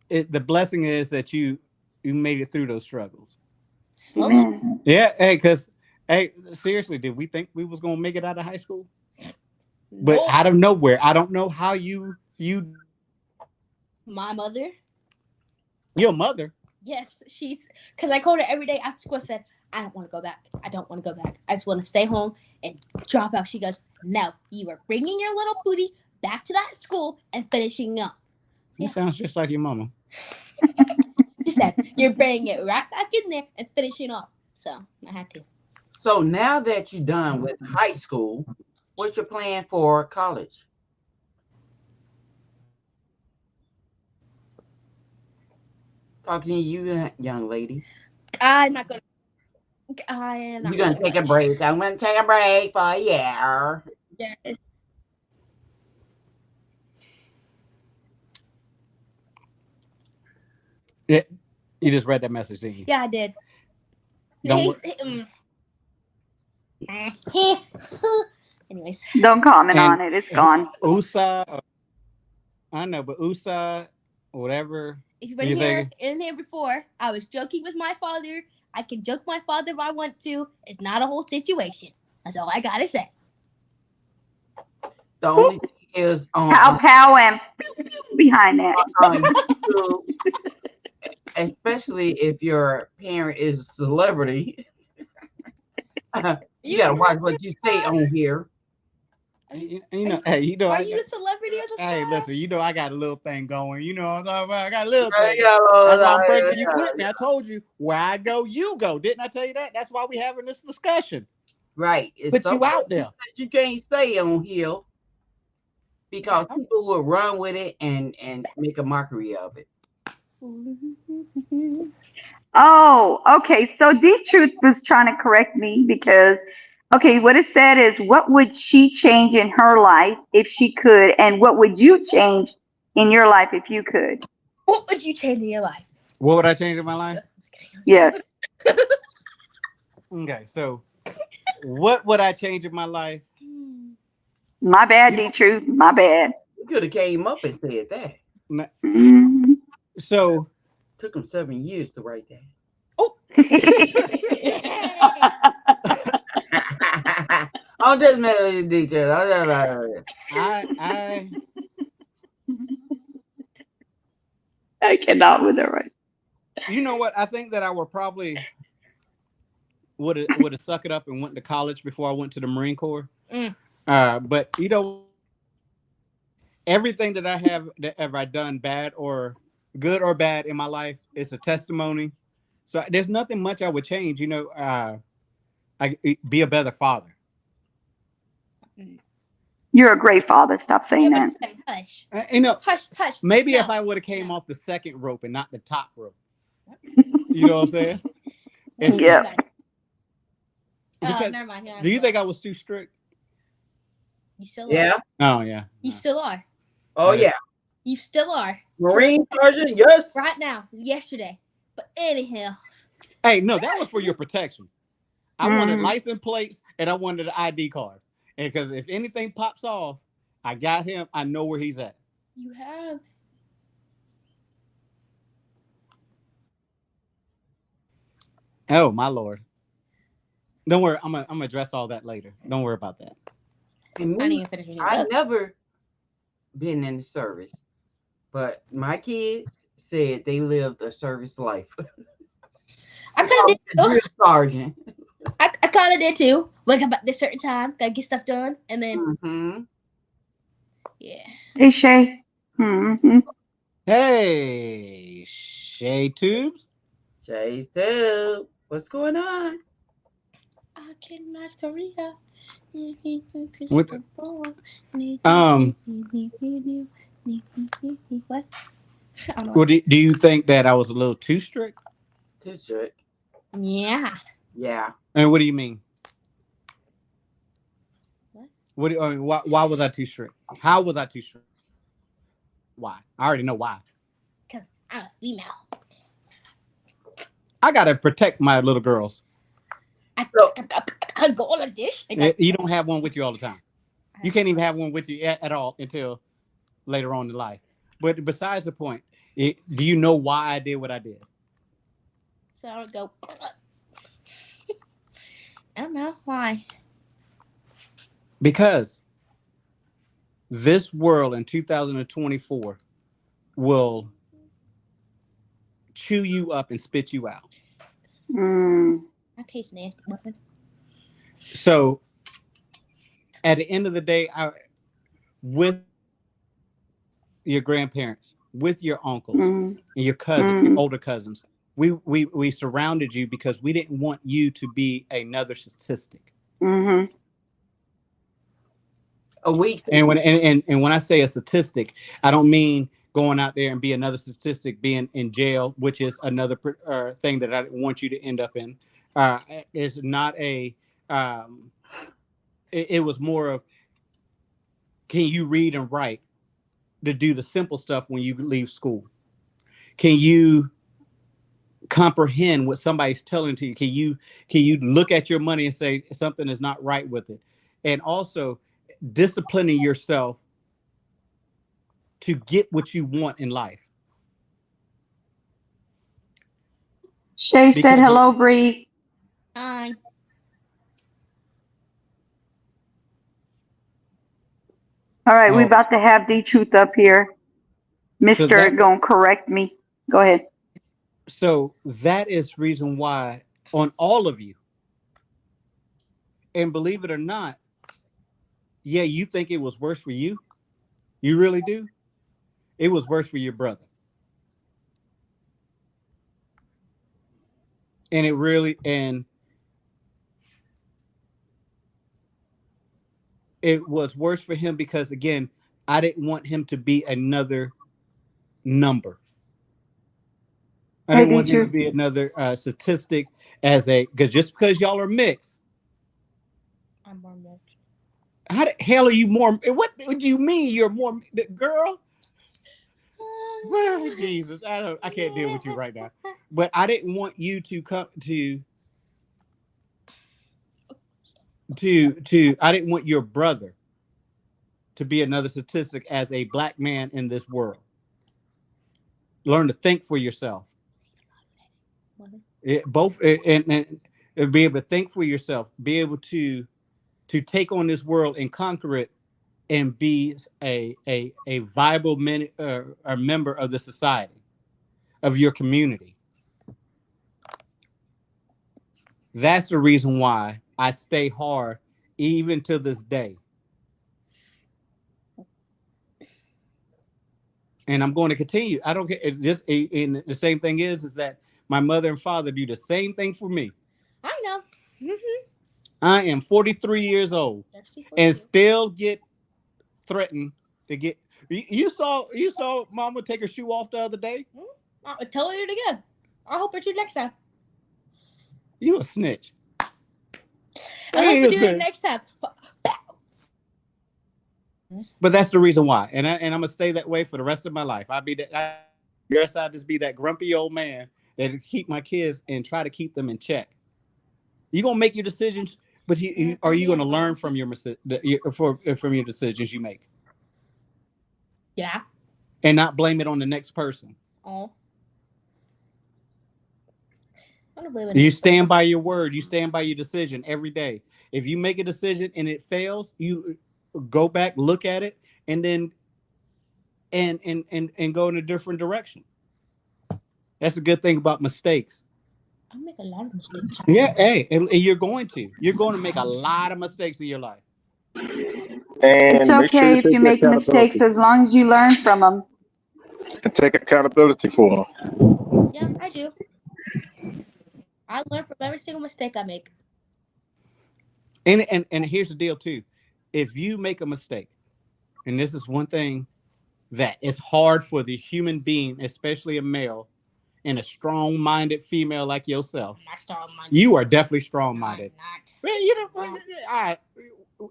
the blessing is that you made it through those struggles. Slowly. Yeah, hey, because seriously, did we think we was gonna make it out of high school? But Nope. out of nowhere, I don't know how you My mother. your mother. Yes, she's because I called her every day after school. Said I don't want to go back. I don't want to go back. I just want to stay home and drop out. She goes, no, you are bringing your little booty back to that school and finishing up. He sounds just like your mama. She said, you're bringing it right back in there and finishing off. So I had to. So now that you're done with high school, what's your plan for college? Talking to you, young lady. I'm not gonna. I am not. We're gonna take a break. I'm gonna take a break for a year. Yes. Yeah, you just read that message, didn't you? Yeah, I did. Don't Anyways. Don't comment And- on it. It's gone. USA. I know, but USA, whatever. If you've been You here think- in here before, I was joking with my father. I can joke my father if I want to. It's not a whole situation. That's all I gotta say. The only thing is Pow pow and behind that. YouTube, especially if your parent is a celebrity, you gotta watch what you say on here. You know, hey, you know, Are you a celebrity or the hey, star? listen, you know, I got a little thing going. You know what I'm talking about? I got a little Right, thing. yeah, That's why I'm yeah, breaking you yeah. with me. I told you where I go, you go. Didn't I tell you that? That's why we having this discussion. Right. It's Put some you out things there. that you can't say on here because people will run with it and make a mockery of it. Oh, okay. So D Truth was trying to correct me because, okay, what it said is, what would she change in her life if she could, and what would you change in your life if you could? What would you change in your life? What would I change in my life? Yes. Okay, so what would I change in my life? My bad, D Truth. My bad. You could have came up and said that. N- Mhm. So Took them 7 years to write that. Oh. I'm just messing with you, teacher. I'm just messing with you. I I cannot with it right. you know what? I think that I would probably would have suck it up and went to college before I went to the Marine Corps. Mm. But you know, everything that I have that ever done, bad or good or bad in my life, is a testimony. So there's nothing much I would change. You know, I be a better father. You're a great father. Stop saying Yeah, that. but say, hush, You know, hush, hush. maybe if No. I would have came No. off the second rope and not the top rope. You know what I'm saying? It's- Yep. because- Never mind. do you think I was too strict? You still are. Yeah. Oh yeah. You still are. Oh, Right. yeah. You still are. Marine Sergeant, yes. Right now. Yesterday. But anyhow. Hey, no, that was for your protection. I wanted Mhm. license plates and I wanted an ID card. And because if anything pops off, I got him. I know where he's at. You have. Oh my lord. Don't worry. I'm gonna address all that later. Don't worry about that. And I me, need to finish reading I the book. never been in the service, but my kids said they lived a service life. I kind of did A drill too. sergeant. I kind of did too. Wake up at this certain time, gotta get stuff done, and then Mm-hmm. yeah. Hey, Shay. Mm-hmm. Hey, Shay Tubes. Chase too. What's going on? I can Maria. What- What? I don't know. Well, do you think that I was a little too strict? Too strict. Yeah. Yeah. And what do you mean? What? What? I mean, why was I too strict? How was I too strict? Why? I already know why. Because I'm a female. I gotta protect my little girls. I go like this. I go, You don't have one with you all the time. You can't even have one with you at all until later on in life. But besides the point, do you know why I did what I did? so I would go. I don't know why. Because this world in 2024 will chew you up and spit you out. Mm. I taste nasty weapon. So at the end of the day, with your grandparents, with your uncles Mm. and your cousins, your Mm. older cousins, we surrounded you because we didn't want you to be another statistic. Mm-hmm. A week. And when I say a statistic, I don't mean going out there and be another statistic, being in jail, which is another thing that I want you to end up in. It's not a. It was more of, can you read and write to do the simple stuff when you leave school? Can you comprehend what somebody's telling to you? Can you look at your money and say something is not right with it? And also disciplining yourself to get what you want in life. Shay Because said hello, Bree. Hi. All right, we Oh. about to have D Truth up here. Mister that- gonna correct me. Go ahead. So that is reason why on all of you, and believe it or not, yeah, you think it was worse for you. You really do. It was worse for your brother. And it really, and it was worse for him because again, I didn't want him to be another number. I Hey, didn't want him to teacher. be another statistic as a because just because y'all are mixed, I'm more mixed. how the hell are you more? What do you mean you're more girl? Oh, Jesus, I can't deal with you right now. But I didn't want you to come to I didn't want your brother to be another statistic as a black man in this world. Learn to think for yourself. And be able to think for yourself, be able to take on this world and conquer it and be a viable a member of the society, of your community. That's the reason why I stay hard even to this day. And I'm going to continue. I don't care. And the same thing is that my mother and father do the same thing for me. I know. I am 43 years old and still get threatened to get. You saw Mama take her shoe off the other day. I'll tell her it again. I'll help her do it next time. You a snitch. I'll help her do it next time. But that's the reason why, and I'm gonna stay that way for the rest of my life. I'll just be that grumpy old man that keep my kids and try to keep them in check. You gonna make your decisions, but are you gonna learn from your from your decisions you make? Yeah. And not blame it on the next person. Oh. You stand by your word. You stand by your decision every day. If you make a decision and it fails, you go back, look at it, and then and go in a different direction. That's a good thing about mistakes. I make a lot of mistakes. Yeah, hey, and you're going to make a lot of mistakes in your life. It's okay if you make mistakes as long as you learn from them. And take accountability for them. Yeah, I do. I learn from every single mistake I make. And here's the deal too. If you make a mistake, and this is one thing that is hard for the human being, especially a male and a strong-minded female like yourself. I'm not strong-minded. You are definitely strong-minded. I'm not. Man, you don't. All right.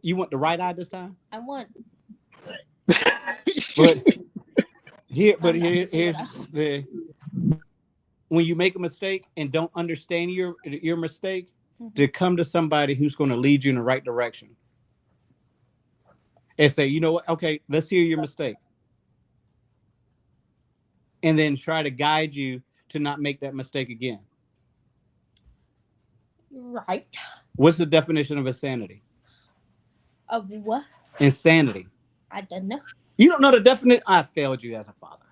You want the right eye this time? I want. But here's the when you make a mistake and don't understand your mistake, to come to somebody who's going to lead you in the right direction and say, you know what? Okay, let's hear your mistake, and then try to guide you to not make that mistake again. Right. What's the definition of insanity? Of what? Insanity. I don't know. You don't know the definition? I failed you as a father.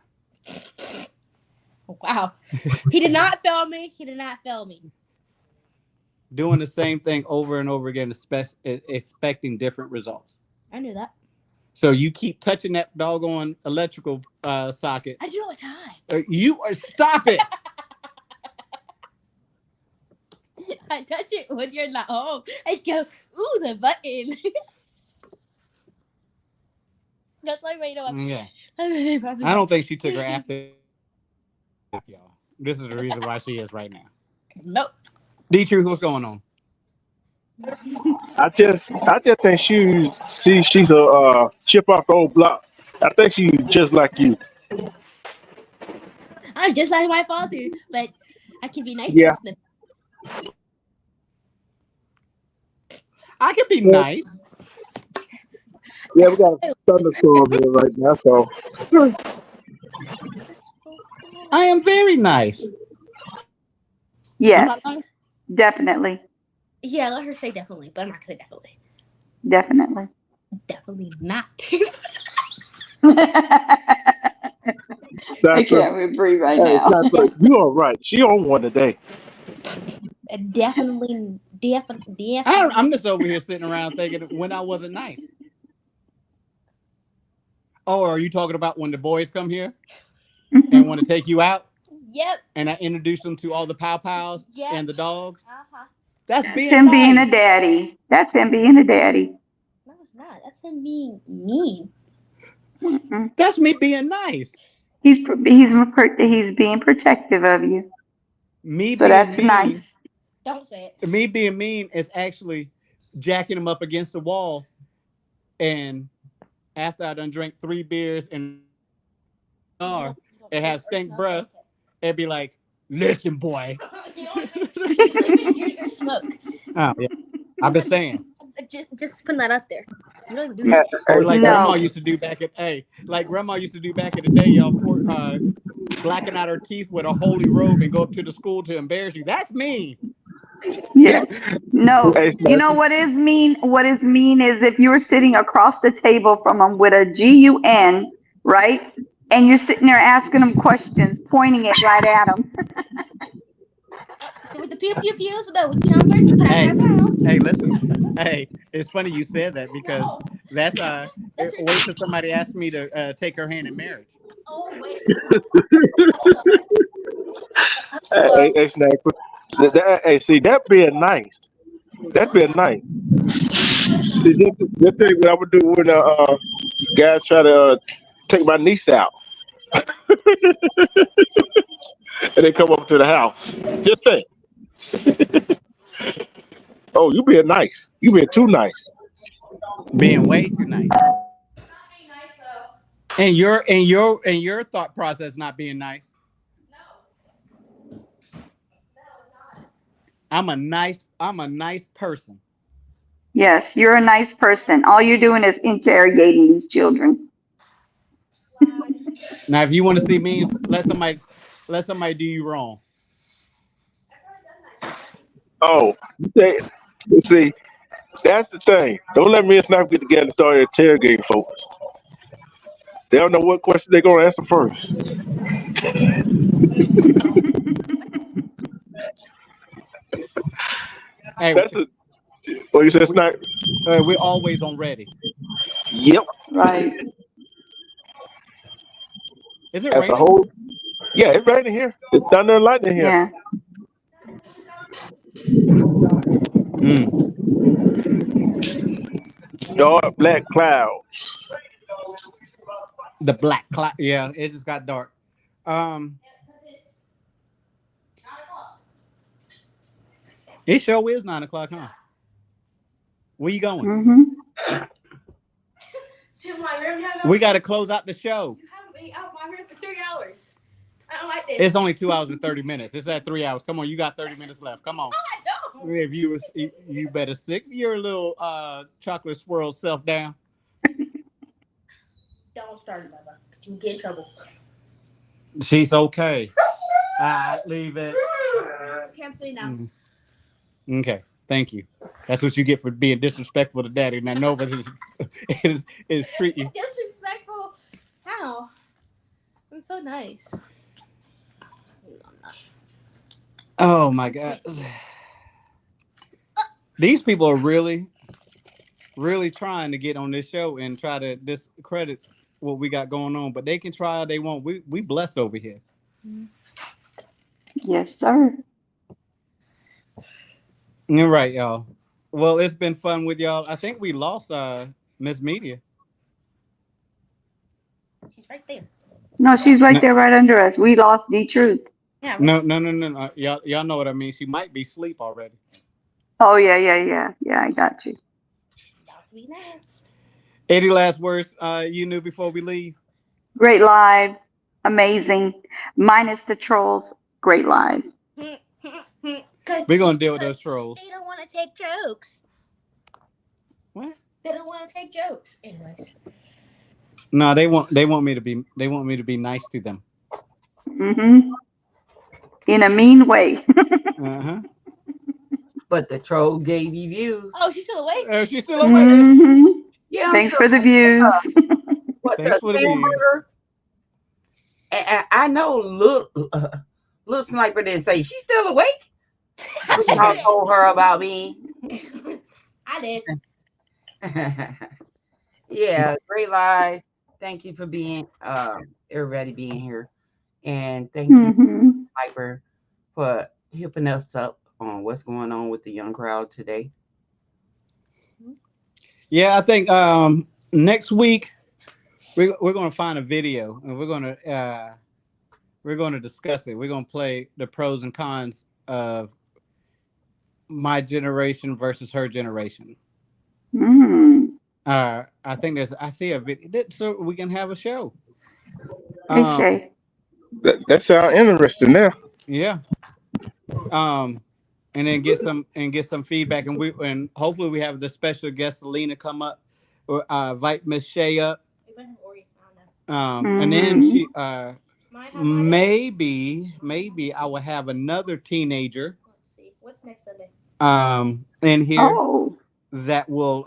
Wow. He did not fail me. He did not fail me. Doing the same thing over and over again, expecting different results. I knew that. So you keep touching that doggone electrical socket. I do all the time. Stop it. I touch it when you're not home. I go, ooh, the button. That's like, you know what? Yeah. I don't think she took her after. Y'all. This is the reason why she is right now. Nope. Dietrich, what's going on? I just think she's a chip off the old block. I think she's just like you. I'm just like my father, but I can be nice. Yeah. I can be nice. Yeah, we got a thunderstorm here right now, so I am very nice. Yes, I'm not nice. definitely. Yeah, let her say definitely, but I'm not gonna say definitely. Definitely. Definitely not. I can't breathe right hey, now. you all right. She on one today. Definitely. I'm just over here sitting around thinking when I wasn't nice. Oh, are you talking about when the boys come here and want to take you out? Yep. And I introduce them to all the pow-pows and the dogs? Uh-huh. That's being him nice. being a daddy. That's him being a daddy. That was not. That's him being mean. Mm-mm. That's me being nice. He's being protective of you, Me so being that's nice. mean. Don't say it. Me being mean is actually jacking him up against the wall, and after I done drank 3 beers and You it has stink smell breath, it'd be like, listen, boy. you don't even drink or smoke. Oh, yeah. I'm just saying. Just putting that out there. You don't even do that. Or like No. grandma used to do back in like grandma used to do back in the day, y'all blacking out her teeth with a holy robe and go up to the school to embarrass you. That's mean. Yeah. No. Hey, You know what is mean? What is mean is if you're sitting across the table from them with a GUN, right? And you're sitting there asking them questions, pointing it right at them. With the pew pew pews, with the jumpers. Hey, listen. Hey, it's funny you said that because that's That's wait till somebody asked me to take her hand in marriage. Oh wait. hey, Snack. Hey, see, that being nice. That being nice. See, just think what I would do when guys try to take my niece out and they come up to the house. Just think. Oh, you being nice. You being too nice. Being way too nice. And your thought process not being nice. I'm a nice person. Yes, you're a nice person. All you're doing is interrogating these children. Now, if you want to see me, let somebody do you wrong. Oh, see, that's the thing. Don't let me and Snap get together and start interrogating folks. They don't know what question they're gonna answer first. Hey, That's what you said, Snap. we're always on ready. Yep, Right. Is it that's a raining? whole. Yeah, it's raining here. It's thunder and lightning here. Yeah. Mm. Dark black clouds. The black cloud. Yeah, it just got dark. It sure is 9 o'clock, huh? Where you going? Mhm. To my room. We got to close out the show. You haven't been out my room for 3 hours. I don't like this. It's only 2 hours and 30 minutes. It's at 3 hours. Come on, you got 30 minutes left. Come on. I don't. If you better sit your little chocolate swirl self down. Don't start it, Bubba. You get in trouble. She's okay. Leave it. Okay, I'm sitting now. Okay, thank you. That's what you get for being disrespectful to Daddy. Now Nova is treating you. Disrespectful. How? I'm so nice. Oh my God. These people are really trying to get on this show and try to discredit what we got going on, but they can try all they want. We blessed over here. Yes, sir. You're right, y'all. Well, it's been fun with y'all. I think we lost Miss Media. She's right there. No, she's right there, right under us. We lost the truth. Yeah. No. Y'all know what I mean. She might be asleep already. Oh yeah. I got you. About to be next. Any last words you knew before we leave? Great live, amazing. Minus the trolls, great live. We're gonna deal with those trolls. They don't want to take jokes. What? They don't want to take jokes. Anyways. No, they want me to be nice to them. Mhm. In a mean way. Uh-huh. But the troll gave you views. Oh, she's still awake? She's still awake. Mhm. Yeah. I'm Thanks still- for the views. What Thanks the for the views. hamburger? I know little Sniper didn't say she's still awake. I told her about me. I did. Yeah, great live. Thank you for being everybody being here. And thank you, Mhm. Sniper, for hipping us up on what's going on with the young crowd today. Yeah, I think next week we're going to find a video and we're going to discuss it. We're going to play the pros and cons of my generation versus her generation. Mm. I think I see a video so we can have a show. Hey, Um, Shay. That sounds interesting now. yeah. And then get some feedback, and hopefully we have the special guest Selena come up, or invite Miss Shay up. And then Mhm. she maybe I will have another teenager Let's see. What's next Sunday? in here Oh, that will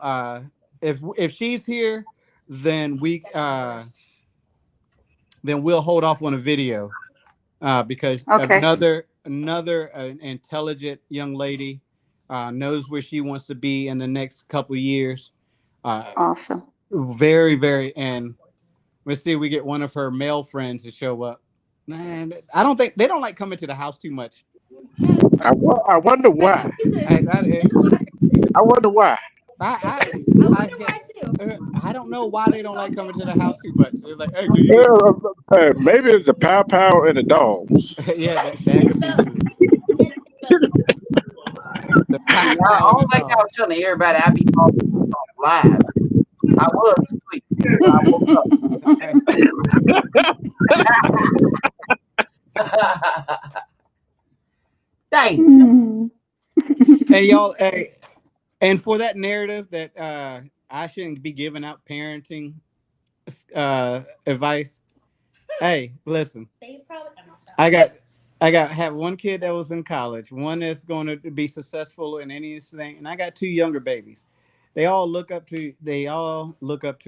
if she's here, then we'll hold off on a video because okay. another intelligent young lady knows where she wants to be in the next couple years. Awesome. Very, very, and let's see if we get one of her male friends to show up. Man, I don't think they don't like coming to the house too much. I wonder why. I wonder why. I don't know why they don't like coming to the house too much. They're like, hey, do you Maybe it's the power and the dogs. yeah, that could be too. The I pow don't think I was telling everybody I'd be on live. I was asleep. I woke up. Dang. Mm. Hey y'all, hey, and for that narrative that I shouldn't be giving out parenting advice. Hey, listen. I have one kid that was in college, one that's going to be successful in anything, and I got two younger babies. They all look up to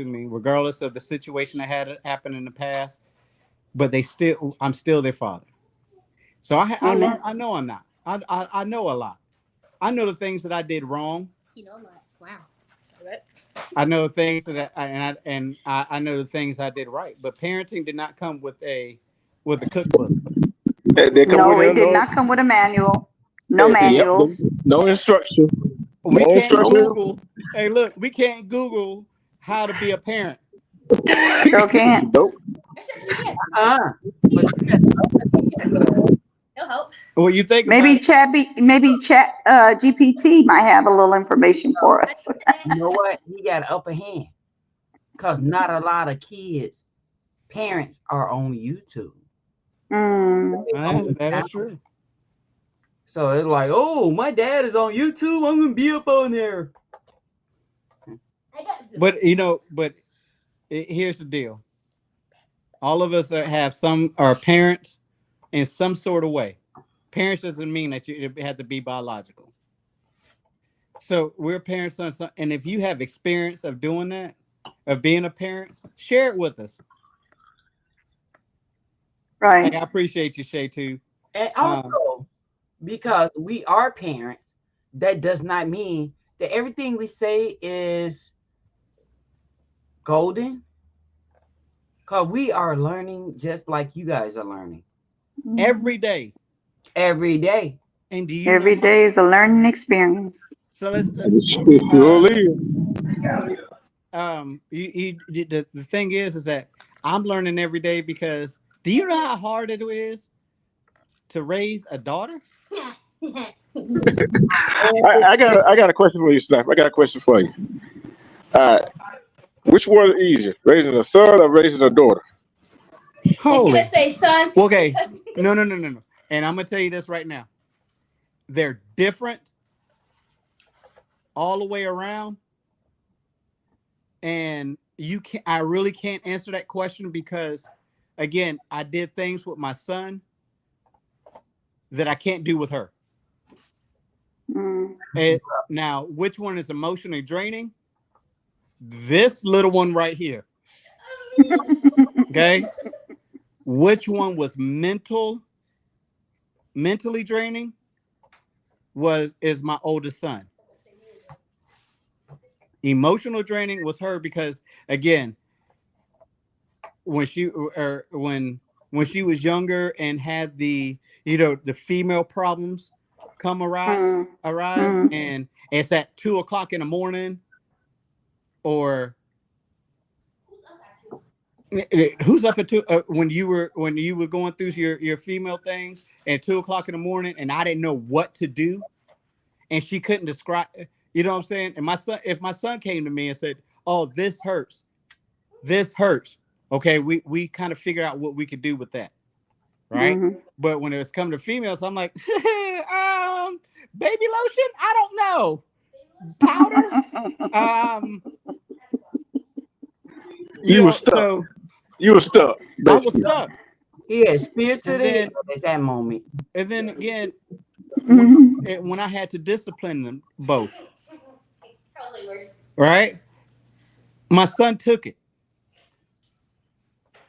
me, regardless of the situation that had happened in the past. But I'm still their father. So I Amen. learned. I know I'm not. I know a lot. I know the things that I did wrong. You know, like, wow. Sorry, I know things that I know the things I did right. But parenting did not come with a cookbook. They come No, with it did not come with a manual. No Yep, manuals. no instruction. We No can't instruction. Google. Hey, look, we can't Google how to be a parent. Sure can't. Nope. But It'll help. Well, you think Maybe about Chat GPT might have a little information for us. you know what? He got an upper hand. Because not a lot of kids, parents are on YouTube. Mm. that is true. So it's like, oh, my dad is on YouTube. I'm gonna be up on there. But here's the deal. All of us are parents in some sort of way. Parents doesn't mean that you have to be biological. So we're parents, and if you have experience of doing that, of being a parent, share it with us. Right. Hey, I appreciate you, Shay, too. And also, because we are parents, that does not mean that everything we say is golden. Because we are learning just like you guys are learning. Every day. Every day. And do you Every know day is a learning experience. So let's the thing is that I'm learning every day because do you know how hard it is to raise a daughter? I got a question for you, Snap. I got a question for you. Which one is easier, raising a son or raising a daughter? Holy. Gonna say son. Okay. No. And I'm gonna tell you this right now. They're different all the way around. And I really can't answer that question because again, I did things with my son that I can't do with her. And now, which one is emotionally draining? This little one right here. Okay. Which one was mentally draining? Is my oldest son. Emotional draining was her because again, when she was younger and had the female problems arise, and it's at 2:00 in the morning, or who's up at 2 when you were going through your female things at 2 o'clock in the morning, and I didn't know what to do, and she couldn't describe. You know what I'm saying? And if my son came to me and said, "Oh, this hurts," okay, we kind of figure out what we could do with that, right? Mhm. But when it's come to females, I'm like, baby lotion, I don't know, powder, You were stuck. So You were stuck. I was Basically. stuck. He had spirits of And the then- hell at that moment. And then again, Mhm. when I had to discipline them both, Probably worse. right? My son took it.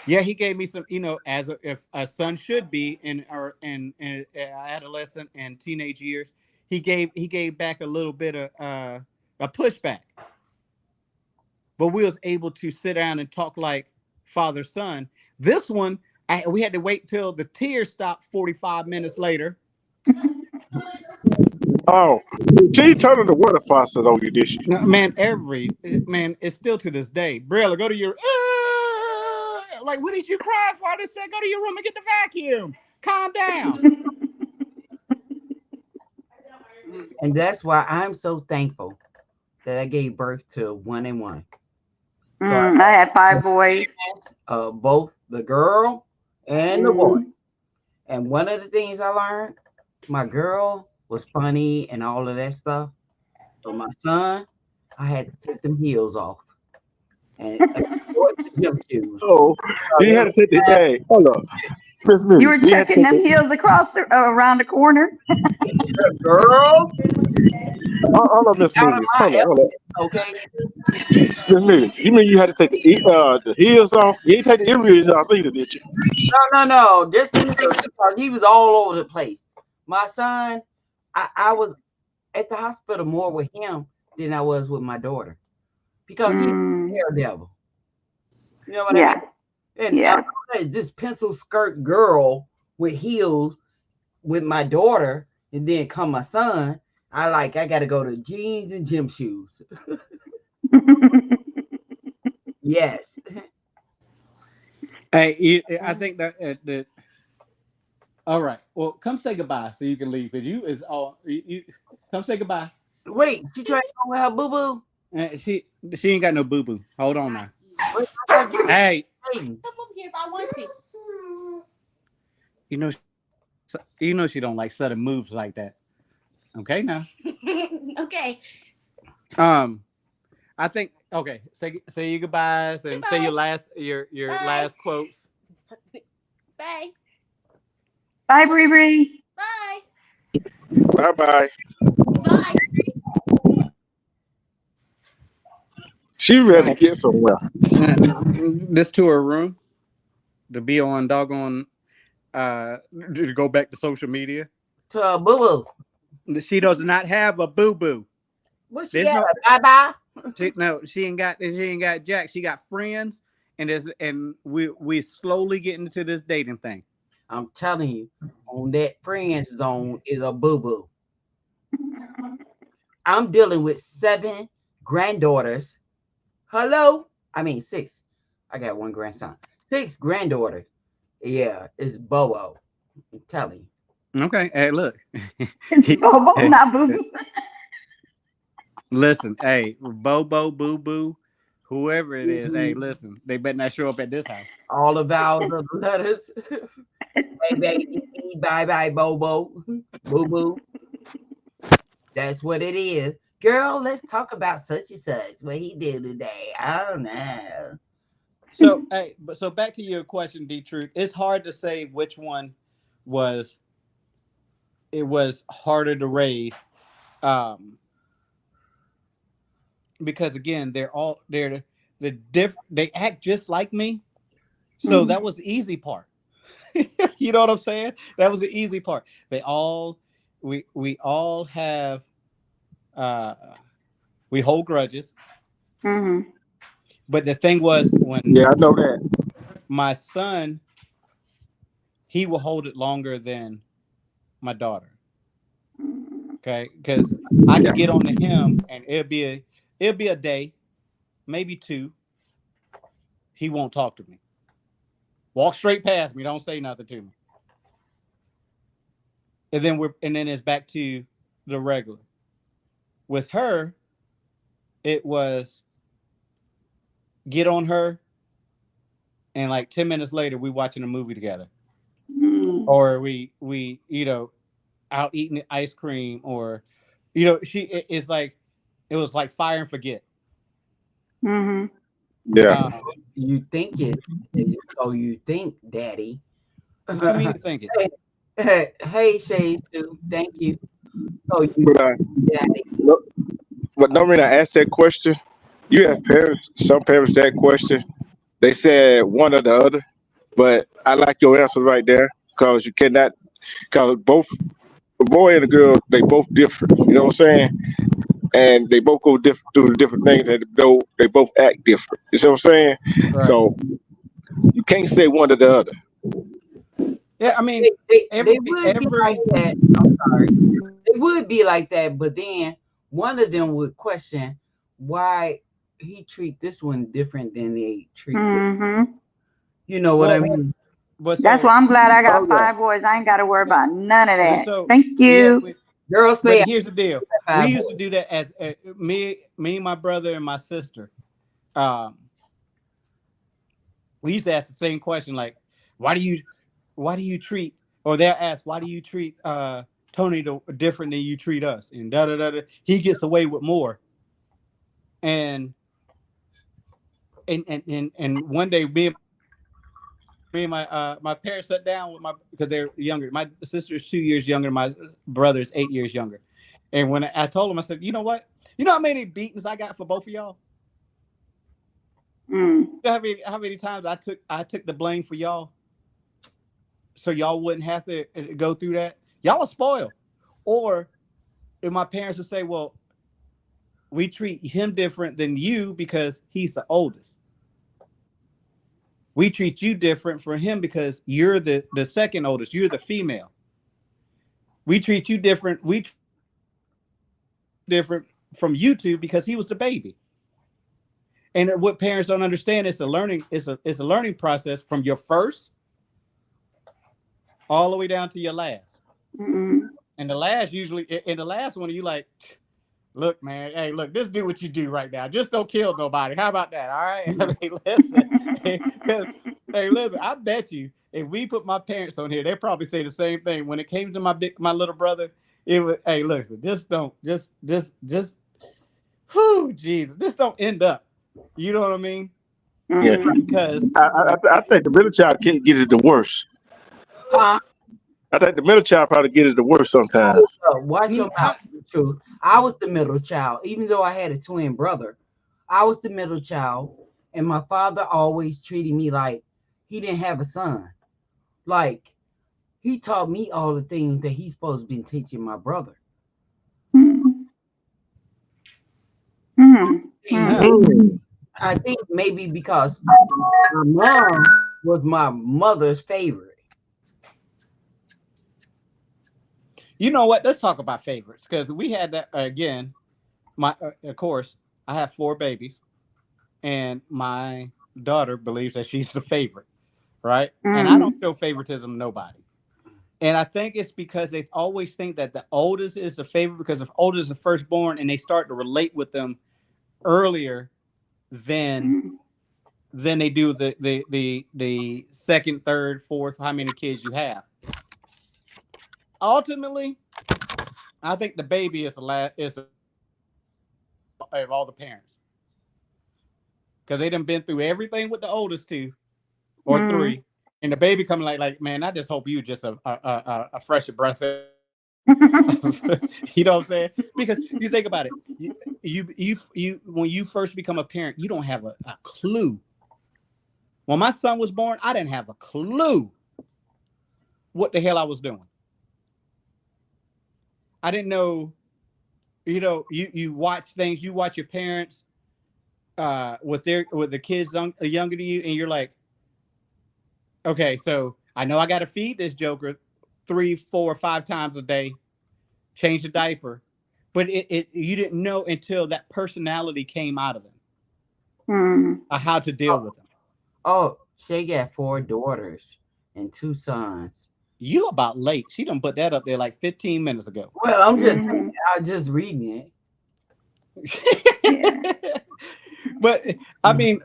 Yeah, he gave me some, if a son should be in adolescent and teenage years, he gave back a little bit of a pushback. But we was able to sit down and talk like father son. This one, we had to wait till the tears stopped 45 minutes later. Oh, she turned the water faucet on you, did she? No, man, it's still to this day. Brilla, go to your like, what did you cry for? I just said, go to your room and get the vacuum. Calm down. And that's why I'm so thankful that I gave birth to 1 and 1. I had 5 boys. Both the girl and the boy. And one of the things I learned, my girl was funny and all of that stuff. But my son, I had to take them heels off. And gym shoes. Oh, you had to take the hey, hold up. Miss Millie, You were you had to checking take them heels across around the corner. Girl, hold on, Miss out of Millie. my Hold on. okay? Miss Millie, you mean you had to take the heels off? You ain't take the earrings off either, did you? No. Just the heels, because he was all over the place. My son, I was at the hospital more with him than I was with my daughter. Because he's a daredevil. You know what I mean? And Yeah. this pencil skirt girl with heels with my daughter, and then come my son. I got to go to jeans and gym shoes. Yes. Hey, I think that. All right. Well, come say goodbye so you can leave. Cause you come say goodbye. Wait, she tried to go with her boo boo. She ain't got no boo boo. Hold on now. Come Hey, over here if I want to. you know she don't like sudden moves like that. Okay, now. Okay. I think say your goodbyes and say your last last quotes. Bye. Bye, Bree Bree. Bye. Bye-bye. Bye. She ready to get somewhere. This to her room to be on doggone to go back to social media. To a boo boo. She does not have a boo boo. What she There's got? Bye bye. She ain't got jack. She got friends, and we slowly getting into this dating thing. I'm telling you, on that friend zone is a boo boo. I'm dealing with 7 granddaughters. Hello? I mean 6. I got 1 grandson. 6 granddaughters. Yeah, it's Bobo. I'm telling you. Okay, hey, look. It's Bobo, not Boo Boo. Listen, hey, Bobo, Boo Boo, whoever it is, hey, listen, they better not show up at this house. All the vowels of the letters. Hey, baby, bye bye, Bobo. Boo boo. That's what it is. Girl, let's talk about such and such. What he did today. I don't know. So, hey, so back to your question, D Truth. It's hard to say which one was harder to raise. Because again, they're different. They act just like me. So that was the easy part. You know what I'm saying? That was the easy part. We all have we hold grudges. Mm-hmm. But the thing was, when I know that. my son, he will hold it longer than my daughter. Okay, because I can get on to him and it'll be a day, maybe 2, he won't talk to me. Walk straight past me. Don't say nothing to me. And then it's back to the regular. With her, it was get on her, and like 10 minutes later, we watching a movie together, or we out eating ice cream, or it's like it was like fire and forget. Mm-hmm. Yeah. You think it, so you think, Daddy. What do you mean think it? Hey, Shay Sue, thank you. So you But Daddy. but no reason I asked that question. You have parents, some parents that question. They said one or the other, but I like your answer right there because you cannot, because both the boy and the girl, they both different. You know what I'm saying? And they both go different through different things, and they both act different. You see what I'm saying? Right. So you can't say one or the other. Yeah, I mean, They would be like that. I'm sorry. They would be like that, but then one of them would question why he treat this one different than they treat. Mm-hmm. You know what I Well, mean? but That's so why I'm glad I got Oh yeah. 5 boys. I ain't got to worry about none of that. so Thank yeah, you. Girls but say here's the deal. We used to do that as me, my brother, and my sister. We used to ask the same question, like, why do you treat, or they'll ask, why do you treat Tony different than you treat us? And da da da da. He gets away with more. And one day, me and my parents sat down with because they're younger. My sister's 2 years younger. My brother's 8 years younger. And when I told him, I said, you know what? You know how many beatings I got for both of y'all? Mm. How many times I took the blame for y'all, so y'all wouldn't have to go through that? Y'all are spoiled. Or if my parents would say, well, we treat him different than you because he's the oldest. We treat you different from him because you're the second oldest. You're the female. We treat you different. Different from you two because he was the baby. And what parents don't understand is it's a learning process from your first all the way down to your last. Mm-hmm. And the last one, you like, look, man, hey, look, just do what you do right now. Just don't kill nobody. How about that? All right. I mean, listen. Hey, listen, I bet you if we put my parents on here, they probably say the same thing. When it came to my little brother, it was, hey, listen, just whoo, Jesus, just don't end up. You know what I mean? Yeah. Because I think the middle child gets it the worst. Huh? I think the middle child probably gets it the worst sometimes. Watch your mouth. Truth. I was the middle child, even though I had a twin brother. I was the middle child, and my father always treated me like he didn't have a son. Like he taught me all the things that he's supposed to be teaching my brother. I think maybe because my mom was my mother's favorite. You know what? Let's talk about favorites, because we had that again. Of course, I have 4 babies, and my daughter believes that she's the favorite, right? And I don't show favoritism to nobody. And I think it's because they always think that the oldest is the favorite because the oldest is the firstborn, and they start to relate with them earlier than they do the second, third, fourth, how many kids you have. Ultimately, I think the baby is of all the parents, because they done been through everything with the oldest 2 or 3, and the baby coming like, man, I just hope you just a fresher breath. You know what I'm saying? Because you think about it, you when you first become a parent, you don't have a clue. When my son was born, I didn't have a clue what the hell I was doing. I didn't know. You watch things. You watch your parents with the kids younger than you, and you're like, okay, so I know I got to feed this joker 3, 4, 5 times a day, change the diaper, but you didn't know until that personality came out of them. Mm. how to deal with them. Oh, Shay got 4 daughters and 2 sons. You about late. She done put that up there like 15 minutes ago. Well, I'm just Mhm. saying, I was just reading it. Yeah. But I mean,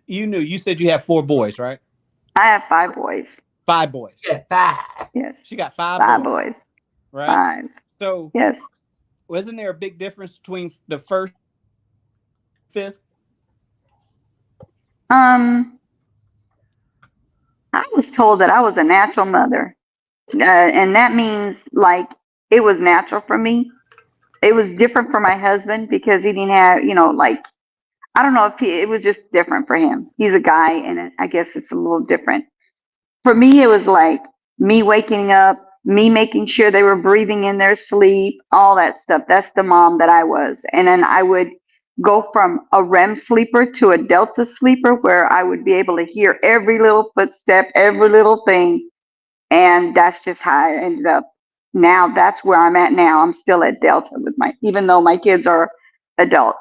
you said you have 4 boys, right? I have 5 boys. 5 boys. Yeah, 5. Yes. She got 5 5 boys, boys. right? 5. So Yes. wasn't there a big difference between the first, 5th? I was told that I was a natural mother, and that means like it was natural for me. It was different for my husband because he didn't have, like I don't know if it was just different for him. He's a guy, and I guess it's a little different. For me, it was like me waking up, me making sure they were breathing in their sleep, all that stuff. That's the mom that I was. And then I would go from a REM sleeper to a Delta sleeper where I would be able to hear every little footstep, every little thing. And that's just how I ended up. Now that's where I'm at now. I'm still at Delta with even though my kids are adults.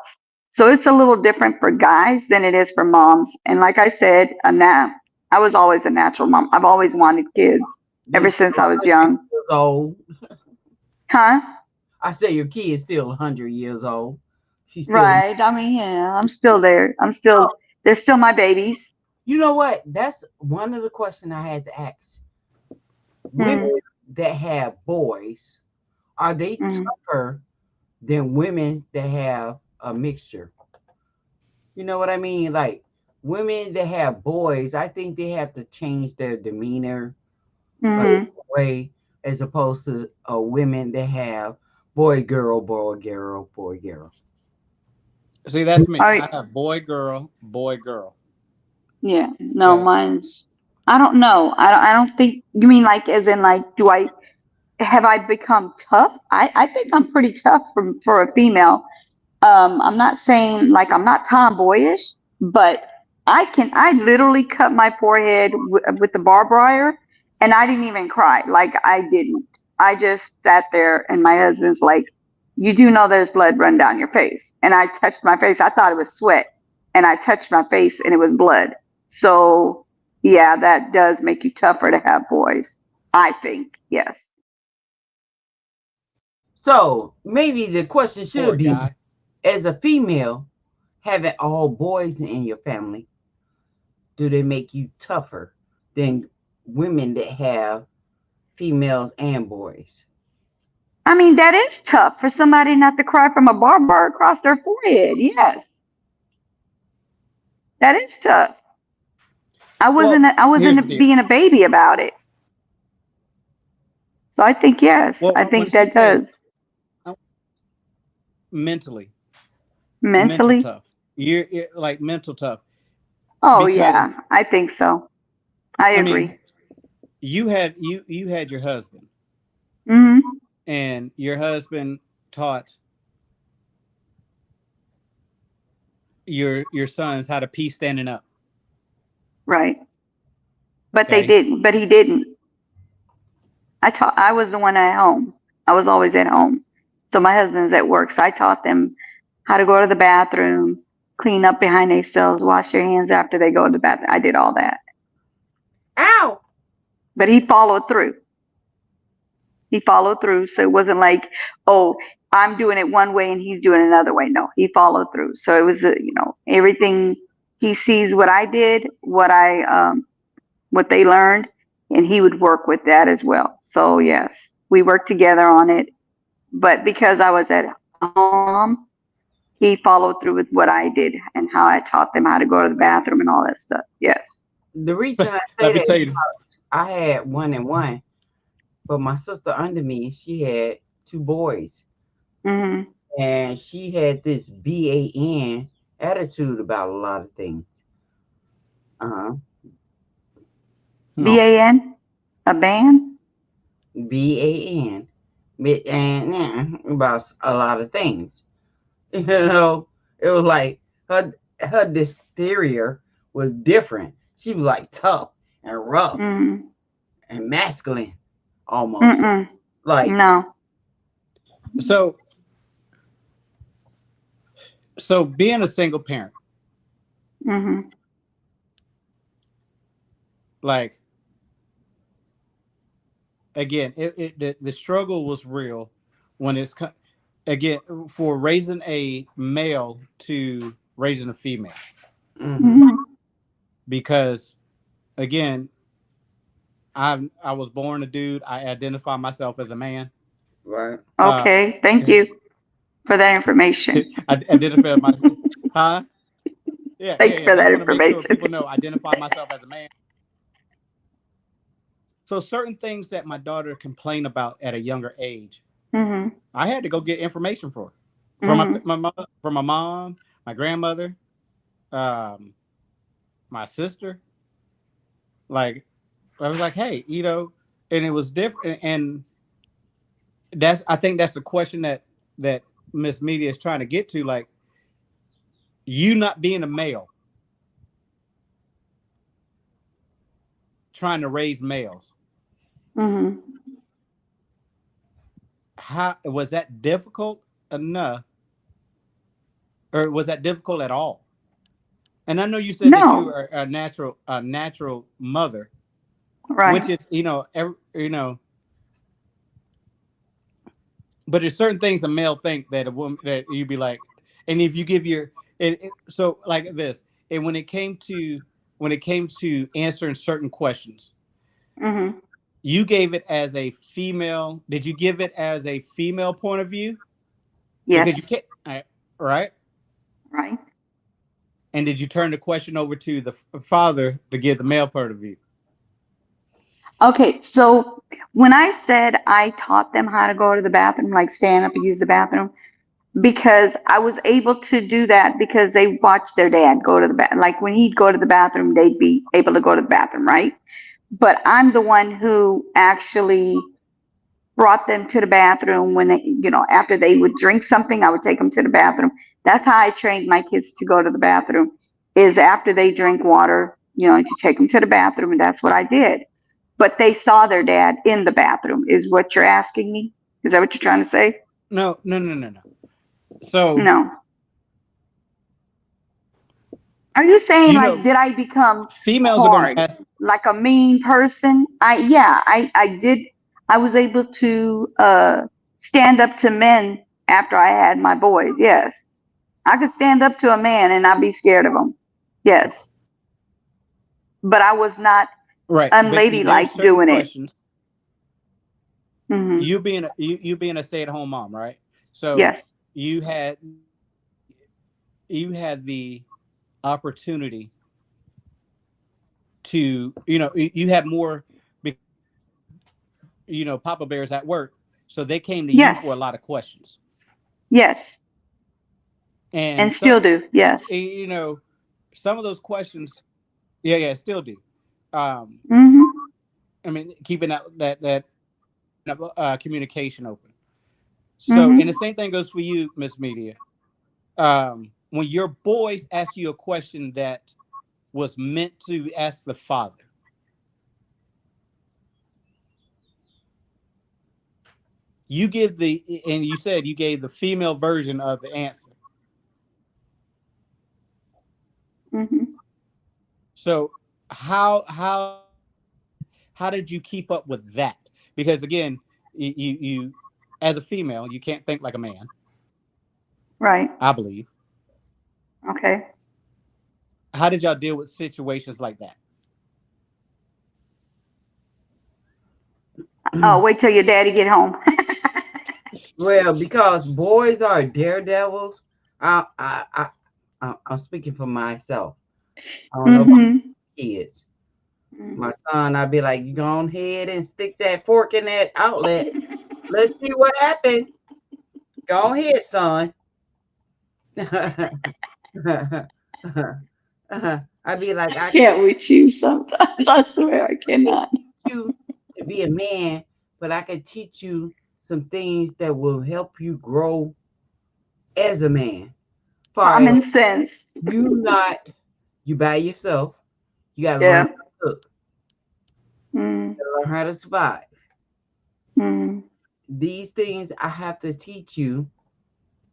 So it's a little different for guys than it is for moms. And like I said, I was always a natural mom. I've always wanted kids ever You're since still I was 100 young. years old. Huh? I say your kid is still 100 years old. She's still. Right. I mean, yeah, I'm still there. Oh, They're still my babies. you know what? That's one of the questions I had to ask. Hmm. Women that have boys, are they Hmm. tougher than women that have a mixture? You know what I mean? Like women that have boys, I think they have to change their demeanor, like Hmm. way, as opposed to women that have boy, girl, boy, girl, boy, girl. See, that's me. All I right. have boy, girl, boy, girl. Yeah. No, Okay. mine's. I don't know. I don't think you mean like as in like do I have I become tough? I think I'm pretty tough for a female. I'm not saying like I'm not tomboyish, but I literally cut my forehead with the barbed wire and I didn't even cry. Like I didn't. I just sat there and my husband's like, you do know there's blood run down your face. And I touched my face. I thought it was sweat. And I touched my face and it was blood. So yeah, that does make you tougher to have boys. I think, yes. So maybe the question Poor should be, guy. as a female, having all boys in your family, do they make you tougher than women that have females and boys? I mean, that is tough for somebody not to cry from a barbed wire across their forehead. Yes, that is tough. Well, I here's the wasn't deal. being a baby about it. So I think yes, Well, I when think she that does. says mentally, mental Mentally. tough, you're like mental tough Oh because yeah, I think so. I I agree. mean, you had your husband, Hmm. and your husband taught your sons how to pee standing up. Right. But they Okay. didn't. But he didn't. I was the one at home. I was always at home. So my husband's at work. So I taught them how to go to the bathroom, clean up behind themselves, wash their hands after they go to the bathroom. I did all that. Ow! But he followed through. He followed through. So it wasn't like, oh, I'm doing it one way and he's doing it another way. No, he followed through. So it was, everything he sees what I did, what they learned, and he would work with that as well. So yes, we worked together on it. But because I was at home, he followed through with what I did and how I taught them how to go to the bathroom and all that stuff. Yes. The reason I say Let me that tell is you. I had 1 and 1, but my sister under me, she had 2 boys, Hmm. and she had this BAN attitude about a lot of things. Uh-huh. No. BAN, a band. BAN, and about a lot of things. You know, it was like her exterior was different. She was like tough and rough Mm. and masculine almost. Mm-mm. Like No. So So being a single parent, Mhm. like again, the struggle was real when again for raising a male to raising a female, Mhm. because again, I was born a dude. I identify myself as a man. Right. Okay. Thank you for that information. I identify my huh? Thank you Yeah. for Just that want to make sure information. people know identify myself as a man. So certain things that my daughter complained about at a younger age, Mhm. I had to go get information for her. From Mhm. from my mom, my grandmother, um, my sister. Like I was like, hey, and it was different. And I think that's the question that Miss Media is trying to get to. Like, you not being a male, trying to raise males. Mhm. How was that difficult enough, or was that difficult at all? And I know you said that you No. are a natural mother, which Right. is but there's certain things a male think that a woman that you'd be like, and if you give so like this, and when it came to answering certain questions, Mhm. you gave it as a female. Did you give it as a female point of view? Yes. Because you can't, right? Right. And did you turn the question over to the father to give the male point of view? Okay. So when I said I taught them how to go to the bathroom, like stand up and use the bathroom, because I was able to do that because they watched their dad go to the bathroom. Like when he'd go to the bathroom, they'd be able to go to the bathroom, right? But I'm the one who actually brought them to the bathroom when they, after they would drink something, I would take them to the bathroom. That's how I trained my kids to go to the bathroom, is after they drink water, to take them to the bathroom. And that's what I did. But they saw their dad in the bathroom, is what you're asking me? Is that what you're trying to say? No. So No. Are you saying you like know, did I become females are going to hard, ask. like a mean person? I did. I was able to stand up to men after I had my boys. Yes, I could stand up to a man and not be scared of him. Yes, but I was not Right, but there's unladylike certain doing it. questions. Hmm. You being a stay-at-home mom, right? So Yes, you had you had the opportunity to you had more, Papa Bears at work, so they came to you yes, for a lot of questions, yes, and and still do. Yes. some of those questions, yeah, still do. Um, Hmm. I mean, keeping that communication open. So, and the Hmm. same thing goes for you, Miss Media. When your boys ask you a question that was meant to ask the father, and you said you gave the female version of the answer. Hmm. So how how did you keep up with that? Because again, you as a female, you can't think like a man, Right. I believe. Okay. How did y'all deal with situations like that? Oh, wait till your daddy get home. Well, because boys are daredevils. I'm speaking for myself. I don't know about Hmm. kids. My son, I'd be like, you go on ahead and stick that fork in that outlet. Let's see what happens. Go ahead, son. I'd be like, I can't with you sometimes. I swear I can cannot. teach you to be a man, but I can teach you some things that will help you grow as a man. Far as Common sense. you by yourself, you gotta learn Yeah. how to cook, Mm, you gotta learn how to survive. mm, These things I have to teach you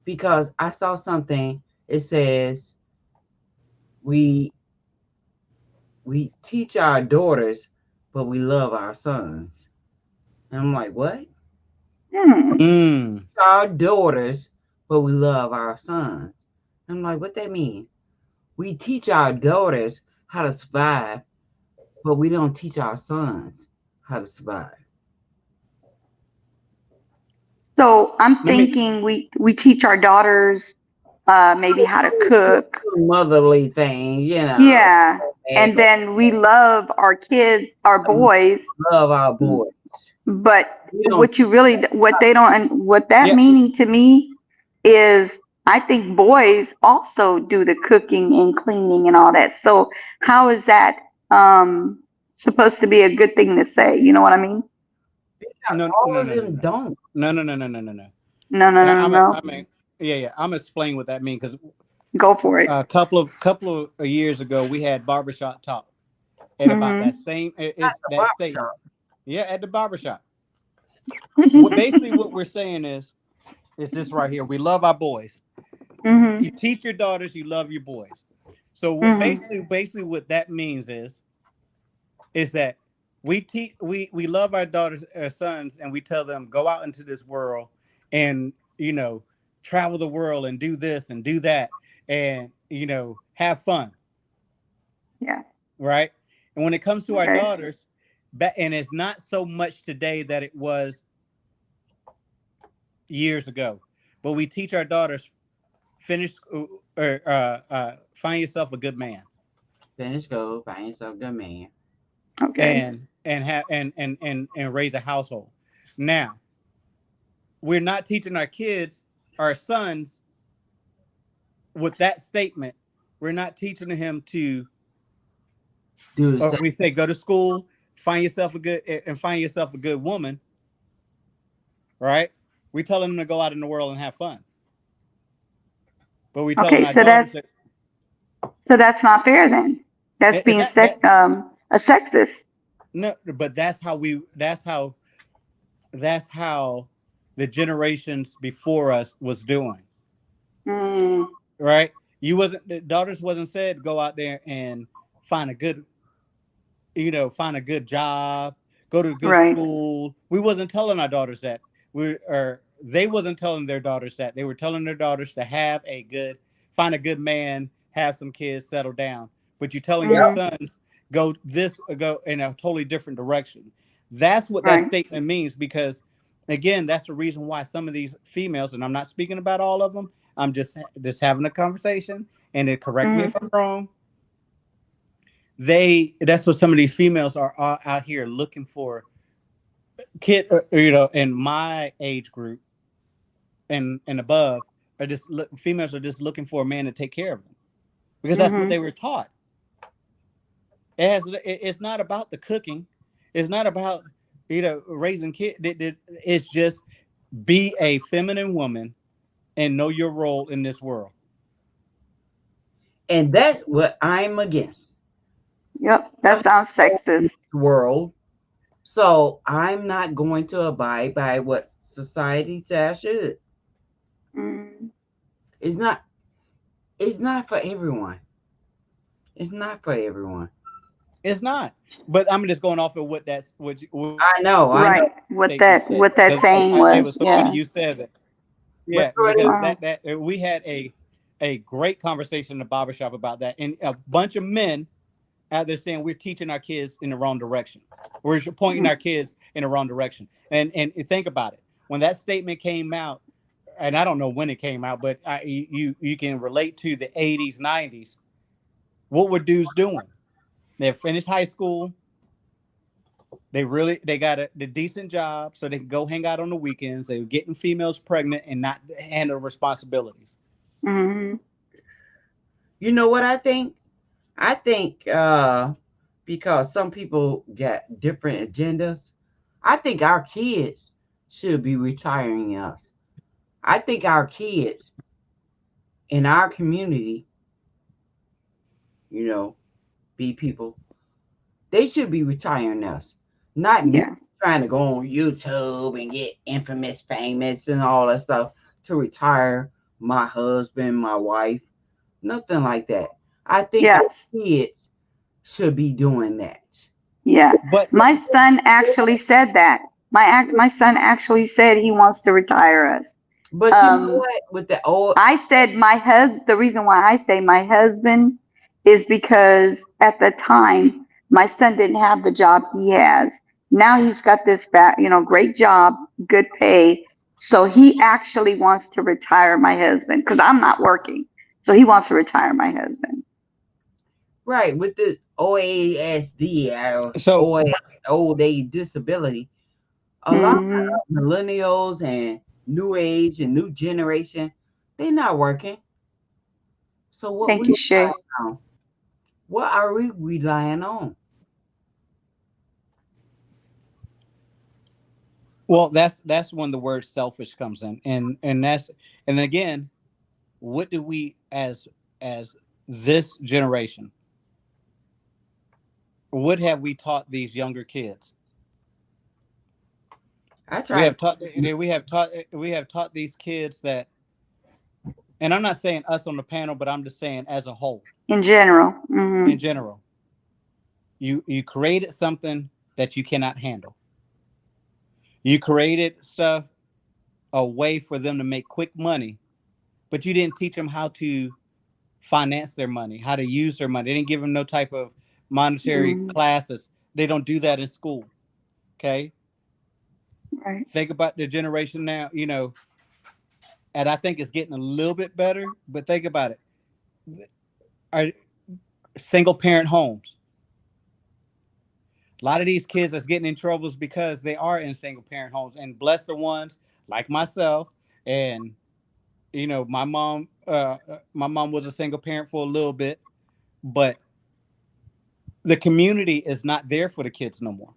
because I saw something it says we teach our daughters, but we love our sons. And I'm like, what? Mm. Our daughters, but we love our sons. I'm like, what that mean? We teach our daughters how to survive, but we don't teach our sons how to survive. So I'm Let me. thinking we teach our daughters maybe how to cook. Motherly thing, you know. Yeah. And And then we love our kids, our boys, love our boys. but We don't what they don't, and what that Yeah. meaning to me is, I think boys also do the cooking and cleaning and all that. So how is that supposed to be a good thing to say? You know what I mean? No. all No. of No. No. them No. don't. No. No. No. No. No. No. No. No, no, And no, I'm. no. I mean. Yeah. Yeah. I'm explaining what that means because Go for it. a couple of years ago we had barbershop talk and about that Mhm. same Not is the that statement. barbershop. Yeah, at the barbershop. Basically, what we're saying is this right here. We love our boys. Mhm. You teach your daughters, you love your boys. So what Mhm. basically what that means is that we love our daughters, our sons, and we tell them go out into this world and travel the world and do this and do that and have fun, Yeah. right? And when it comes to our Okay. daughters, and it's not so much today that it was years ago, but we teach our daughters finish or find yourself a good man Finish go, find yourself a good man. Okay. and have and raise a household. Now, we're not teaching our kids, our sons, with that statement. We're not teaching him to, Do the or same. we say, go to school, find yourself a good woman, right? We telling them to go out in the world and have fun, but we telling Okay. our daughters that So that's not fair then. That's being that's a sexist. no, but that's how the generations before us was doing, Mm, right? The daughters wasn't said go out there and find a good find a good job, go to a good right. school. We wasn't telling our daughters that. They wasn't telling their daughters that. They were telling their daughters to find a good man, have some kids, settle down. But you're telling your Mhm. sons go in a totally different direction. That's what that Right. statement means because again, that's the reason why some of these females, and I'm not speaking about all of them, I'm just having a conversation, and then correct me if Mhm. I'm wrong. That's what some of these females are out here looking for in my age group and above females are just looking for a man to take care of them because that's what they Mhm. were taught. It's not about the cooking, it's not about raising kids. It's just be a feminine woman and know your role in this world. And that's what I'm against. Yep. I'm That sounds in sexist. this world. So I'm not going to abide by what society says I should. Mm, It's not it's not for everyone. It's not for everyone. It's not, but I'm just going off of what I know. right. What statement that said what that because saying it was. was so funny Yeah. you said that. Yeah, Majority because Uh, that we had a great conversation in the barbershop about that, and a bunch of men out there saying we're teaching our kids in the wrong direction. We're pointing our kids in the wrong direction. And think about it. When that statement came out, and I don't know when it came out, but you can relate to the 80s, 90s. What were dudes doing? They finished high school. They got the decent job so they could go hang out on the weekends. They were getting females pregnant and not handle responsibilities. mhm. You know what I think? I think because some people got different agendas, I think our kids should be retiring us. I think our kids in our community, you know, be people, they should be retiring us. Not me Yeah. trying to go on YouTube and get infamous, famous, and all that stuff to retire my husband, my wife. Nothing like that. I think Yes. our kids should be doing that. Yeah. But My son actually said that. My son actually said he wants to retire us. But you know Um, what? With the old, I said the reason why I say my husband is because at the time my son didn't have the job he has. Now he's got this great job, good pay. So he actually wants to retire my husband because I'm not working. So he wants to retire my husband. right, with the OASD, so old age disability, a lot Hmm. of millennials and new age and new generation, they're not working. So what Thank we you, Shay. relying on? What are we relying on? well, that's when the word selfish comes in, and that's and then again, what do we as this generation? What have we taught these younger kids? I We tried. have taught we have taught these kids that, and I'm not saying us on the panel, but I'm just saying as a whole, In general. in general, you created something that you cannot handle. You created stuff, a way for them to make quick money, but you didn't teach them how to finance their money, how to use their money. They didn't give them no type of monetary Hmm. classes. They don't do that in school. Okay. Right. Think about the generation now, and I think it's getting a little bit better, but think about it. Are single parent homes. A lot of these kids that's getting in troubles because they are in single parent homes, and bless the ones like myself. And my mom was a single parent for a little bit, but the community is not there for the kids no more.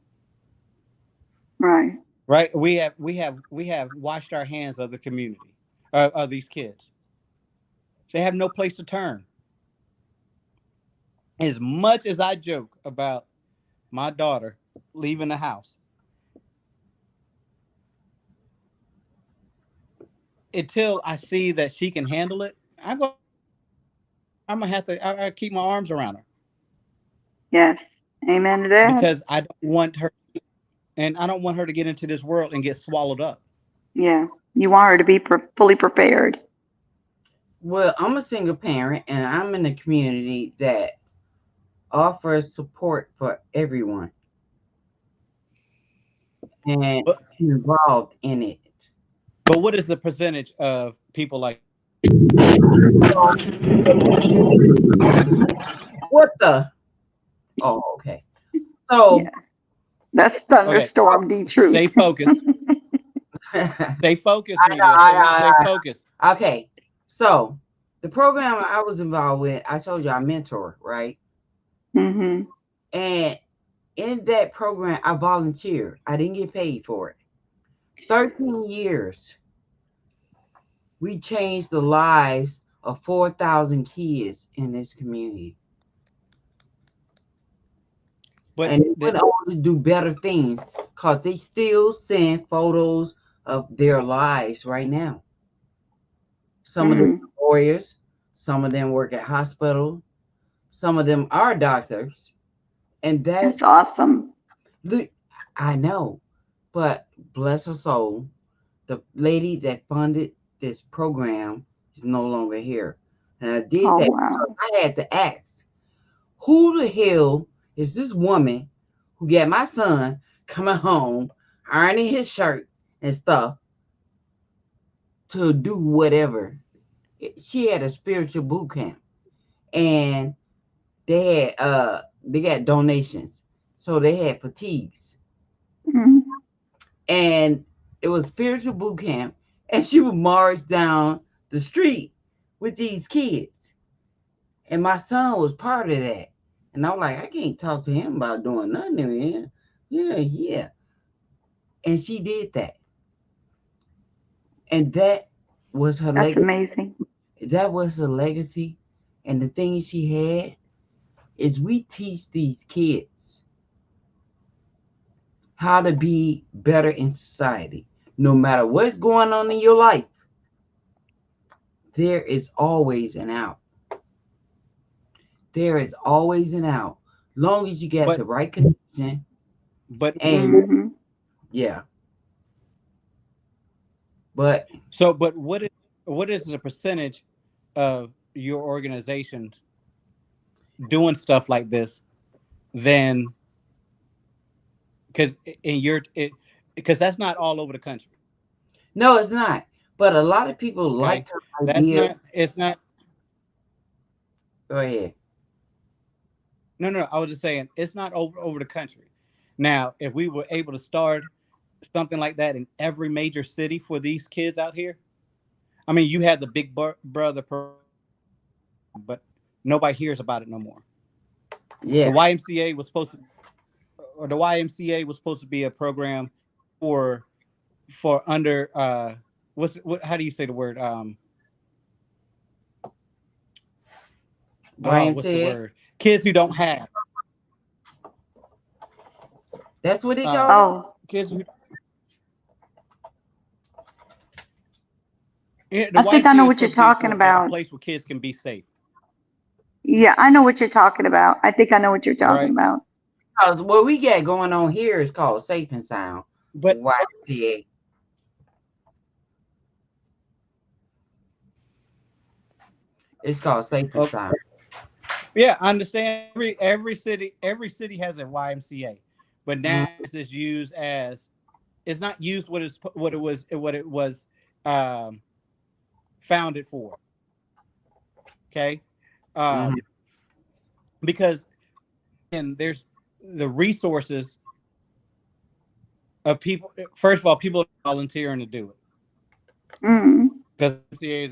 Right. Right? We have washed our hands of the community, of these kids. They have no place to turn. As much as I joke about my daughter leaving the house, until I see that she can handle it, I'm gonna have to. I keep my arms around her Yes. Amen to that. because I don't want her, and I don't want her to get into this world and get swallowed up. Yeah. You want her to be fully prepared. Well, I'm a single parent and I'm in a community that offers support for everyone and But involved in it. but what is the percentage of people like? What the? Oh, okay. So, Yeah. That's Okay, thunderstorm D truth. stay focused. I Stay focused, know, media. Stay focused. okay. So, the program I was involved with, I told you I mentor, right? Hmm. And in that program, I volunteered. I didn't get paid for it. 13 years, we changed the lives of 4,000 kids in this community. But And they went on to do better things because they still send photos of their lives right now. Some of them Hmm. are lawyers, some of them work at hospital, some of them are doctors. And That's that's, awesome. look, I know, but bless her soul, the lady that funded this program is no longer here. And I did Oh, that wow. because I had to ask, who the hell is this woman who got my son coming home, ironing his shirt and stuff to do whatever? She had a spiritual boot camp and they got donations. So they had fatigues. Hmm. And it was spiritual boot camp and she would march down the street with these kids. And my son was part of that. And I'm like, I can't talk to him about doing nothing to him. Yeah, yeah. And she did that. And that was her That's legacy. amazing. That was her legacy. And the thing she had is we teach these kids how to be better in society. No matter what's going on in your life, there is always an out. there is always an out. Long as you get But the right connection. but And Mm-hmm. yeah, but but what is the percentage of your organizations doing stuff like this? Then because in your it because that's not all over the country. no, it's not. But a lot of people Okay, like the that's idea. not. It's not. Go ahead. No, no. I was just saying it's not over the country. Now, if we were able to start something like that in every major city for these kids out here, I mean, you had the Big Brother program, but nobody hears about it no more. The Yeah. YMCA was supposed to, or the YMCA was supposed to be a program for under how do you say the word what's the YMCA. word, kids who don't have That's what they call um it. Oh, kids who the I think I know YMCA is what you're supposed to be talking for a about. place where kids can be safe, Yeah, I know what you're talking about. I think I know what you're talking right? about. Because what we got going on here is called Safe and Sound. But YMCA. It's called Safe and okay, Sound. yeah, I understand every city has a YMCA, but Mhm. now this is used as it's not used what it was um founded for. Okay, Mhm. um, because and there's the resources of people. First of all, people are volunteering to do it Mm, because YMCA is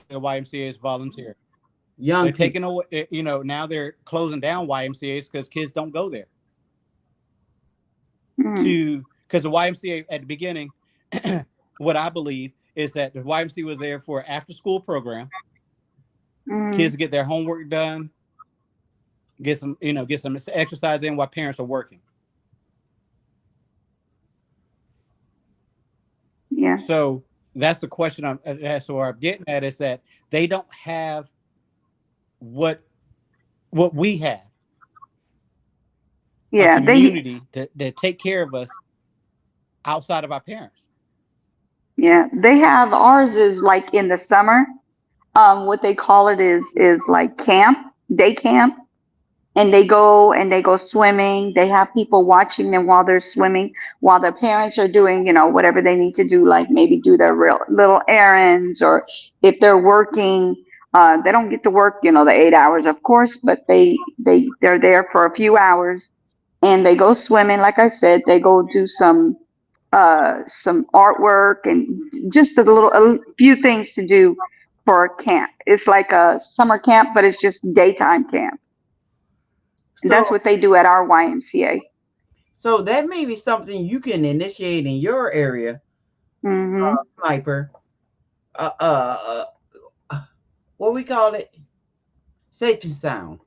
the YMCA is volunteer. Young They're people. taking away, now they're closing down YMCA's because kids don't go there mm, to because the YMCA at the beginning, what I believe is that the YMCA was there for after school program. mm. Kids get their homework done, get some exercise in while parents are working. Yeah, So that's the question that's what I'm getting at is that they don't have what we have, a yeah. community that take care of us outside of our parents. They have ours is like in the summer. What they call it is like camp, day camp, and they go swimming. They have people watching them while they're swimming, while their parents are doing, whatever they need to do, like maybe do their real little errands, or if they're working, they don't get to work, the 8 hours, of course, but they're there for a few hours, and they go swimming. Like I said, they go do some artwork and just a few things to do for a camp. It's like a summer camp, but it's just daytime camp. And So that's what they do at our YMCA. so that may be something you can initiate in your area, Mhm. Sniper. Uh, uh, what we call it? Safe and Sound.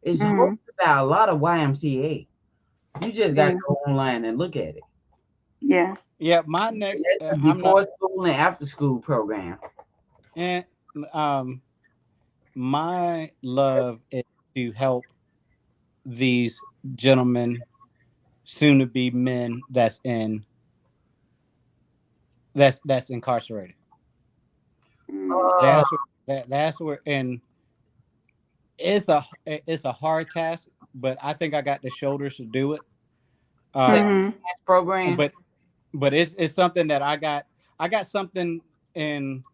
It's hosted Mhm. by a lot of YMCA. You just got to Yeah. go online and look at it. Yeah. Yeah, my next, That's the I'm not, before school and after school program. and um, my love is to help these gentlemen, soon to be men, that's incarcerated. Mm. Uh, That's where, and it's a hard task, but I think I got the shoulders to do it. Safe Um, Mhm. program. but it's something that I got something in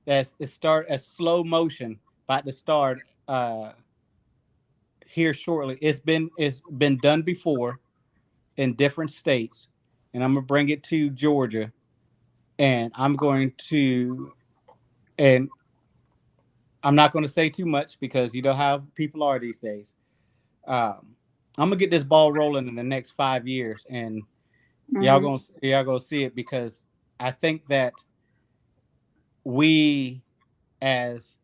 that's it start a slow motion about to start here shortly. It's been done before in different states, and I'm gonna bring it to Georgia, and and I'm not going to say too much because you know how people are these days. I'm gonna get this ball rolling in the next 5 years, and Mhm. y'all gonna see it because I think that we as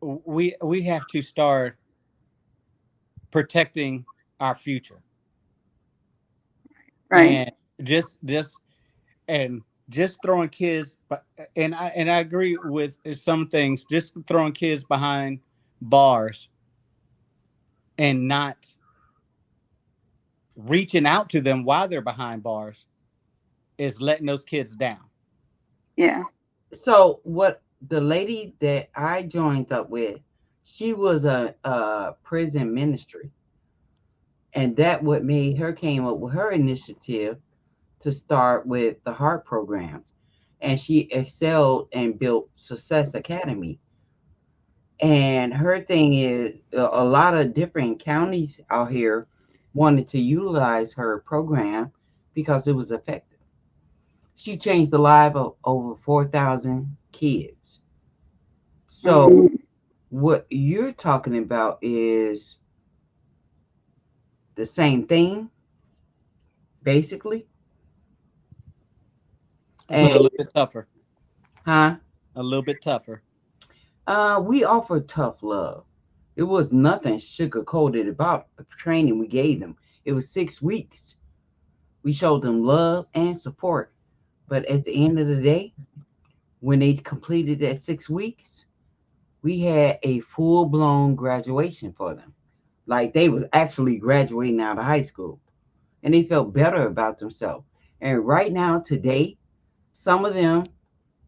we have to start protecting our future Right. and just and just throwing kids, and I agree with some things. Just throwing kids behind bars and not reaching out to them while they're behind bars is letting those kids down. Yeah. So what the lady that I joined up with, she was a prison ministry, and that what made her came up with her initiative to start with the heart program, and she excelled and built Success Academy. And her thing is a lot of different counties out here wanted to utilize her program because it was effective. She changed the life of over 4,000 kids. So what you're talking about is the same thing, basically. But a little bit tougher. Huh? A little bit tougher. We offered tough love. It was nothing sugar-coated about the training we gave them. It was 6 weeks. We showed them love and support. But at the end of the day, when they completed that 6 weeks, we had a full-blown graduation for them. Like they was actually graduating out of high school. And they felt better about themselves. And right now, today, some of them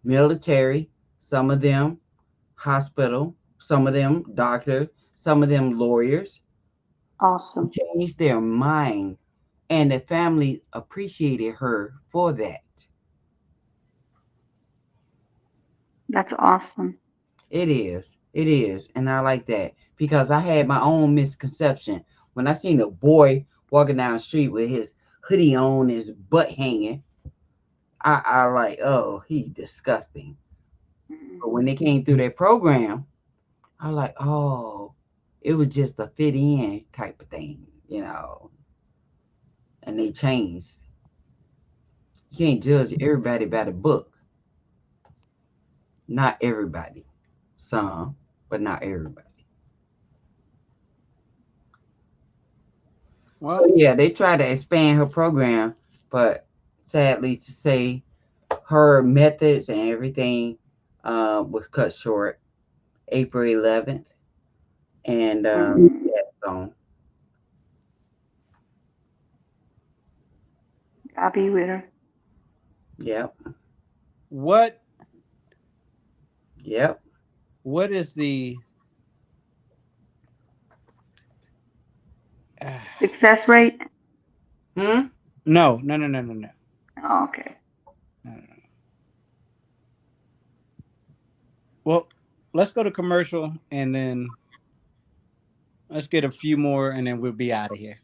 military, some of them hospital, some of them doctor, some of them lawyers. Awesome. Changed their mind, and the family appreciated her for that. That's awesome. It is, and I like that because I had my own misconception when I seen a boy walking down the street with his hoodie on, his butt hanging. I like, oh, he's disgusting. But when they came through that program, I like, oh, it was just a fit in type of thing, you know. And they changed. You can't judge everybody by the book. Not everybody. Some, but not everybody. Well, So yeah, they tried to expand her program, but sadly to say, her methods and everything was cut short April 11th, and passed on. I'll be with her. Yep. what Yep. what is the Success rate? Hmm. no. Oh, okay. Well, let's go to commercial and then let's get a few more and then we'll be out of here.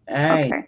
All right. Okay.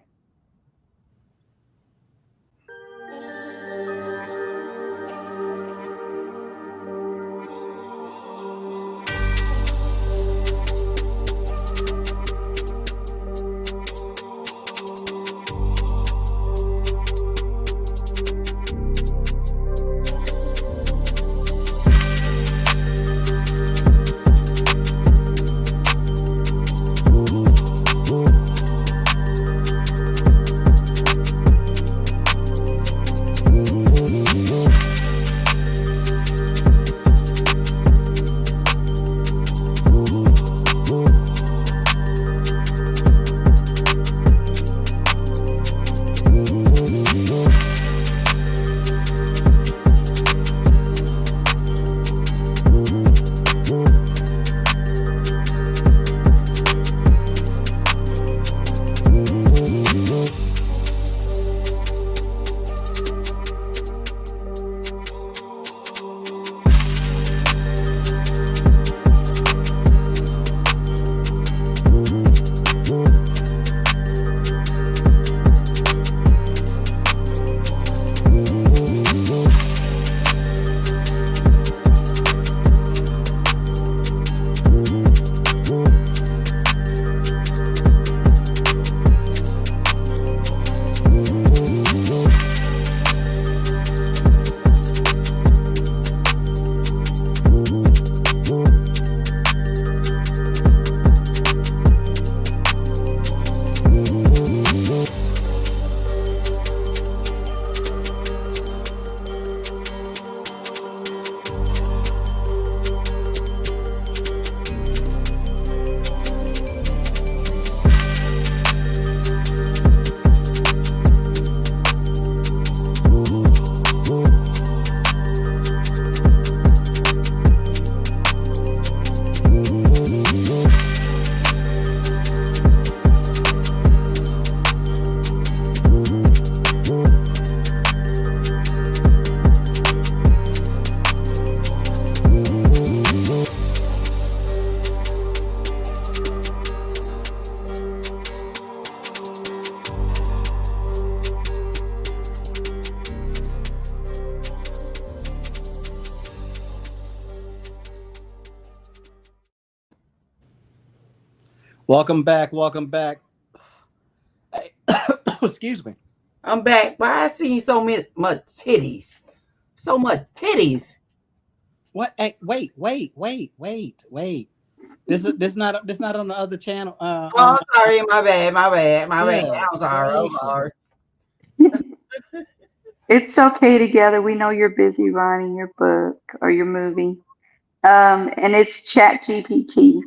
Welcome back. Welcome back. Hey, excuse me. I'm back, but I seen so much titties. So much titties. What? Hey, wait. This not on the other channel. Oh, sorry, my bad. Yeah, I'm sorry. I'm sorry. It's okay together. We know you're busy writing your book or your movie. And it's Chat GPT.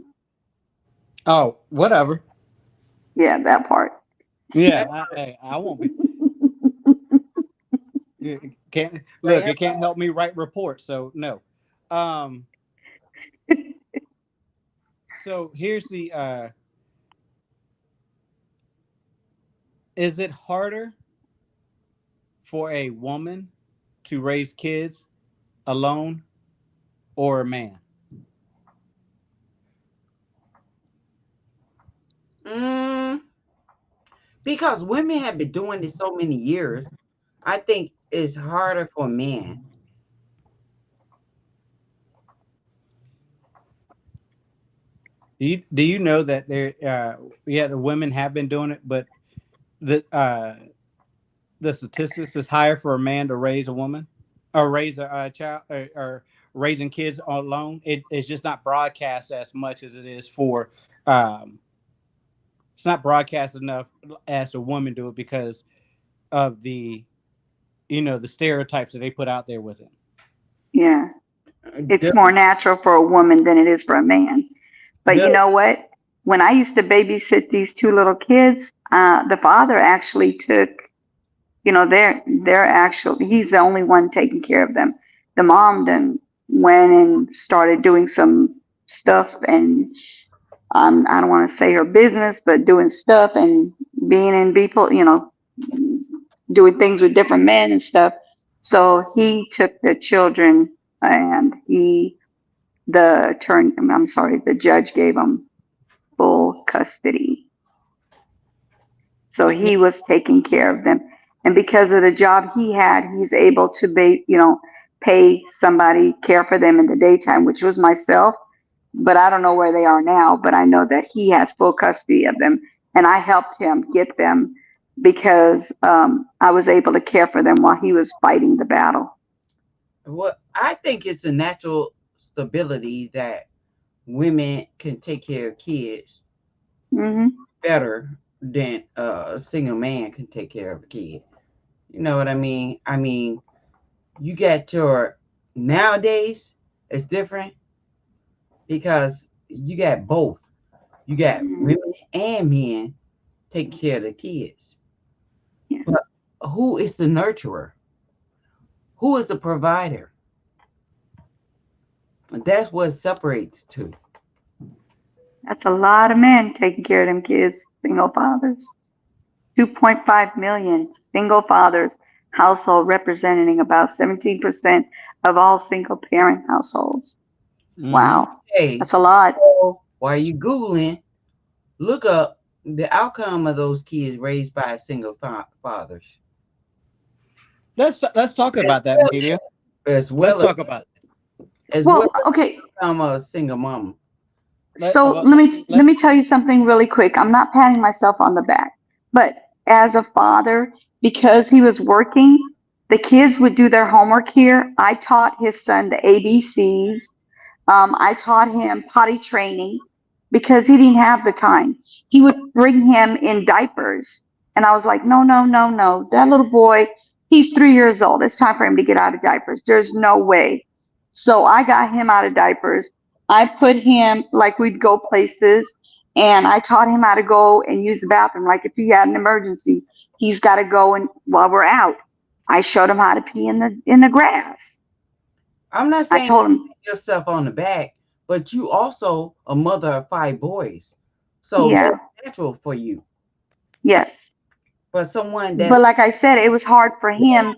Oh, whatever. Yeah, that part. Yeah, I won't be. It can't look. It can't help me write reports. So no. So here's the. Is it harder for a woman to raise kids alone or a man? Because women have been doing this so many years, I think it's harder for men. Do you know that the women have been doing it, but the statistics is higher for a man to raise a woman or raise a child or raising kids alone. It's just not broadcast as much as it is for it's not broadcast enough as a woman do it because of the the stereotypes that they put out there with it. Yeah. It's more natural for a woman than it is for a man. But you know what? When I used to babysit these two little kids, the father actually took, they're actually, he's the only one taking care of them. The mom then went and started doing some stuff, and I don't want to say her business, but doing stuff and being in people, doing things with different men and stuff. So he took the children, and the judge gave him full custody. So he was taking care of them. And because of the job he had, he's able to pay somebody care for them in the daytime, which was myself. But I don't know where they are now, but I know that he has full custody of them. And I helped him get them because I was able to care for them while he was fighting the battle. Well, I think it's a natural stability that women can take care of kids better than a single man can take care of a kid. You know what I mean? I mean, you get your nowadays it's different because you got both. You got women and men taking care of the kids. Yeah. But who is the nurturer? Who is the provider? That's what separates two. That's a lot of men taking care of them kids, single fathers. 2.5 million single fathers household representing about 17% of all single parent households. Wow. Hey, That's a lot. while you Googling, look up the outcome of those kids raised by single fathers. Let's talk about that, Media. As well Let's talk about it. As well Okay. I'm a single mom. So let me tell you something really quick. I'm not patting myself on the back, but as a father, because he was working, the kids would do their homework here. I taught his son the ABCs. I taught him potty training because he didn't have the time. He would bring him in diapers, and I was like, no, no, no, no. That little boy, he's 3 years old. It's time for him to get out of diapers. There's no way. So I got him out of diapers. I put him, like, we'd go places, and I taught him how to go and use the bathroom. Like, if he had an emergency, he's got to go, and while we're out, I showed him how to pee in the grass. I'm not saying I told him yourself on the back, but you also a mother of 5 boys, so yeah, it's natural for you. yes. But someone that, But like I said, it was hard for him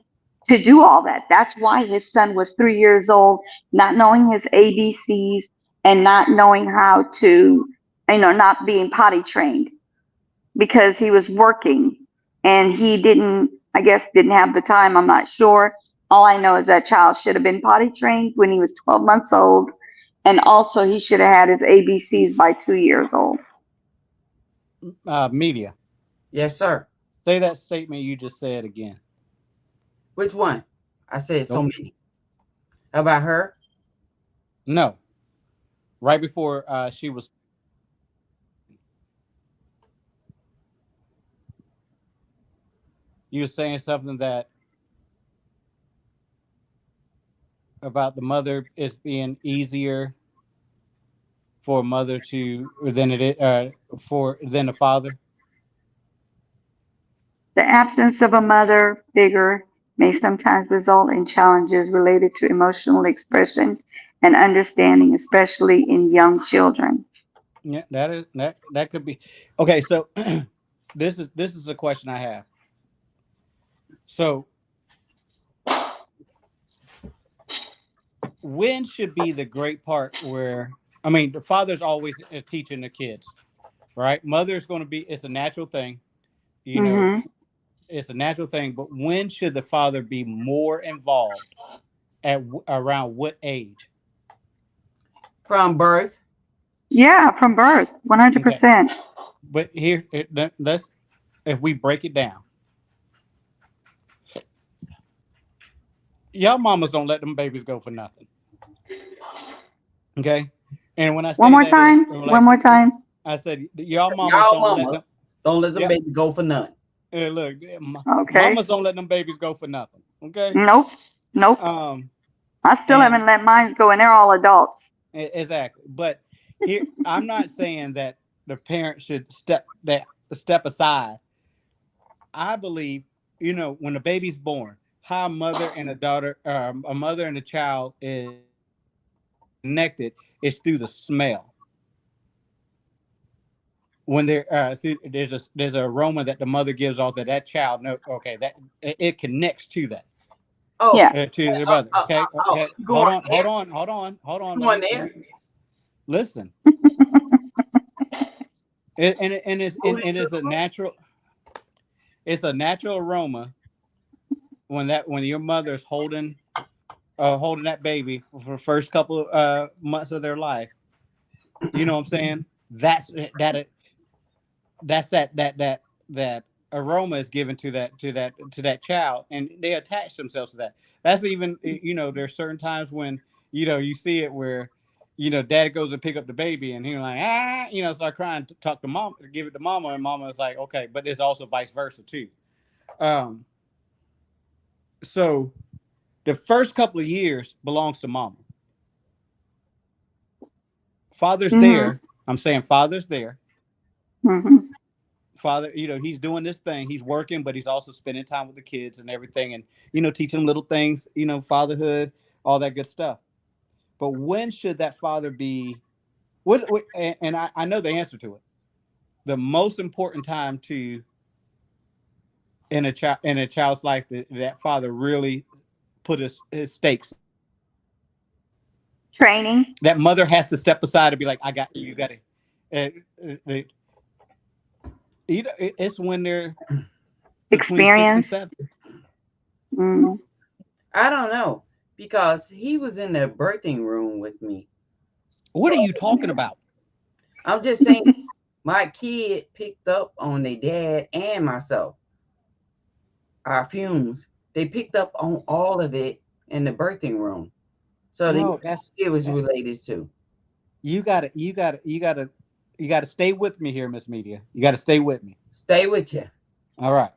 to do all that. That's why his son was 3 years old, not knowing his ABCs and not knowing how to, not being potty trained because he was working and he didn't have the time. I'm not sure. All I know is that child should have been potty trained when he was 12 months old. And also he should have had his ABCs by 2 years old. Media. Yes, sir. Say that statement you just said again. Which one? I said so Nope. many. About her? No. Right before she was. You were saying something that about the mother is being easier for a mother to than it is for than the father. The absence of a mother figure may sometimes result in challenges related to emotional expression and understanding, especially in young children. Yeah, that could be. Okay, so this is a question I have. So when should be the great part where I mean the father's always teaching the kids, right? Mother's going to be it's a natural thing, you know, Hmm. it's a natural thing. But when should the father be more involved around what age? From birth? Yeah, from birth, Okay, 100%. but here let's if we break it down, y'all mamas don't let them babies go for nothing. Okay, and when I One say more that is time. One like more time. I said, y'all mamas Y'all don't let them. mamas don't let them Yep. babies go for none. Look, Okay. mamas don't let them babies go for nothing. Okay. Nope. Nope. Um. I still And haven't let mine go, and they're all adults. exactly, but here I'm not saying that the parent should step aside. I believe, when the baby's born, how a mother and a child is connected is through the smell. When there's a aroma that the mother gives off that child know. Okay, that it connects to that. Oh, Yeah. To the mother. Okay, okay. you Hold going on, there? hold on, hold on, hold on. Going there? Listen. And it's a natural. It's a natural aroma when your mother's holding that baby for the first couple of months of their life. You know what I'm saying? That's that aroma is given to that child, and they attach themselves to that. That's even there's certain times when you see it where dad goes and pick up the baby and he's like start crying, talk to mom, give it to mama, and mama is like okay, but it's also vice versa too. um so the first couple of years belongs to mama. Father's Hmm. there. I'm saying father's there. Hmm. Father, he's doing this thing. He's working, but he's also spending time with the kids and everything, and teaching them little things. Fatherhood, all that good stuff. But when should that father be? And I know the answer to it. The most important time in a child's life that father really put his stakes. Training. That mother has to step aside and be like, "I got you. You got it." It's when they're between 6 and Experience. 7. Mm. I don't know because he was in the birthing room with me. What are you talking about? I'm just saying, my kid picked up on their dad and myself. Our fumes, they picked up on all of it in the birthing room. So No, it was related to. you gotta stay with me here, Miss Media. You gotta stay with me. Stay with you. All right.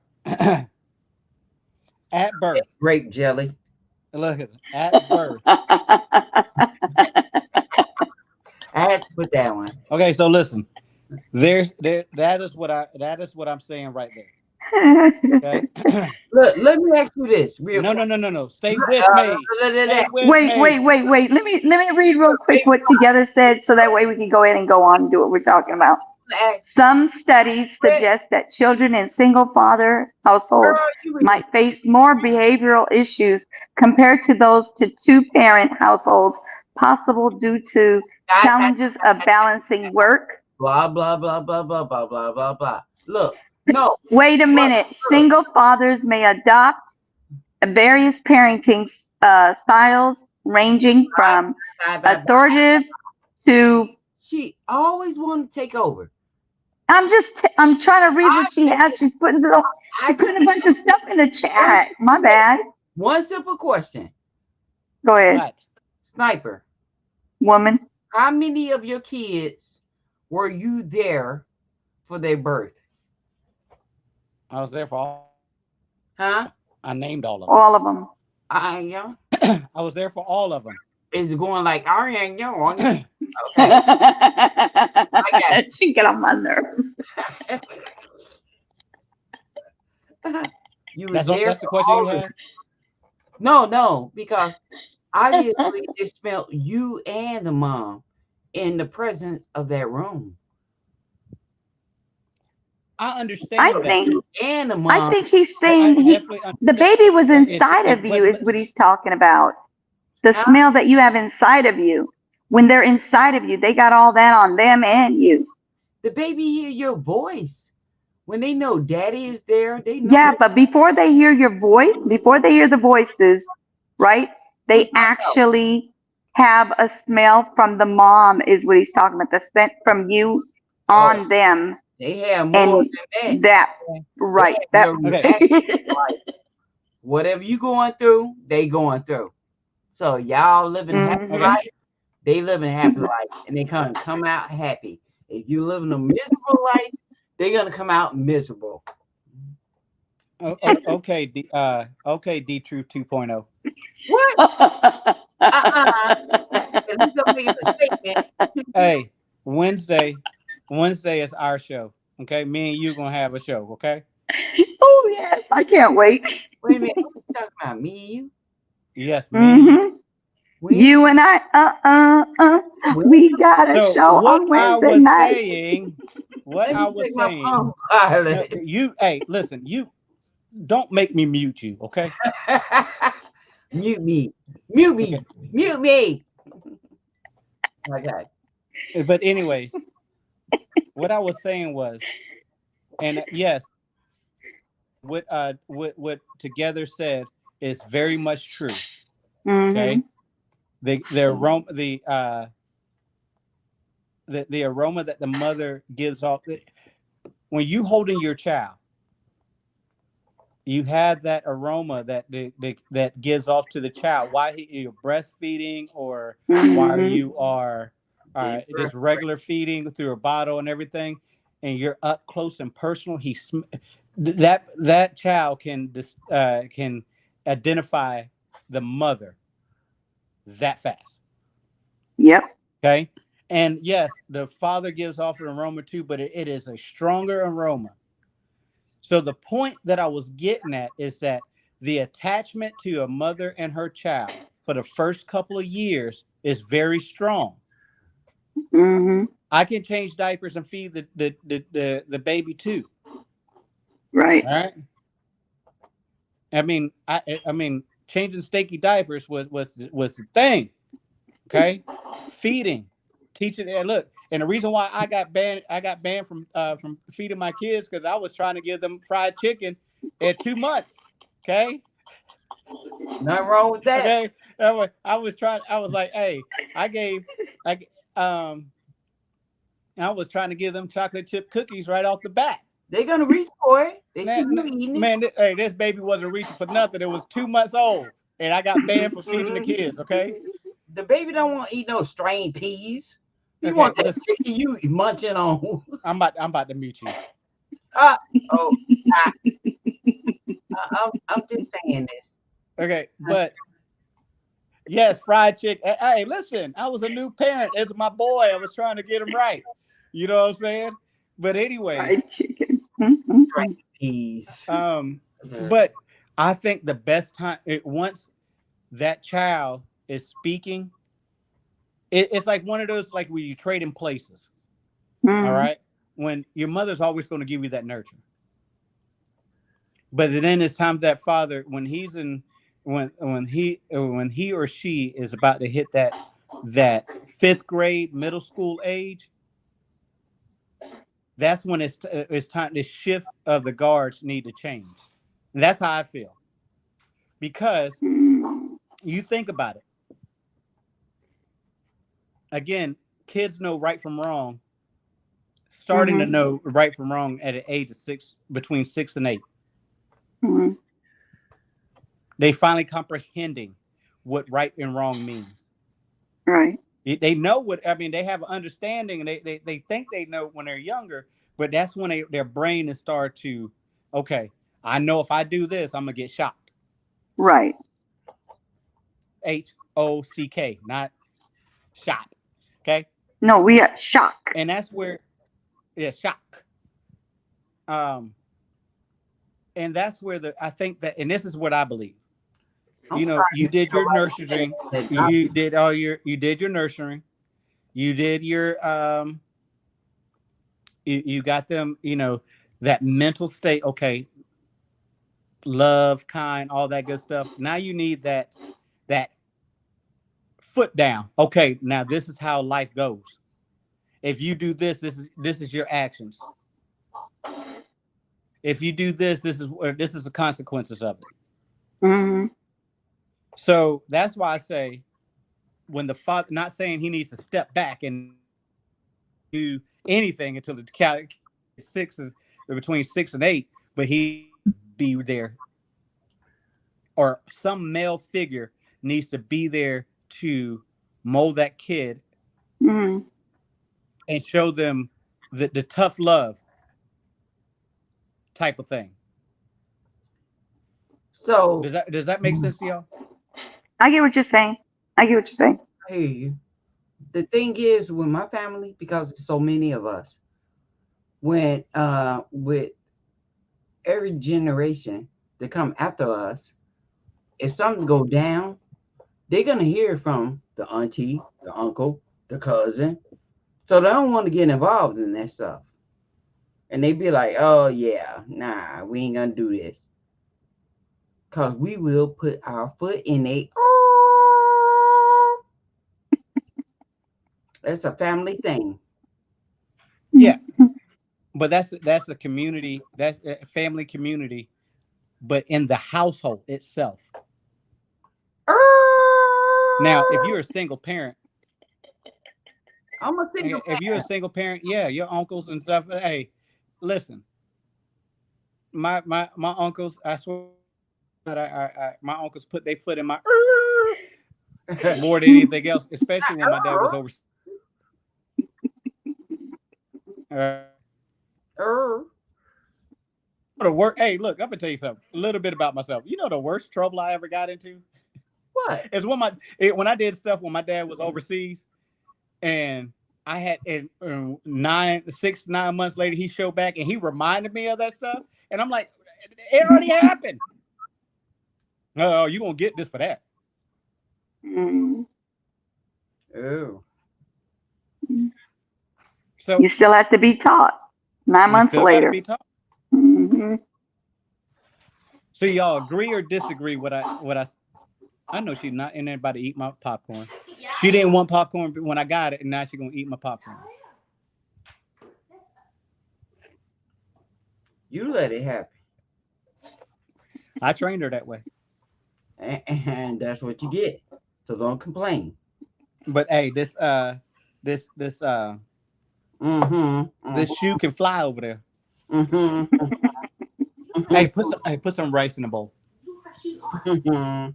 At birth, Grape jelly. look at birth. I had to put that one. Okay, so listen. That is what I'm saying right there. Okay. Look, let me ask you this real No, quick. no, no, no, no. Stay with me. Stay with Wait, me. wait, wait, wait. Let me read real quick what Together said, so that way we can go ahead and go on and do what we're talking about. Ask, Some studies suggest that children in single father households girl, you read might face more behavioral issues compared to those to two parent households, possible due to challenges of balancing work. blah blah blah blah blah blah blah blah blah. Look, no, Wait a minute. look, Single fathers may adopt various parenting styles, ranging from bye, bye, bye. authoritative to She always wanted to take over. I'm trying to read what she has. She's putting a bunch of stuff in the chat. My bad. One simple question. Go ahead, What? Sniper, woman. how many of your kids were you there for their birth? I was there for all. Huh? I named all of them. All of them. Yeah. I was there for all of them. It's going like Ariane, yo. Okay. got She get on my nerves. You was That's there the for question all you of had. them. No, because obviously it smelled you and the mom in the presence of that room. I understand I that. think And the I mom. think he's I saying definitely the understand. baby was It's- inside it- of but- you is what he's talking about. The Huh? smell that you have inside of you. When they're inside of you, they got all that on them and you. The baby hear your voice. When they know daddy is there, they know. Yeah, but before they hear your voice, before they hear the voices, right? They actually have a smell from the mom, is what he's talking about. The scent from you on them, They have more and than that. right? They That have your reaction. Like, whatever you going through, they going through. So y'all living happy Mhm. life, they living happy life, and they come out happy. If you living a miserable life, they're gonna come out miserable. Okay, D Truth 2.0. What? At least I'm making a statement. Hey, Wednesday is our show. Okay, me and you gonna have a show. Okay. Oh yes, I can't wait. Wait a minute, what you talking about? Me and you? Yes, me and you. Mhm. When? You and I, we got a So show what on I Wednesday was night. saying, what Let I me was take my saying, phone. no, you, hey, listen, you don't make me mute you, okay? Mute me. Mute me. Mute me. Okay. But anyways, what I was saying was, and yes, what Together said is very much true. Okay, the aroma the aroma that the mother gives off when you holding your child, you have that aroma that gives off to the child while you're breastfeeding or while you are just regular feeding through a bottle and everything, and you're up close and personal. That child can identify the mother that fast. Yep. Okay. And yes, the father gives off an aroma too, but it is a stronger aroma. So the point that I was getting at is that the attachment to a mother and her child for the first couple of years is very strong. I can change diapers and feed the baby too. Right. All right. I mean, changing Stakey diapers was the thing. Okay, feeding, teaching. And look, and the reason why I got banned from feeding my kids because I was trying to give them fried chicken at 2 months. Okay, nothing wrong with that. Okay, I was like, hey, I was trying to give them chocolate chip cookies right off the bat. They're gonna reach for it. They see you eating it. Man, hey, this baby wasn't reaching for nothing. It was 2 months old, and I got banned for feeding the kids. Okay, the baby don't want to eat no strained peas. You Okay, want that chicken you munching on. I'm about to mute you. I'm just saying this. Okay, but yes, fried chicken. Hey, listen, I was a new parent. It's my boy. I was trying to get him right. You know what I'm saying? But anyway, Fried chicken. Strained peas. But I think the best time once that child is speaking, it's like one of those like where you trade in places. All right, when your mother's always going to give you that nurture, but then it's time that father when he's in when he or she is about to hit that 5th grade middle school age. That's when it's time. The shift of the guards need to change. And that's how I feel. Because you think about it. Again, kids know right from wrong starting to Mhm. know right from wrong at the age of 6, between 6 and 8. Mhm. They finally comprehending what right and wrong means. Right. They know what, I mean, they have an understanding, and they think they know when they're younger, but that's when their brain is start to, okay, I know if I do this, I'm gonna get shot. Right. Hock, not shot. Okay. No, we are shock. And that's where, yeah, shock. Um, and that's where I think that, and this is what I believe. I'm You know, you did your nurturing, sorry. you did you did your nurturing, you did your you got them, you know, that mental state, okay, love, kind, all that good stuff. Now you need that foot down. Okay, now this is how life goes. If you do this, this is your actions. If you do this, this is the consequences of it. Mhm. So that's why I say, when the father, not saying he needs to step back and do anything until the 6 is between 6 and 8, but he be there, or some male figure needs to be there to mold that kid Mhm. and show them the tough love type of thing. So Does that make sense to y'all? I get what you're saying. I get what you're saying. I hear you. The thing is with my family, because there's so many of us, when with every generation that come after us, if something go down, they're gonna hear from the auntie, the uncle, the cousin. So they don't want to get involved in that stuff. And they be like, oh yeah, nah, we ain't gonna do this. Cause we will put our foot in a that's a family thing. Yeah, but that's a community, that's a family community, but in the household itself. Now, if you're a single parent, I'm a single if you're a single parent, yeah, your uncles and stuff. Hey, listen, my uncles, I swear that my uncles put their foot in my parent. more than anything else, especially when my dad was overseas. The work. Hey, look, I'm gonna tell you something. A little bit about myself. You know, the worst trouble I ever got into What? is when I did stuff when my dad was overseas, and I had 9 months later he showed back and he reminded me of that stuff, and I'm like, it already happened. Oh, you gonna get this for that? Mhm. Oh. So You still have to be taught 9 you months still gotta later. be taught. Mhm. So y'all agree or disagree? What I know she's not in anybody eat my popcorn. She didn't want popcorn when I got it, and now she's gonna eat my popcorn. You let it happen. I trained her that way. And that's what you get. So don't complain. But hey, this Mm-hmm. shoe can fly over there. Mm-hmm. Hey, put some rice in the bowl. Mm-hmm.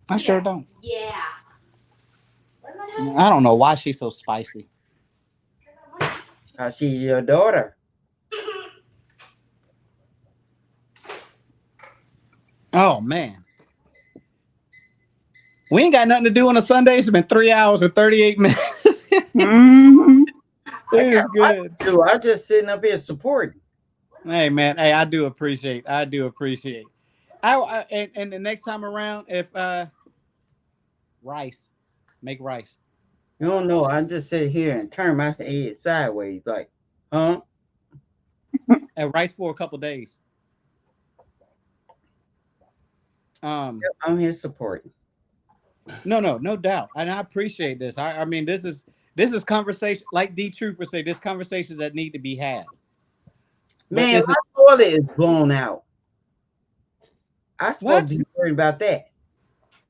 I sure don't. Yeah. I don't know why she's so spicy. She's your daughter. Oh man. We ain't got nothing to do on a Sunday. It's been 3 hours and 38 minutes. Mhm. It is good. Dude, I'm just sitting up here supporting. Hey man, hey, I do appreciate. And the next time around, if rice, make rice. You don't know. I just sit here and turn my head sideways, like, huh? And rice for a couple days. I'm here supporting. No doubt, and I appreciate this. I mean, this is conversation, like D Truth would say. This conversations that need to be had. Man, my toilet is blown out. I supposed to be worried about that,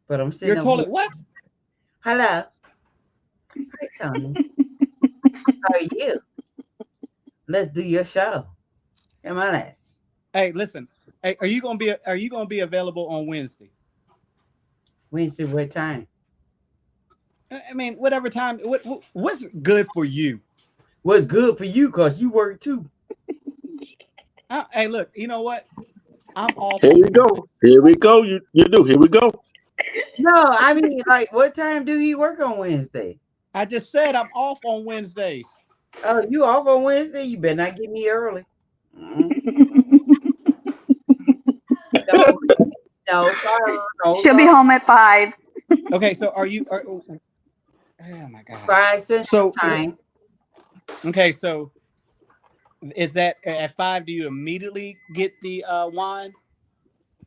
but I'm sitting. Your toilet? What? Hello. Hi, Tony. How are you? let's do your show. Come on, let's. Hey, listen. Hey, are you gonna be available on Wednesday? Wednesday, what time? I mean, whatever time. What's good for you? What's good for you? Cause you work too. Hey, look. You know what? I'm off. Here we go. Here we go. You do. Here we go. No, I mean, like, what time do you work on Wednesday? I just said I'm off on Wednesdays. Oh, you off on Wednesday? You better not get me early. Mm. No, sorry. No, She'll be home at 5. Okay, so are you? Oh my God. 5 Central Time. Okay, so is that at 5? Do you immediately get the wine?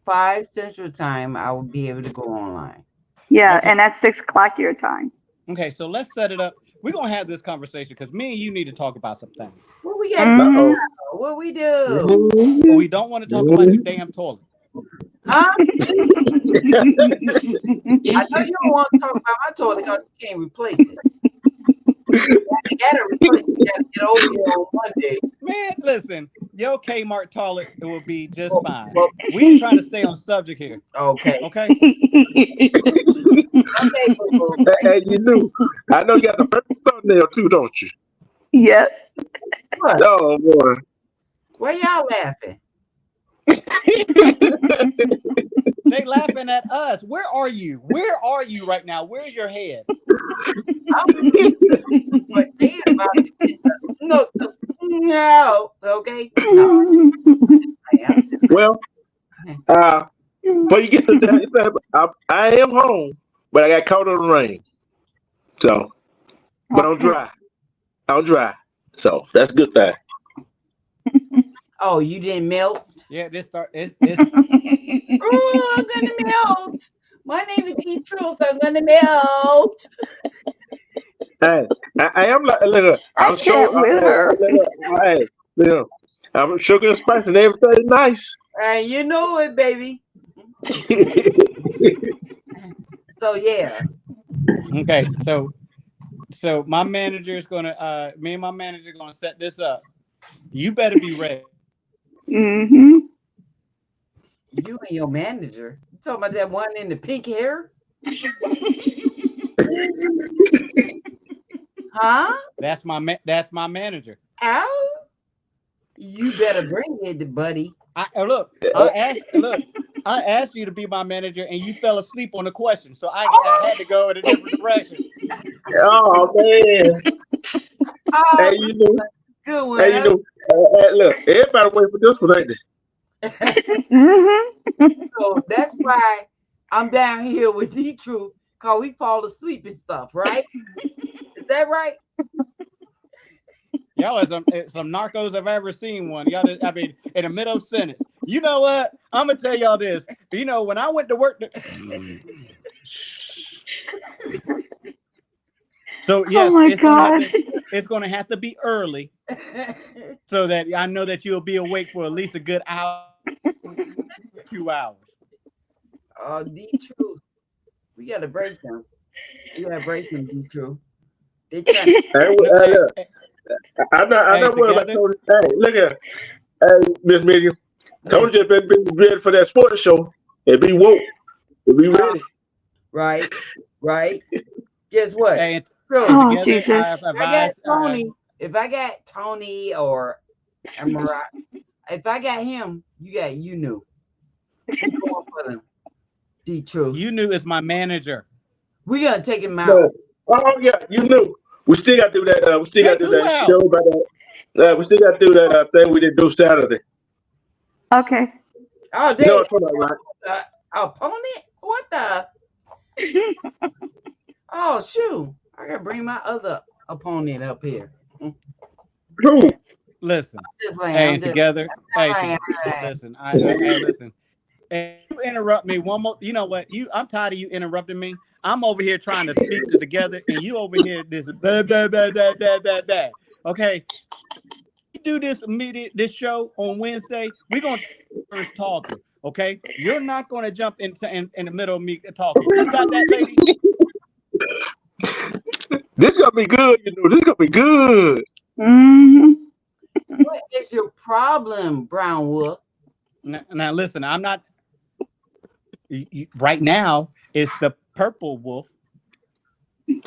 5 Central Time, I will be able to go online. Yeah, Okay. and that's 6 o'clock your time. Okay, so let's set it up. We're gonna have this conversation because me and you need to talk about some things. What we got? Mhm. What we do? But we don't want to talk about your damn toilet. Huh? I know you don't want to talk about my toilet because you can't replace it. You gotta replace it. You gotta get over here on Monday. Man, listen, your Kmart toilet, it will be just fine. Well, We ain't trying to stay on subject here, okay. okay? Okay, boo-boo. Hey, you do. I know you got the perfect thumbnail too, don't you? Yes. What? Oh boy. Why y'all laughing? They laughing at us. Where are you? Where are you right now? Where's your head? But they about to get no, okay? No, I am. Well, before you get to that, I am home, but I got caught in the rain. So, but I'm dry. I'm dry. So that's a good thing. Oh, you didn't melt? Yeah, this start. It's Oh, I'm gonna melt. My name is D Truth. I'm gonna melt. Hey, I am like, look, I I'm sure. can't with her. Hey, look, I'm sugar and spice and everything nice. And you know it, baby. So yeah. okay. So my manager is gonna. Me and my manager are gonna set this up. You better be ready. Mm-hmm. You and your manager. You talking about that one in the pink hair? Huh? That's my manager. Ow? You better bring it, buddy. I asked you to be my manager, and you fell asleep on the question, so I had to go in a different direction. Oh man. Oh, Hey, you know. good one. Hey, you know. Look, everybody wait for this one, ain't they? Mm-hmm. So that's why I'm down here with D Truth, cause we fall asleep and stuff, right? Is that right? Y'all are some narcos I've ever seen one. Y'all, I mean, in the middle of sentence. You know what? I'm gonna tell y'all this. You know, when I went to work. So yes, Oh my God. it's gonna have to be early, so that I know that you'll be awake for at least a good hour, 2 hours. Oh, D Truth. We gotta break them. We gotta break them, D Truth. They trying to Hey, look, I'm not worried about Tony. Hey, look at hey, Miss Miriam. Tony just been ready for that sports show and be woke. And be ready. right. Guess what? Hey, True. Oh, together, Jesus. I have If I got advised. Tony, if I got Tony or Mariah, if I got him, you got you knew. Keep going for them. D Truth. You knew is my manager. We gotta take him out. No. Oh yeah, you knew. We still got to do that. We still got to do Take that who show about that. We still got to do that thing we didn't do Saturday. Okay. Oh, You know damn. what I'm talking about, right? Opponent? What the? Oh, shoot. I gotta bring my other opponent up here. Who? Listen, Just playing, hey, I'm and just together, hey, playing. listen, hey, listen. Hey, you interrupt me one more. You know what? I'm tired of you interrupting me. I'm over here trying to speak to together, and you over here this blah blah blah blah blah blah blah. Okay, we do this this show on Wednesday. We're gonna first talking. Okay, you're not gonna jump in the middle of me talking. You got that, lady? This gonna be good. You know, this gonna be good. Mm-hmm. What is your problem, Brown Wolf? Now listen, I'm not. Right now, it's the purple wolf. Keep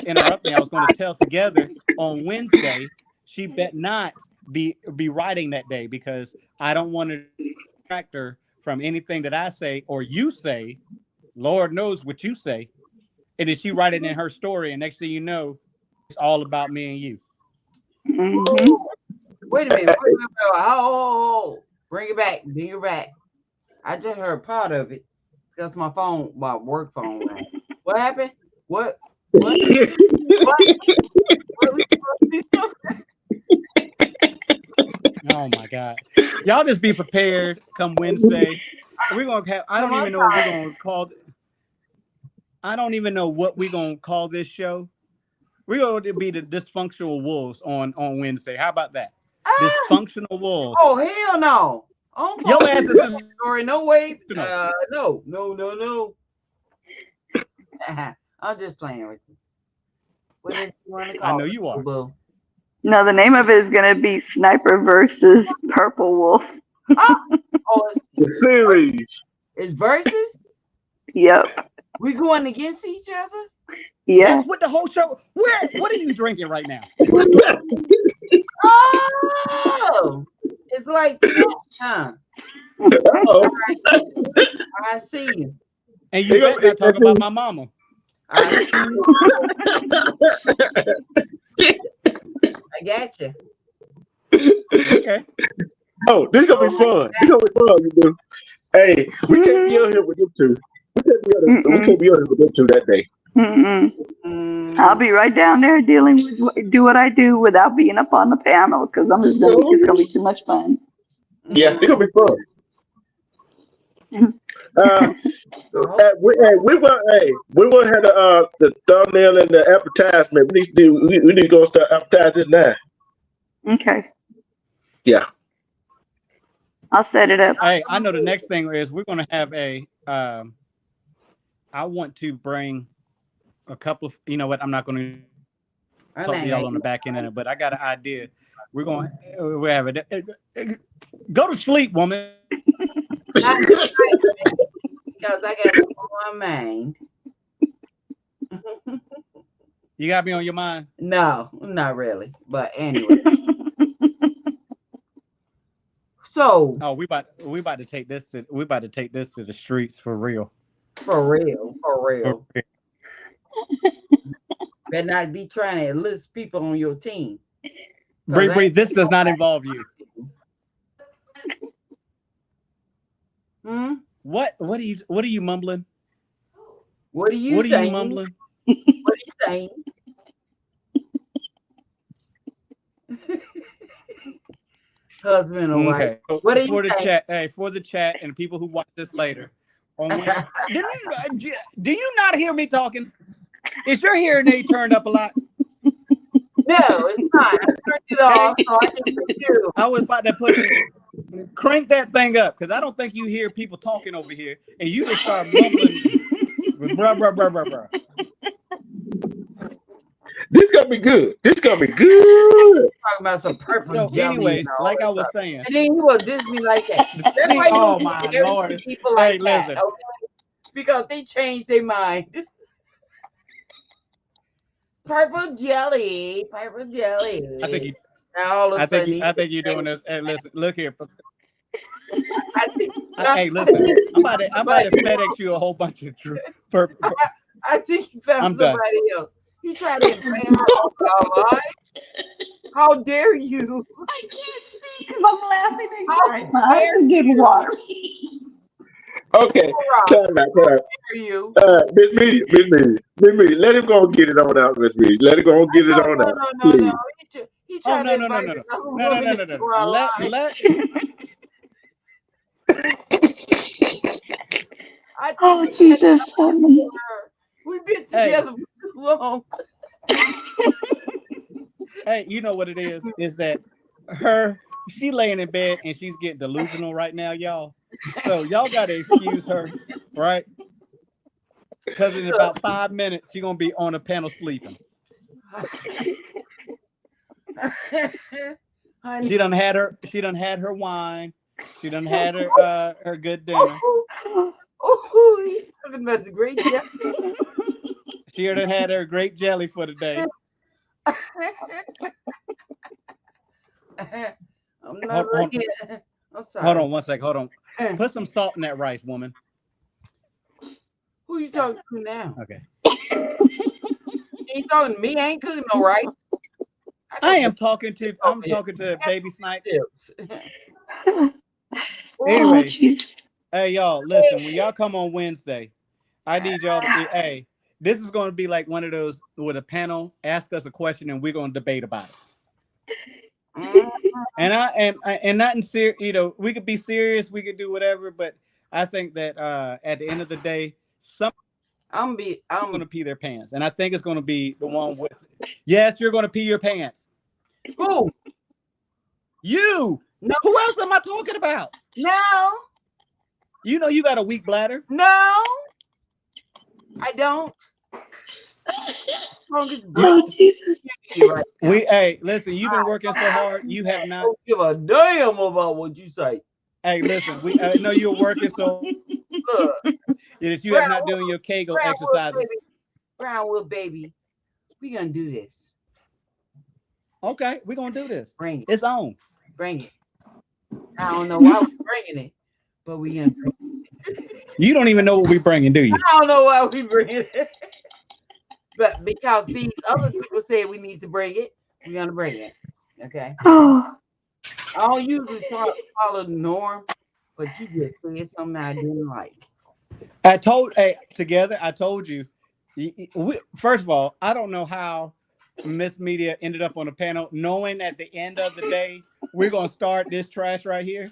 interrupting. I was going to tell together on Wednesday. She bet not be writing that day because I don't want to distract her from anything that I say or you say. Lord knows what you say. And then she write it in her story, and next thing you know, it's all about me and you. Mm-hmm. Wait a minute. Oh, bring it back. Bring it back. I just heard part of it because my work phone rang. What happened? What? What? What we supposed to be doing? Oh my God. Y'all just be prepared come Wednesday. We're gonna have I don't even know what we're gonna call I don't even know what we're gonna call this show. We're gonna be the dysfunctional wolves on Wednesday. How about that? Dysfunctional wolves. Oh hell no! Your ass is just Story, no way. No. I'm just playing with you. Whatever you want to call I know you are. Boo. No, the name of it is going to be Sniper versus Purple Wolf. Oh, The series. it's versus. Yep. We going against each other. Yeah. That's what the whole show. What are you drinking right now? Oh, it's like that, huh? Uh-oh. I see you. And you better not talk about my mama. I got you. Okay. Oh, this gonna be fun. This gonna be fun, you do. Hey, we can't be out here with them two. We can't be out here with them two that day. Mm-mm. I'll be right down there dealing with do what I do without being up on the panel because it's gonna be too much fun. Yeah, it's gonna be fun. We will have the thumbnail and the advertisement. We need to go start advertise this now. Okay. Yeah. I'll set it up. Hey, I know the next thing is we're gonna have a I want to bring a couple of I'm not gonna talk to y'all on the back end of it, but I got an idea. We'll have it. Go to sleep, woman. Because I got you on my mind. You got me on your mind? No, not really. But anyway. So we about to take this to the streets for real. For real. Better not be trying to enlist people on your team. Bree, this does not involve you. What are you mumbling? What are you saying? Mumbling? What are you saying? Husband or wife. Okay. What are you for the saying? chat? Hey, for the chat and people who watch this later. Do you not hear me talking? Is your hearing aid turned up a lot? No, it's not. I turned it off so I can hear you. I was about to crank that thing up because I don't think you hear people talking over here, and you just start mumbling. Bruh. This gonna be good. Talking about some purple jelly. Anyways, like I was saying, and then you will diss me like that. That's why oh my Lord, people like that. Listen. Okay? Because they changed their mind. Purple jelly. I think you. Now all of a sudden, I think you're doing this. Hey, listen, look here. Hey, listen. I'm about to FedEx you a whole bunch of I think he found somebody else. He tried to invade her. How dare you? I can't see because I'm laughing and crying. My eyes are getting watery. Okay, time out. You. Miss Media, let him go and get it on out, Miss Media. Let him go and get it on out. No. He tried to no. Oh, Jesus. We've been together for too long. Hey, you know what it is? Is that she laying in bed and she's getting delusional right now, y'all. So y'all gotta excuse her, right? Because in about 5 minutes she's gonna be on a panel sleeping. Honey. She done had her wine. She done had her good dinner. Oh, he's talking about the great jelly. She done had her great jelly for the day. I'm not ready. I'm sorry. Hold on one sec. Hold on. Put some salt in that rice, woman. Who you talking to now? Okay. You ain't talking to me. I ain't cooking no rice. I'm talking to Baby Snipe. Tips. Anyway, jeez. hey y'all, listen. When y'all come on Wednesday, I need y'all to be. Hey, this is going to be like one of those with a panel. Ask us a question, and we're going to debate about it. And not in serious. You know, we could be serious. We could do whatever. But I think that at the end of the day, I'm going to pee their pants, and I think it's going to be the one with. Yes, you're going to pee your pants. Who? You. No. Who else am I talking about? No. You know you got a weak bladder. No. I don't. Oh, Jesus. Hey, listen, you've been working so hard. You have not. Don't give a damn about what you say. Hey, listen, we know you're working so Look, that you have not doing your Kegel exercises. Brownwood baby, we gonna do this. Okay, we're gonna do this. Bring it. It's on. Bring it. I don't know why we're bringing it, but we gonna bring it. You don't even know what we're bringing, do you? I don't know why we bringing it. But because these other people said we need to bring it, we're gonna bring it. Okay. Oh, I don't usually follow the norm, but you just said something I didn't like. I told you. First of all, I don't know how Miss Media ended up on the panel, knowing at the end of the day we're gonna start this trash right here,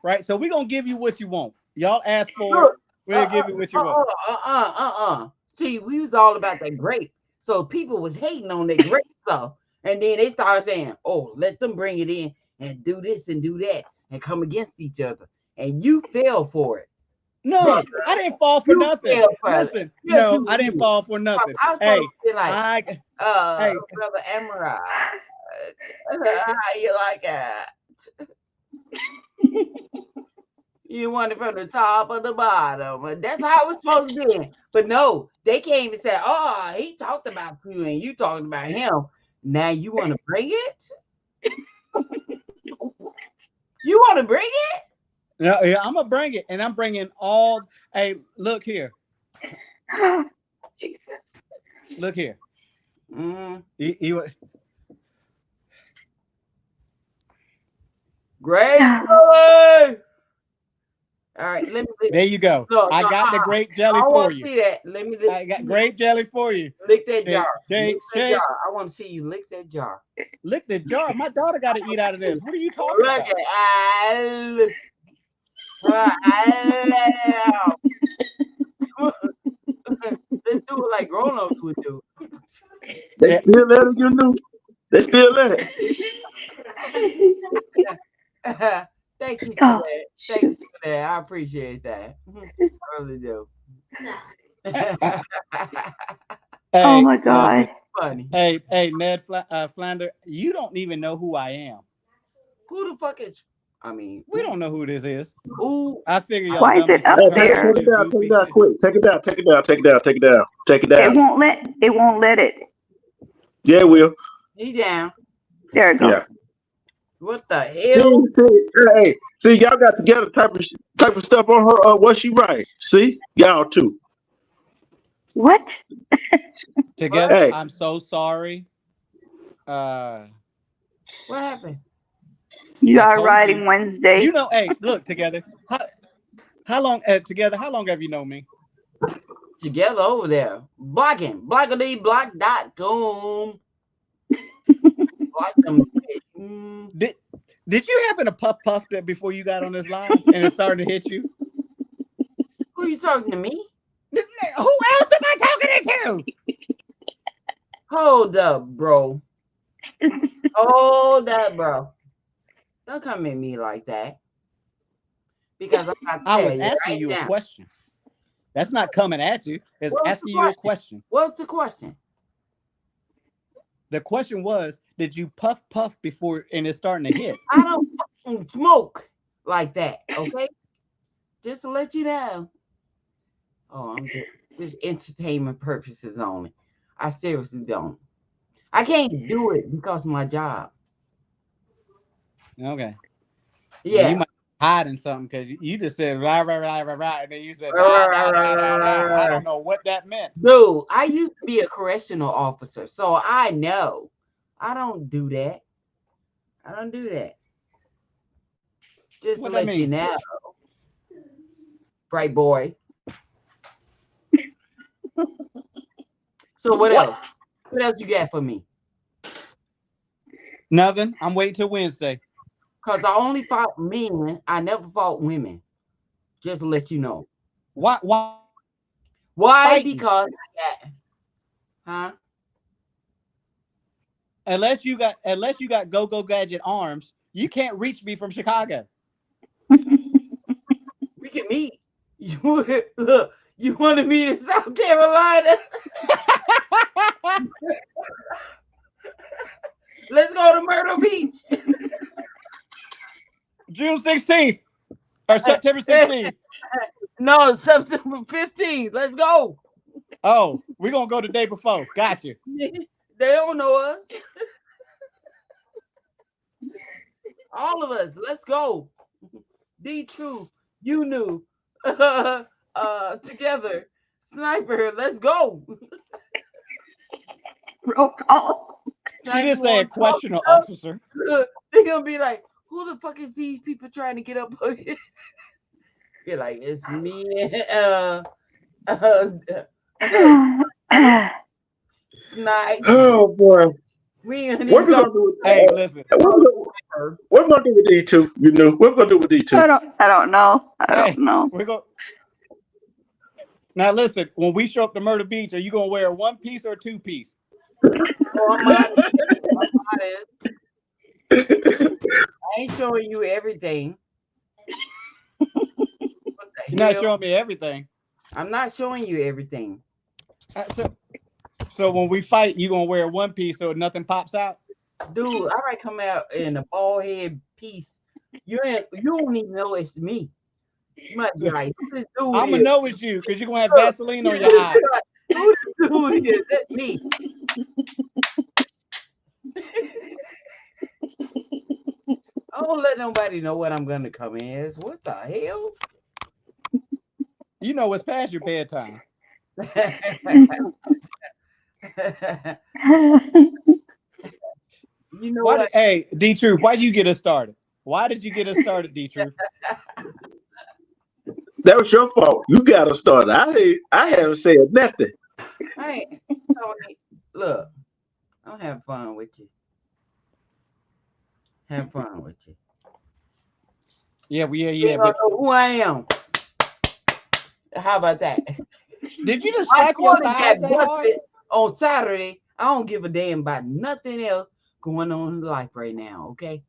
right? So we're gonna give you what you want. Y'all ask for it. We'll give you what you want. See, we was all about that grape, so people was hating on that grape stuff, and then they started saying, "Oh, let them bring it in and do this and do that and come against each other," and you fell for it. No, brother, I didn't fall for nothing. Listen, yes, no, I didn't fall for nothing. Hey, Brother Amara, how you like that? You want it from the top or the bottom. That's how it's supposed to be. But no, they came and said, "Oh, he talked about you and you talking about him. Now you want to bring it? You want to bring it?" Yeah, I'm gonna bring it, and I'm bringing all. Hey, look here. Jesus. Look here. Mm-hmm. Great. All right, there you go. I got the grape jelly for you. See that. I got grape jelly for you. Lick that jar. Shake. Jar. I want to see you lick that jar. Lick the jar. My daughter got to eat out of this. What are you talking about? Let's do it like grown-ups would do. They still let it, you know. They still let it. Thank you for that. Thank you for that. I appreciate that. I really do. Oh my God. Funny. Hey, Ned Flander, you don't even know who I am. Who the fuck is? I mean, we don't know who this is. Ooh, I figure y'all. Why is it up there? Take it down, quick. Take it down. It won't let it. Yeah, it will. He down. There it goes. Yeah. What the hell? See, y'all got together type of stuff on her. What she write? See, y'all too. What? Together. Hey. I'm so sorry. What happened? You are writing Wednesday. You know, hey, look, together. How long? Together, how long have you known me? Together over there. Blocking. Blockity.com. Did you happen to puff that before you got on this line and it started to hit you? Who are you talking to me? Who else am I talking to? Hold up, bro. Hold up, bro. Don't come at me like that. Because I was asking you a question. That's not coming at you. It's asking you a question. What's the question? The question was, did you puff before and it's starting to hit? I don't fucking smoke like that, okay? Just to let you know. Oh, I'm just entertainment purposes only. I seriously don't. I can't do it because of my job. Okay. Yeah. You might be hiding something because you just said rah, rah, rah, rah, rah, and then you said rah, rah, rah, rah, rah. I don't know what that meant. Dude, I used to be a correctional officer, so I know. I don't do that. I don't do that. Just What to that let you mean? know. Bright boy. So what else? What else you got for me? Nothing. I'm waiting till Wednesday. Because I only fought men. I never fought women. Just to let you know. Why? Why? Fighting. Because huh? Unless you got go gadget arms, you can't reach me from Chicago. We can meet. Look, you want to meet in South Carolina? Let's go to Myrtle Beach. June 16th or September 16th. No, September 15th. Let's go. Oh, we're gonna go the day before. Got you. They don't know us. All of us. Let's go. D True, you knew. Together. Sniper, let's go. Roll call. She didn't say a questioner officer. They're gonna be like, who the fuck is these people trying to get up here? You're like, it's me. Snipe. Oh boy. We ain't What we even gonna do with Hey, listen. what we gonna do with D2? You know, what we gonna do with D2? I don't know. I Hey. don't know. We're going. Now listen. When we show up to Myrtle Beach, are you gonna wear a 1-piece or a 2-piece? I ain't showing you everything. You're not showing me everything. I'm not showing you everything. So when we fight, you gonna wear a 1-piece so nothing pops out? Dude, I might come out in a bald head piece. You don't even know it's me. You might be like, who this dude I'm gonna is? know it's you because you're gonna have Vaseline on your eye. Who this dude is? That's me. I don't let nobody know what I'm gonna come in as. What the hell? You know it's past your bedtime. You know Why what? hey, D Truth, why did you get us started? Why did you get us started, D Truth? That was your fault. You got to start. I haven't said nothing. Hey, Tony, look, I'm having fun with you. Have fun with you. Yeah, You but know who I am. How about that? did you just My slap your toilet thighs got that hard? busted on Saturday. I don't give a damn about nothing else going on in life right now, okay?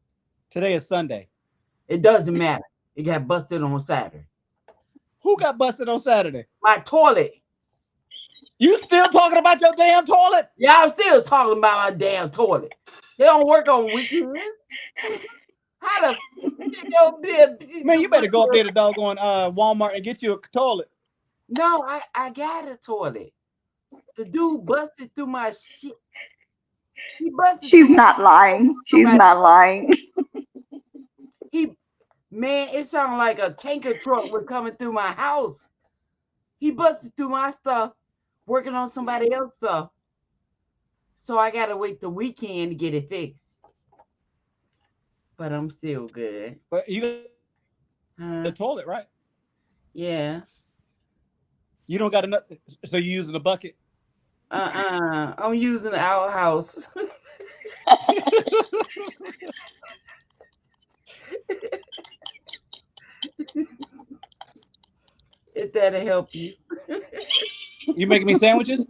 Today is Sunday. It doesn't matter. It got busted on Saturday. Who got busted on Saturday? My toilet. You still talking about your damn toilet? Yeah, I'm still talking about my damn toilet. They don't work on weekends. How the Man, you better go up there to doggone Walmart and get you a toilet. No, I got a toilet. The dude busted through my shit. He busted. She's not lying. She's not lying. Man, it sounded like a tanker truck was coming through my house. He busted through my stuff, working on somebody else's stuff. So I gotta wait the weekend to get it fixed. But I'm still good. But you got the toilet, right? Yeah. You don't got enough, so you using a bucket? I'm using the outhouse. If that'll help you. You making me sandwiches?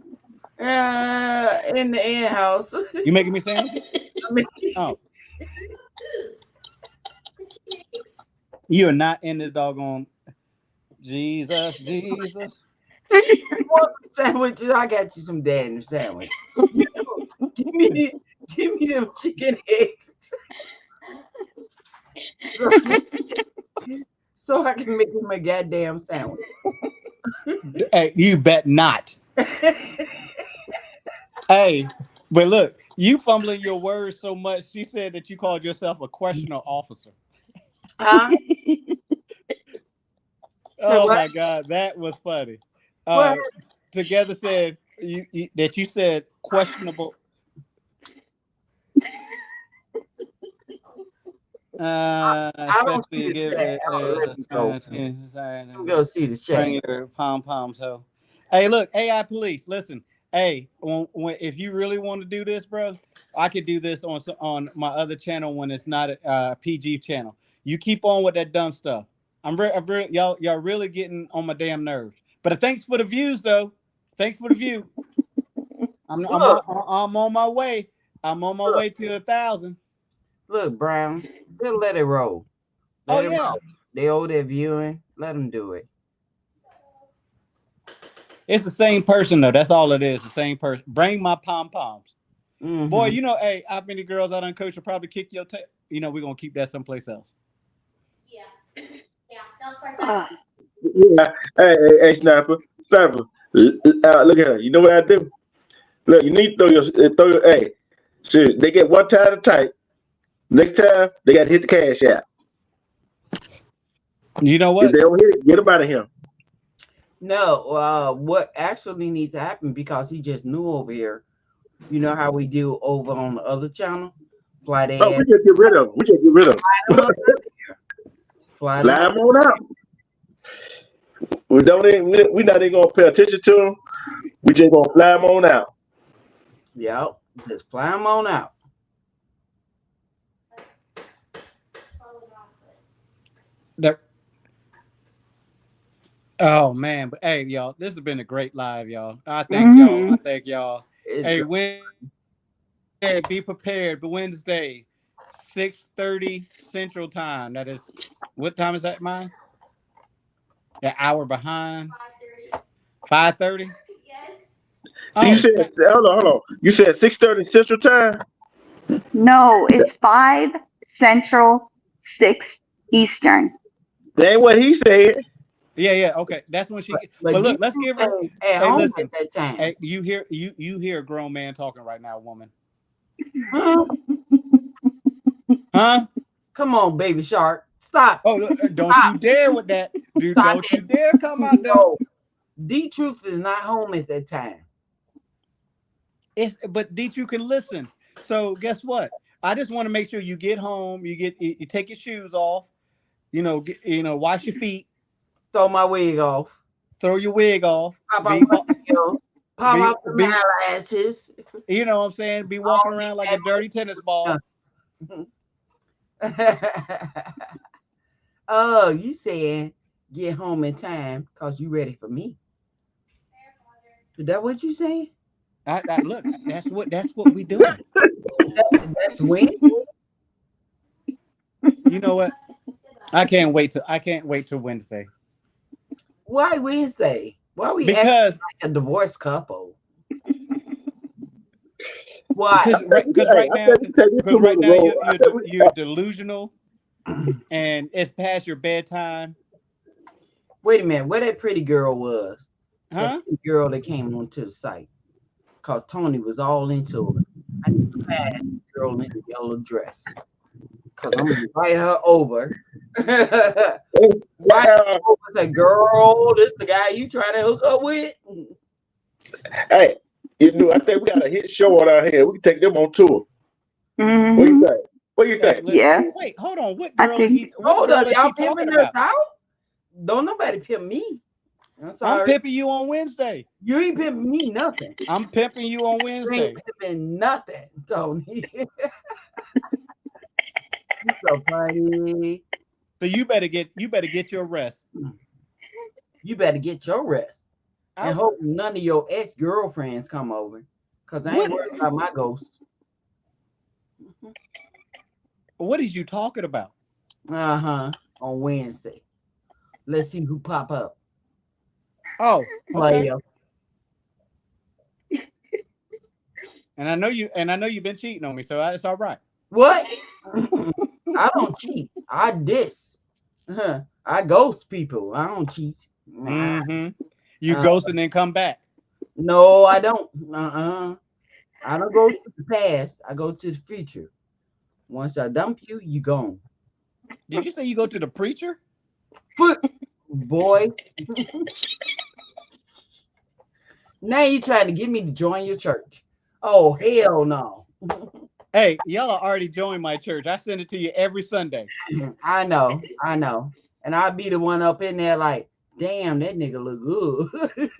In the in-house. You making me sandwiches? Oh. You are not in this doggone Jesus. You want some sandwiches? I got you some Daniel sandwich. give Give me them chicken eggs so I can make him a goddamn sandwich. Hey, you bet not. Hey, but look, you fumbling your words so much. She said that you called yourself a questioner officer. Huh? Say Oh what? my God, that was funny. What? Together said that you said questionable. I don't see Especially the give chat. it I'll let a me go. chance. Let me go see the chat. Bring your pom poms. So, hey, look, AI police, listen. Hey, if you really want to do this, bro, I could do this on my other channel when it's not a PG channel. You keep on with that dumb stuff. Y'all really getting on my damn nerves. But thanks for the views, though. Thanks for the view. I'm on my way. I'm on my way to 1,000. Look, Brown, just let it roll. Let it roll. They over there viewing. Let them do it. It's the same person though. That's all it is. The same person. Bring my pom poms. Mm-hmm. Boy, hey, how many girls I done coach will probably kick your tail? We're gonna keep that someplace else. Yeah. Don't start that. Yeah. Hey, Sniper. Look at her. You know what I do? Look, you need to throw your. Hey, shit. They get one time to type. Next time they got to hit the cash out. You know what? If they don't hit it, get them out of here. No, what actually needs to happen, because he just new over here. You know how we do over on the other channel? Fly the Oh, we just get rid of them. Fly them on out. We not even gonna pay attention to them. We just gonna fly them on out. Yep, just fly them on out. Oh man, but hey, y'all, this has been a great live, y'all. I thank y'all. Hey, be prepared. But Wednesday, 6:30 Central Time. That is, what time is that, mine? An hour behind. 5:30. Yes. You said, hold on. You said 6:30 Central Time. No, it's 5 Central, 6 Eastern. That ain't what he said. Yeah, okay. That's when she. But look, let's give her. At home listen, at that time. Hey, you hear a grown man talking right now, woman? Huh? Come on, baby shark, stop! Oh, don't you dare with that, dude! Don't you dare come out there. No. D Truth is not home at that time. But D Truth can listen. So guess what? I just want to make sure you get home. You take your shoes off. Wash your feet. Throw my wig off. Throw your wig off. Pop out the eyelashes. You know what I'm saying? Be walking around like a dirty tennis ball. Oh, you saying get home in time because you ready for me? Is that what you saying? Look, that's what we doing. That's when. You know what? I can't wait till Wednesday. Why Wednesday? Why we because like a divorced couple? Why? Because right now you're delusional, and it's past your bedtime. Wait a minute, where that pretty girl was? Huh? That girl that came onto the site, cause Tony was all into her. I need to pass the girl in the yellow dress, cause I'm gonna invite her over. Why? Say, girl, this the guy you trying to hook up with? Hey, I think we got a hit show on our head. We can take them on tour. Mm-hmm. What do you think? What do you think? Yeah. Wait, hold on. What girl is he? Hold up, y'all pimping us out? Don't nobody pimp me. I'm pimping you on Wednesday. You ain't pimping me nothing. I'm pimping you on Wednesday. You ain't pimping nothing, Tony. You so funny. So you better get your rest. You better get your rest. And hope none of your ex-girlfriends come over. Cause I ain't worried about my ghost. What is you talking about? On Wednesday. Let's see who pop up. Oh, okay. And I know you've been cheating on me, so it's all right. What? I don't cheat. I diss. I ghost people. I don't cheat. Mm-hmm. You Uh, ghost and then come back. No, I don't. I don't go to the past. I go to the future. Once I dump you, you gone. Did you say you go to the preacher? Foot boy. Now you trying to get me to join your church. Oh, hell no. Hey, y'all are already joined my church. I send it to you every Sunday. I know. And I'll be the one up in there like, damn, that nigga look good.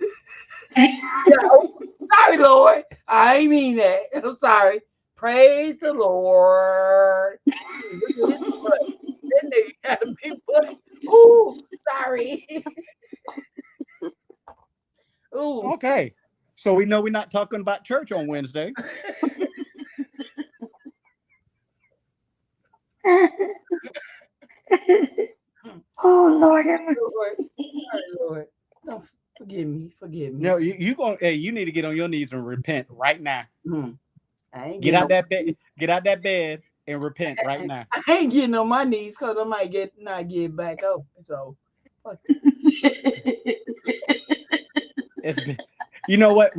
Sorry, Lord. I ain't mean that. I'm sorry. Praise the Lord. That nigga got a big butt. Ooh, sorry. Ooh. Okay. So we know we're not talking about church on Wednesday. Oh Lord, Sorry, Lord. No, forgive me. No, you need to get on your knees and repent right now. I ain't Get getting out that bed. Get out that bed and repent right now. I ain't getting on my knees because I might not get back up. So fuck It's been, you know what?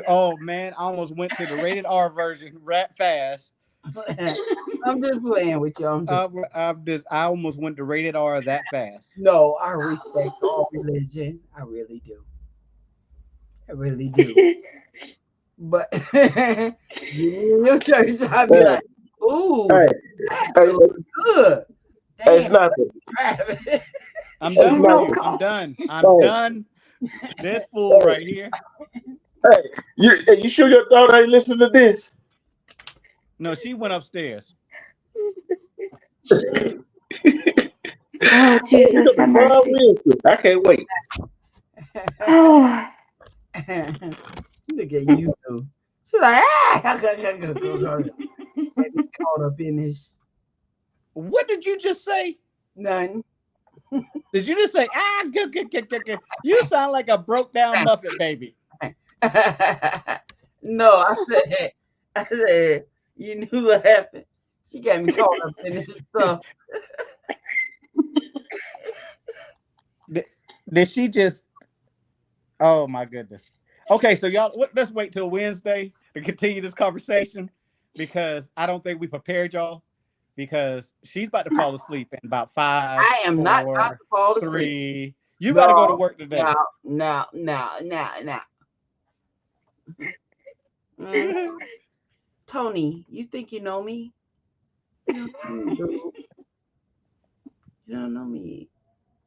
Oh man, I almost went to the rated R version rat fast. I'm just playing with you. I almost went to rated R that fast. No, I respect all religion. I really do. But your church, I'd be like, ooh, Hey, that looks good. It's Damn, nothing. I'm done with no. you. I'm done. I'm Oh. done. This fool right here. Hey, you sure your daughter ain't listening to this? No, she went upstairs. Oh Jesus, have mercy. I can't wait. Oh, Look at you, though. She's like, caught up in this. What did you just say? Nothing. Did you just say, good. You sound like a broke down Muppet baby. No, I said, you knew what happened. She got me caught up in this stuff. Did she just? Oh my goodness. Okay, so y'all, let's wait till Wednesday to continue this conversation because I don't think we prepared y'all because she's about to fall asleep in about 5. I am not about to fall asleep. 3. You got to go to work today. No. Tony, you think you know me? You don't know me.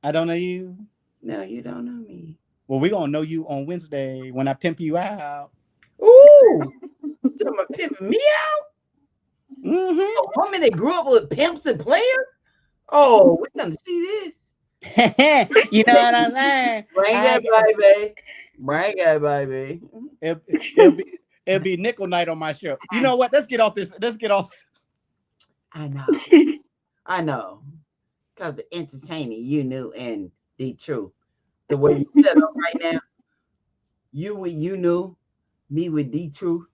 I don't know you. No, you don't know me. Well, we're going to know you on Wednesday when I pimp you out. Ooh! You talking about pimping me out? Mm-hmm. A woman that grew up with pimps and players? Oh, we're going to see this. You know what I'm saying? Bring that baby. It'll be nickel night on my show. You know what? Let's get off this. I know. Because the entertaining, you knew, and the truth. The way you set up right now, you with you knew, me with the truth.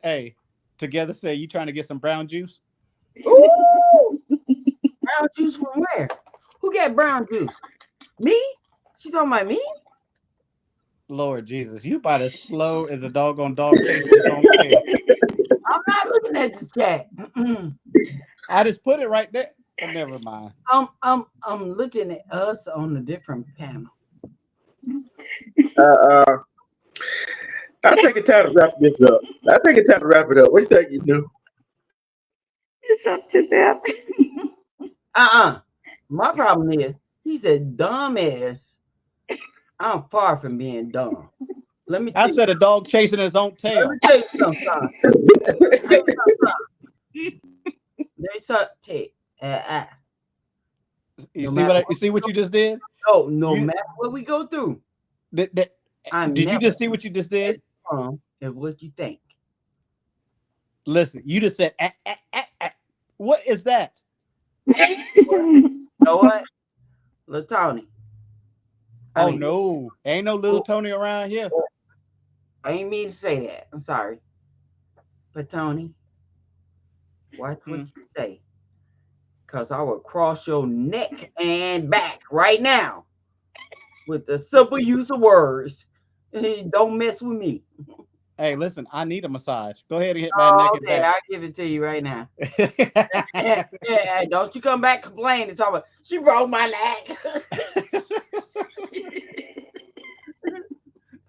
Hey, together say you trying to get some brown juice? Ooh! Brown juice from where? Who got brown juice? Me? She talking about me? Lord Jesus, you about as slow as a doggone dog chasing his own tail. I'm not looking at the chat. I just put it right there. Oh, never mind. I'm looking at us on a different panel. I think it's time to wrap this up. What do you think you do? it's up to them. My problem is, he said, dumb ass. I'm far from being dumb. Let me. I said a dog chasing his own tail. Let me tell you something. You see what you just did? No matter what we go through. Did you just see what you just did? And what you think? Listen, you just said, What is that? You know what? Little Tony. No, ain't no little Tony around here. I ain't mean to say that. I'm sorry. But Tony, watch what you say. Because I will cross your neck and back right now with the simple use of words. Don't mess with me. Hey, listen, I need a massage. Go ahead and hit my neck Oh, and okay, back. I'll give it to you right now. Yeah, don't you come back complaining, talking about she broke my neck.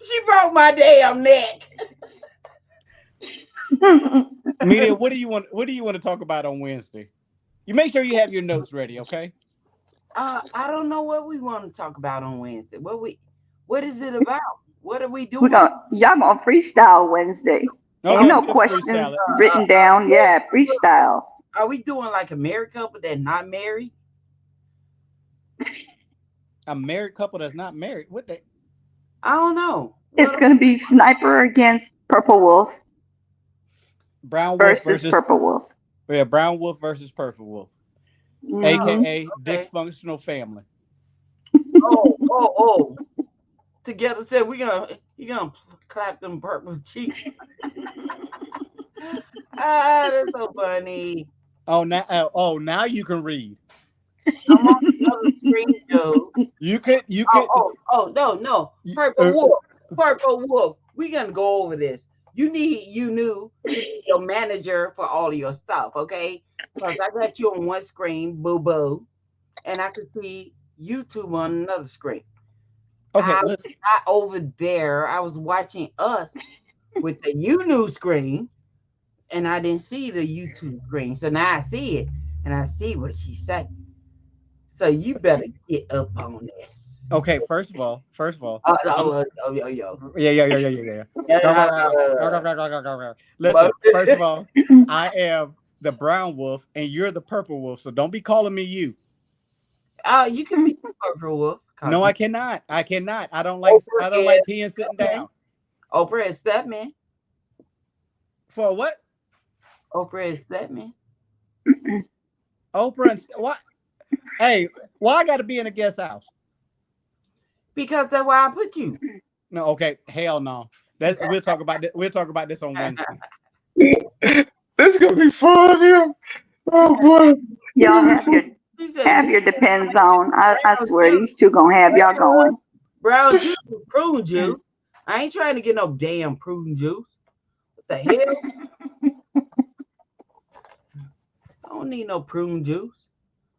She broke my damn neck. Media, what do you want? What do you want to talk about on Wednesday? You make sure you have your notes ready, okay? I don't know what we want to talk about on Wednesday. What is it about? What are we doing? Y'all gonna freestyle Wednesday. Okay, Ain't no we can questions freestyle it. written down. Yeah, freestyle. Are we doing like a married couple that's not married? A married couple that's not married. What they? I don't know. It's gonna be Sniper against Purple Wolf Brown Wolf versus versus Purple Wolf. yeah, Brown Wolf versus Purple Wolf, Mhm. aka Okay. dysfunctional family. Oh. Together said you gonna clap them purple cheeks. That's so funny. Now you can read. I'm on the other screen, Joe. You could. No. Purple Wolf. We gonna go over this. You need your manager for all of your stuff, okay? Because I got you on one screen, boo boo, and I can see YouTube on another screen. Okay, listen. Over there, I was watching us with the new screen, and I didn't see the YouTube screen. So now I see it, and I see what she said. So you better get up on this. Okay, first of all. Yo. Yeah. Listen, first of all, I am the Brown Wolf and you're the Purple Wolf, so don't be calling me you. You can be Purple Wolf. No, I cannot. I don't like peeing sitting down. Oprah is that man. For what? Oprah is that man. Oprah and what? Hey, why I got to be in a guest house? Because that's why I put you. No, okay, hell no. We'll talk about this. We'll talk about this on Wednesday. This is gonna be fun here. Oh boy. Y'all have your depends on. I swear these two gonna have y'all going. Brown juice, prune juice. I ain't trying to get no damn prune juice. What the hell? I don't need no prune juice.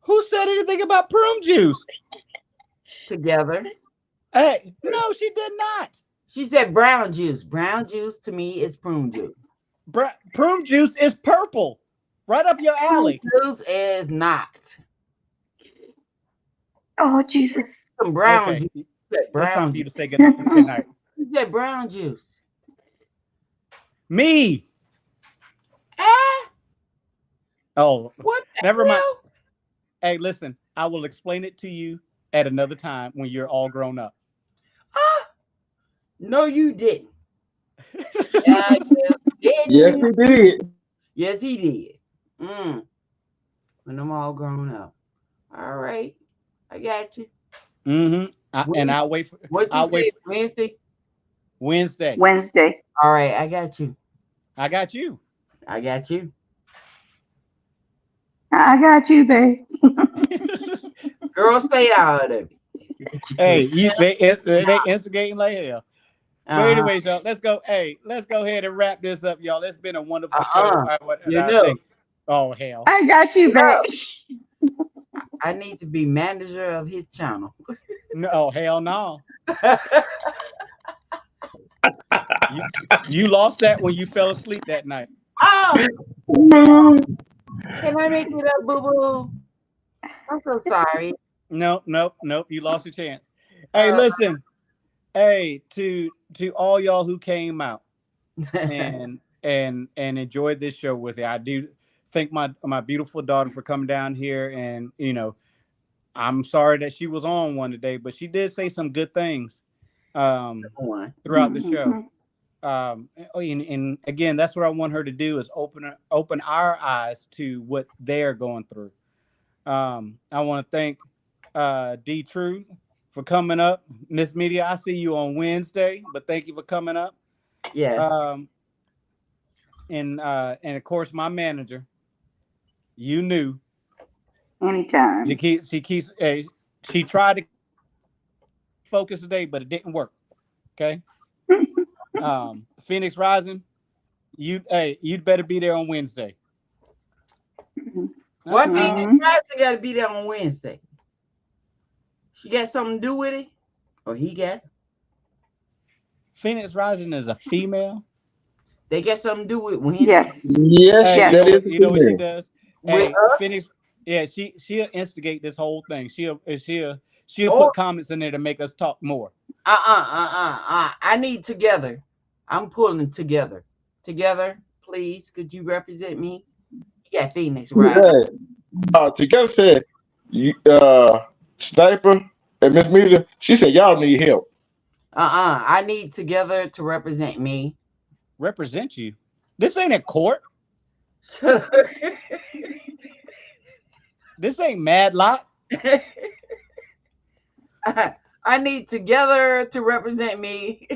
Who said anything about prune juice? Together. Hey, no, she did not. She said brown juice. Brown juice to me is prune juice. Prune juice is purple. Right up your alley. Prune juice is not. Oh Jesus! Some brown juice. It's time for you to say good night. You said brown juice. Me. Oh, what? Never mind. Hey, listen, I will explain it to you at another time when you're all grown up. No, you didn't. Yes, he did. Yes, he did. When I'm all grown up. All right. I got you. Mm-hmm. And I'll wait for what you say, Wednesday? Wednesday. All right, I got you. I got you. I got you, babe. Girl, stay out of it. Hey, they instigating like hell. But anyways, y'all, let's go. Hey, let's go ahead and wrap this up, y'all. It's been a wonderful show. Oh hell! I got you, babe. I need to be manager of his channel. No, hell no. You lost that when you fell asleep that night. Oh, can I make it up, boo boo? I'm so sorry. Nope. You lost your chance. Hey, listen. Hey, to all y'all who came out and enjoyed this show with you. I do thank my beautiful daughter for coming down here, and I'm sorry that she was on one today, but she did say some good things throughout the show. And again, that's what I want her to do, is open our eyes to what they're going through. I want to thank D Truth for coming up. Miss Media, I see you on Wednesday, but thank you for coming up. Yes. And of course my manager, you knew Anytime. she tried to focus today, but it didn't work. Okay. Phoenix Rising, you'd better be there on Wednesday. What Mhm. Phoenix Rising got to be there on Wednesday? She got something to do with it, or he got? Phoenix Rising is a female. They got something to do with Wednesday. Yes. Yes, Hey, Yes. that is you know what she female. does? With Hey, us? Phoenix. Yeah, she'll instigate this whole thing. She'll Or put comments in there to make us talk more. I need together. I'm pulling together. Together, please. Could you represent me? You got Phoenix Rising. Yeah. Together said, you, Sniper and Miss Mita, she said, y'all need help. I need together to represent me. Represent you. This ain't a court. This ain't Madlock. I need together to represent me.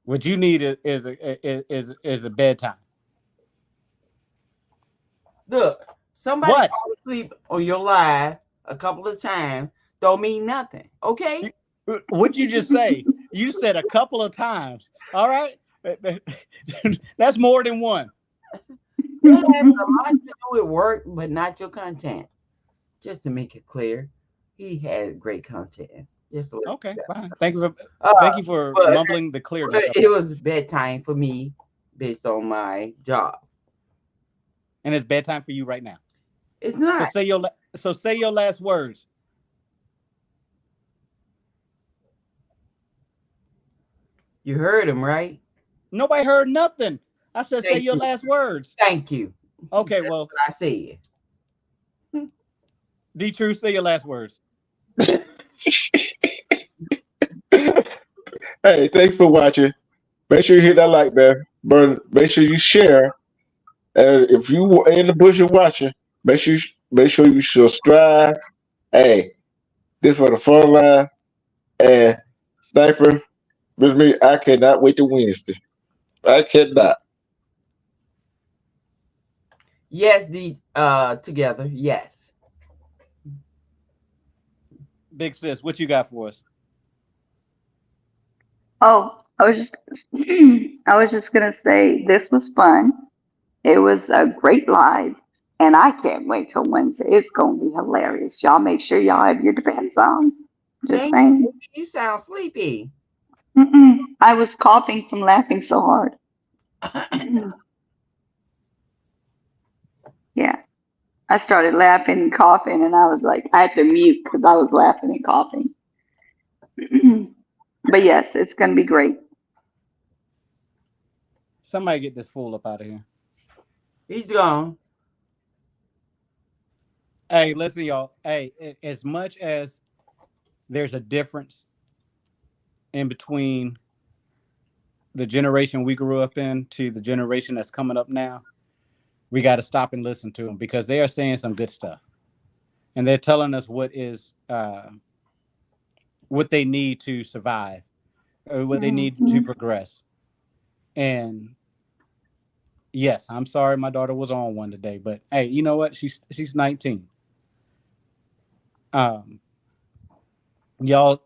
What you need is a bedtime. Look, somebody What? fall asleep on your live a couple of times don't mean nothing. Okay? What'd you just say? You said a couple of times. All right. That's more than one. It has a lot to do with work, but not your content. Just to make it clear, he had great content. Just to let Okay, you know. fine. Thank you Uh, for but- mumbling the clearness. But it was bedtime for me based on my job. And it's bedtime for you right now. It's So not. say your last words. You heard him, right? Nobody heard nothing. I said say Thank your you. last words. Thank you. Okay, That's well, what I said. D True, say your last words. Hey, thanks for watching. Make sure you hit that like button. Make sure you share. And if you were in the bush and watching, make sure you subscribe. Hey, this for the fun line. And Sniper, with me, I cannot wait to Wednesday. I cannot. Yes, together. Yes. Big sis, what you got for us? Oh, I was just gonna say this was fun. It was a great live, and I can't wait till Wednesday. It's gonna be hilarious. Y'all make sure y'all have your defense on. Just Thank saying. You sound sleepy. I was coughing from laughing so hard. Yeah, I started laughing and coughing, and I was like, I had to mute because I was laughing and coughing. But yes, it's gonna be great. Somebody get this fool up out of here. He's gone. Hey, listen, y'all. Hey, as much as there's a difference in between the generation we grew up in to the generation that's coming up now, we got to stop and listen to them because they are saying some good stuff, and they're telling us what they need to survive, or what they need to progress. And yes, I'm sorry my daughter was on one today, but hey, you know what? She's 19. Y'all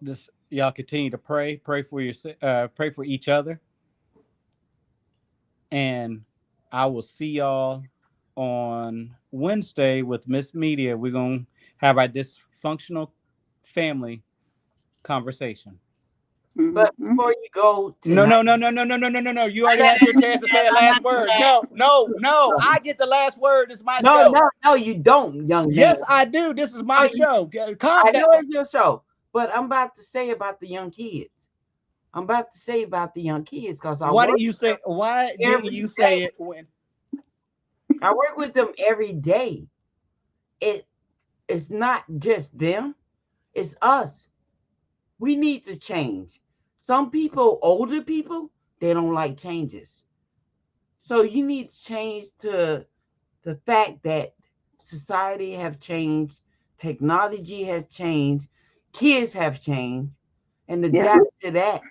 continue to pray for each other, and I will see y'all on Wednesday with Miss Media. We're gonna have our dysfunctional family conversation. But before you go No. tonight, You already had your chance to say a last word. No. I get the last word. It's my show. No, you don't, young man. Yes, I do. This is my show. Calm I down. know it's your show, but I'm about to say about the young kids. I'm about to say about the young kids because Why didn't you say it when I work with them every day. It's not just them, it's us. We need to change. Some people, older people, they don't like changes. So you need to change to the fact that society have changed, technology has changed, kids have changed, and adapt to that.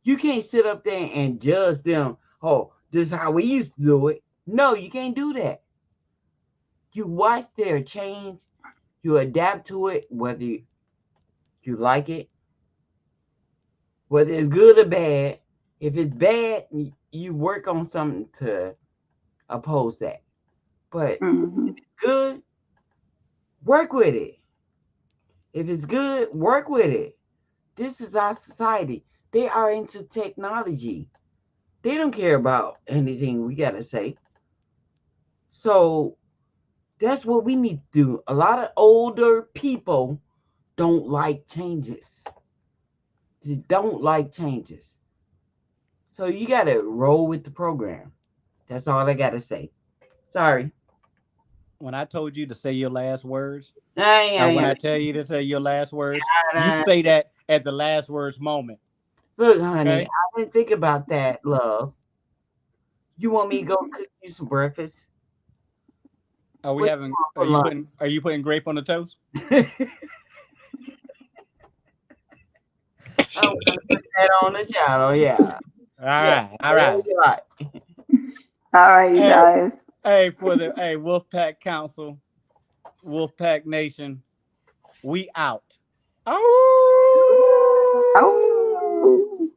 You can't sit up there and judge them. Oh, this is how we used to do it. No, you can't do that. You watch their change. You adapt to it, whether you like it, whether it's good or bad. If it's bad, you work on something to oppose that. But Mhm. if it's good, work with it. If it's good, work with it. This is our society. They are into technology. They don't care about anything we got to say. So that's what we need to do. A lot of older people don't like changes. They don't like changes. So you got to roll with the program. That's all I got to say. Sorry. When I told you to say your last words, Yeah. when I tell you to say your last words, you Nah. say that at the last words moment. Look, honey, Okay. I didn't think about that, love. You want me to go cook you some breakfast? Are we What having? you Are want you putting grape on the toast? for lunch? I'm gonna put that on the channel. Yeah. All right. All right. You're right. All right, you Hey, guys. hey, for the Wolfpack Council, Wolfpack Nation, we out. Oh. Oh.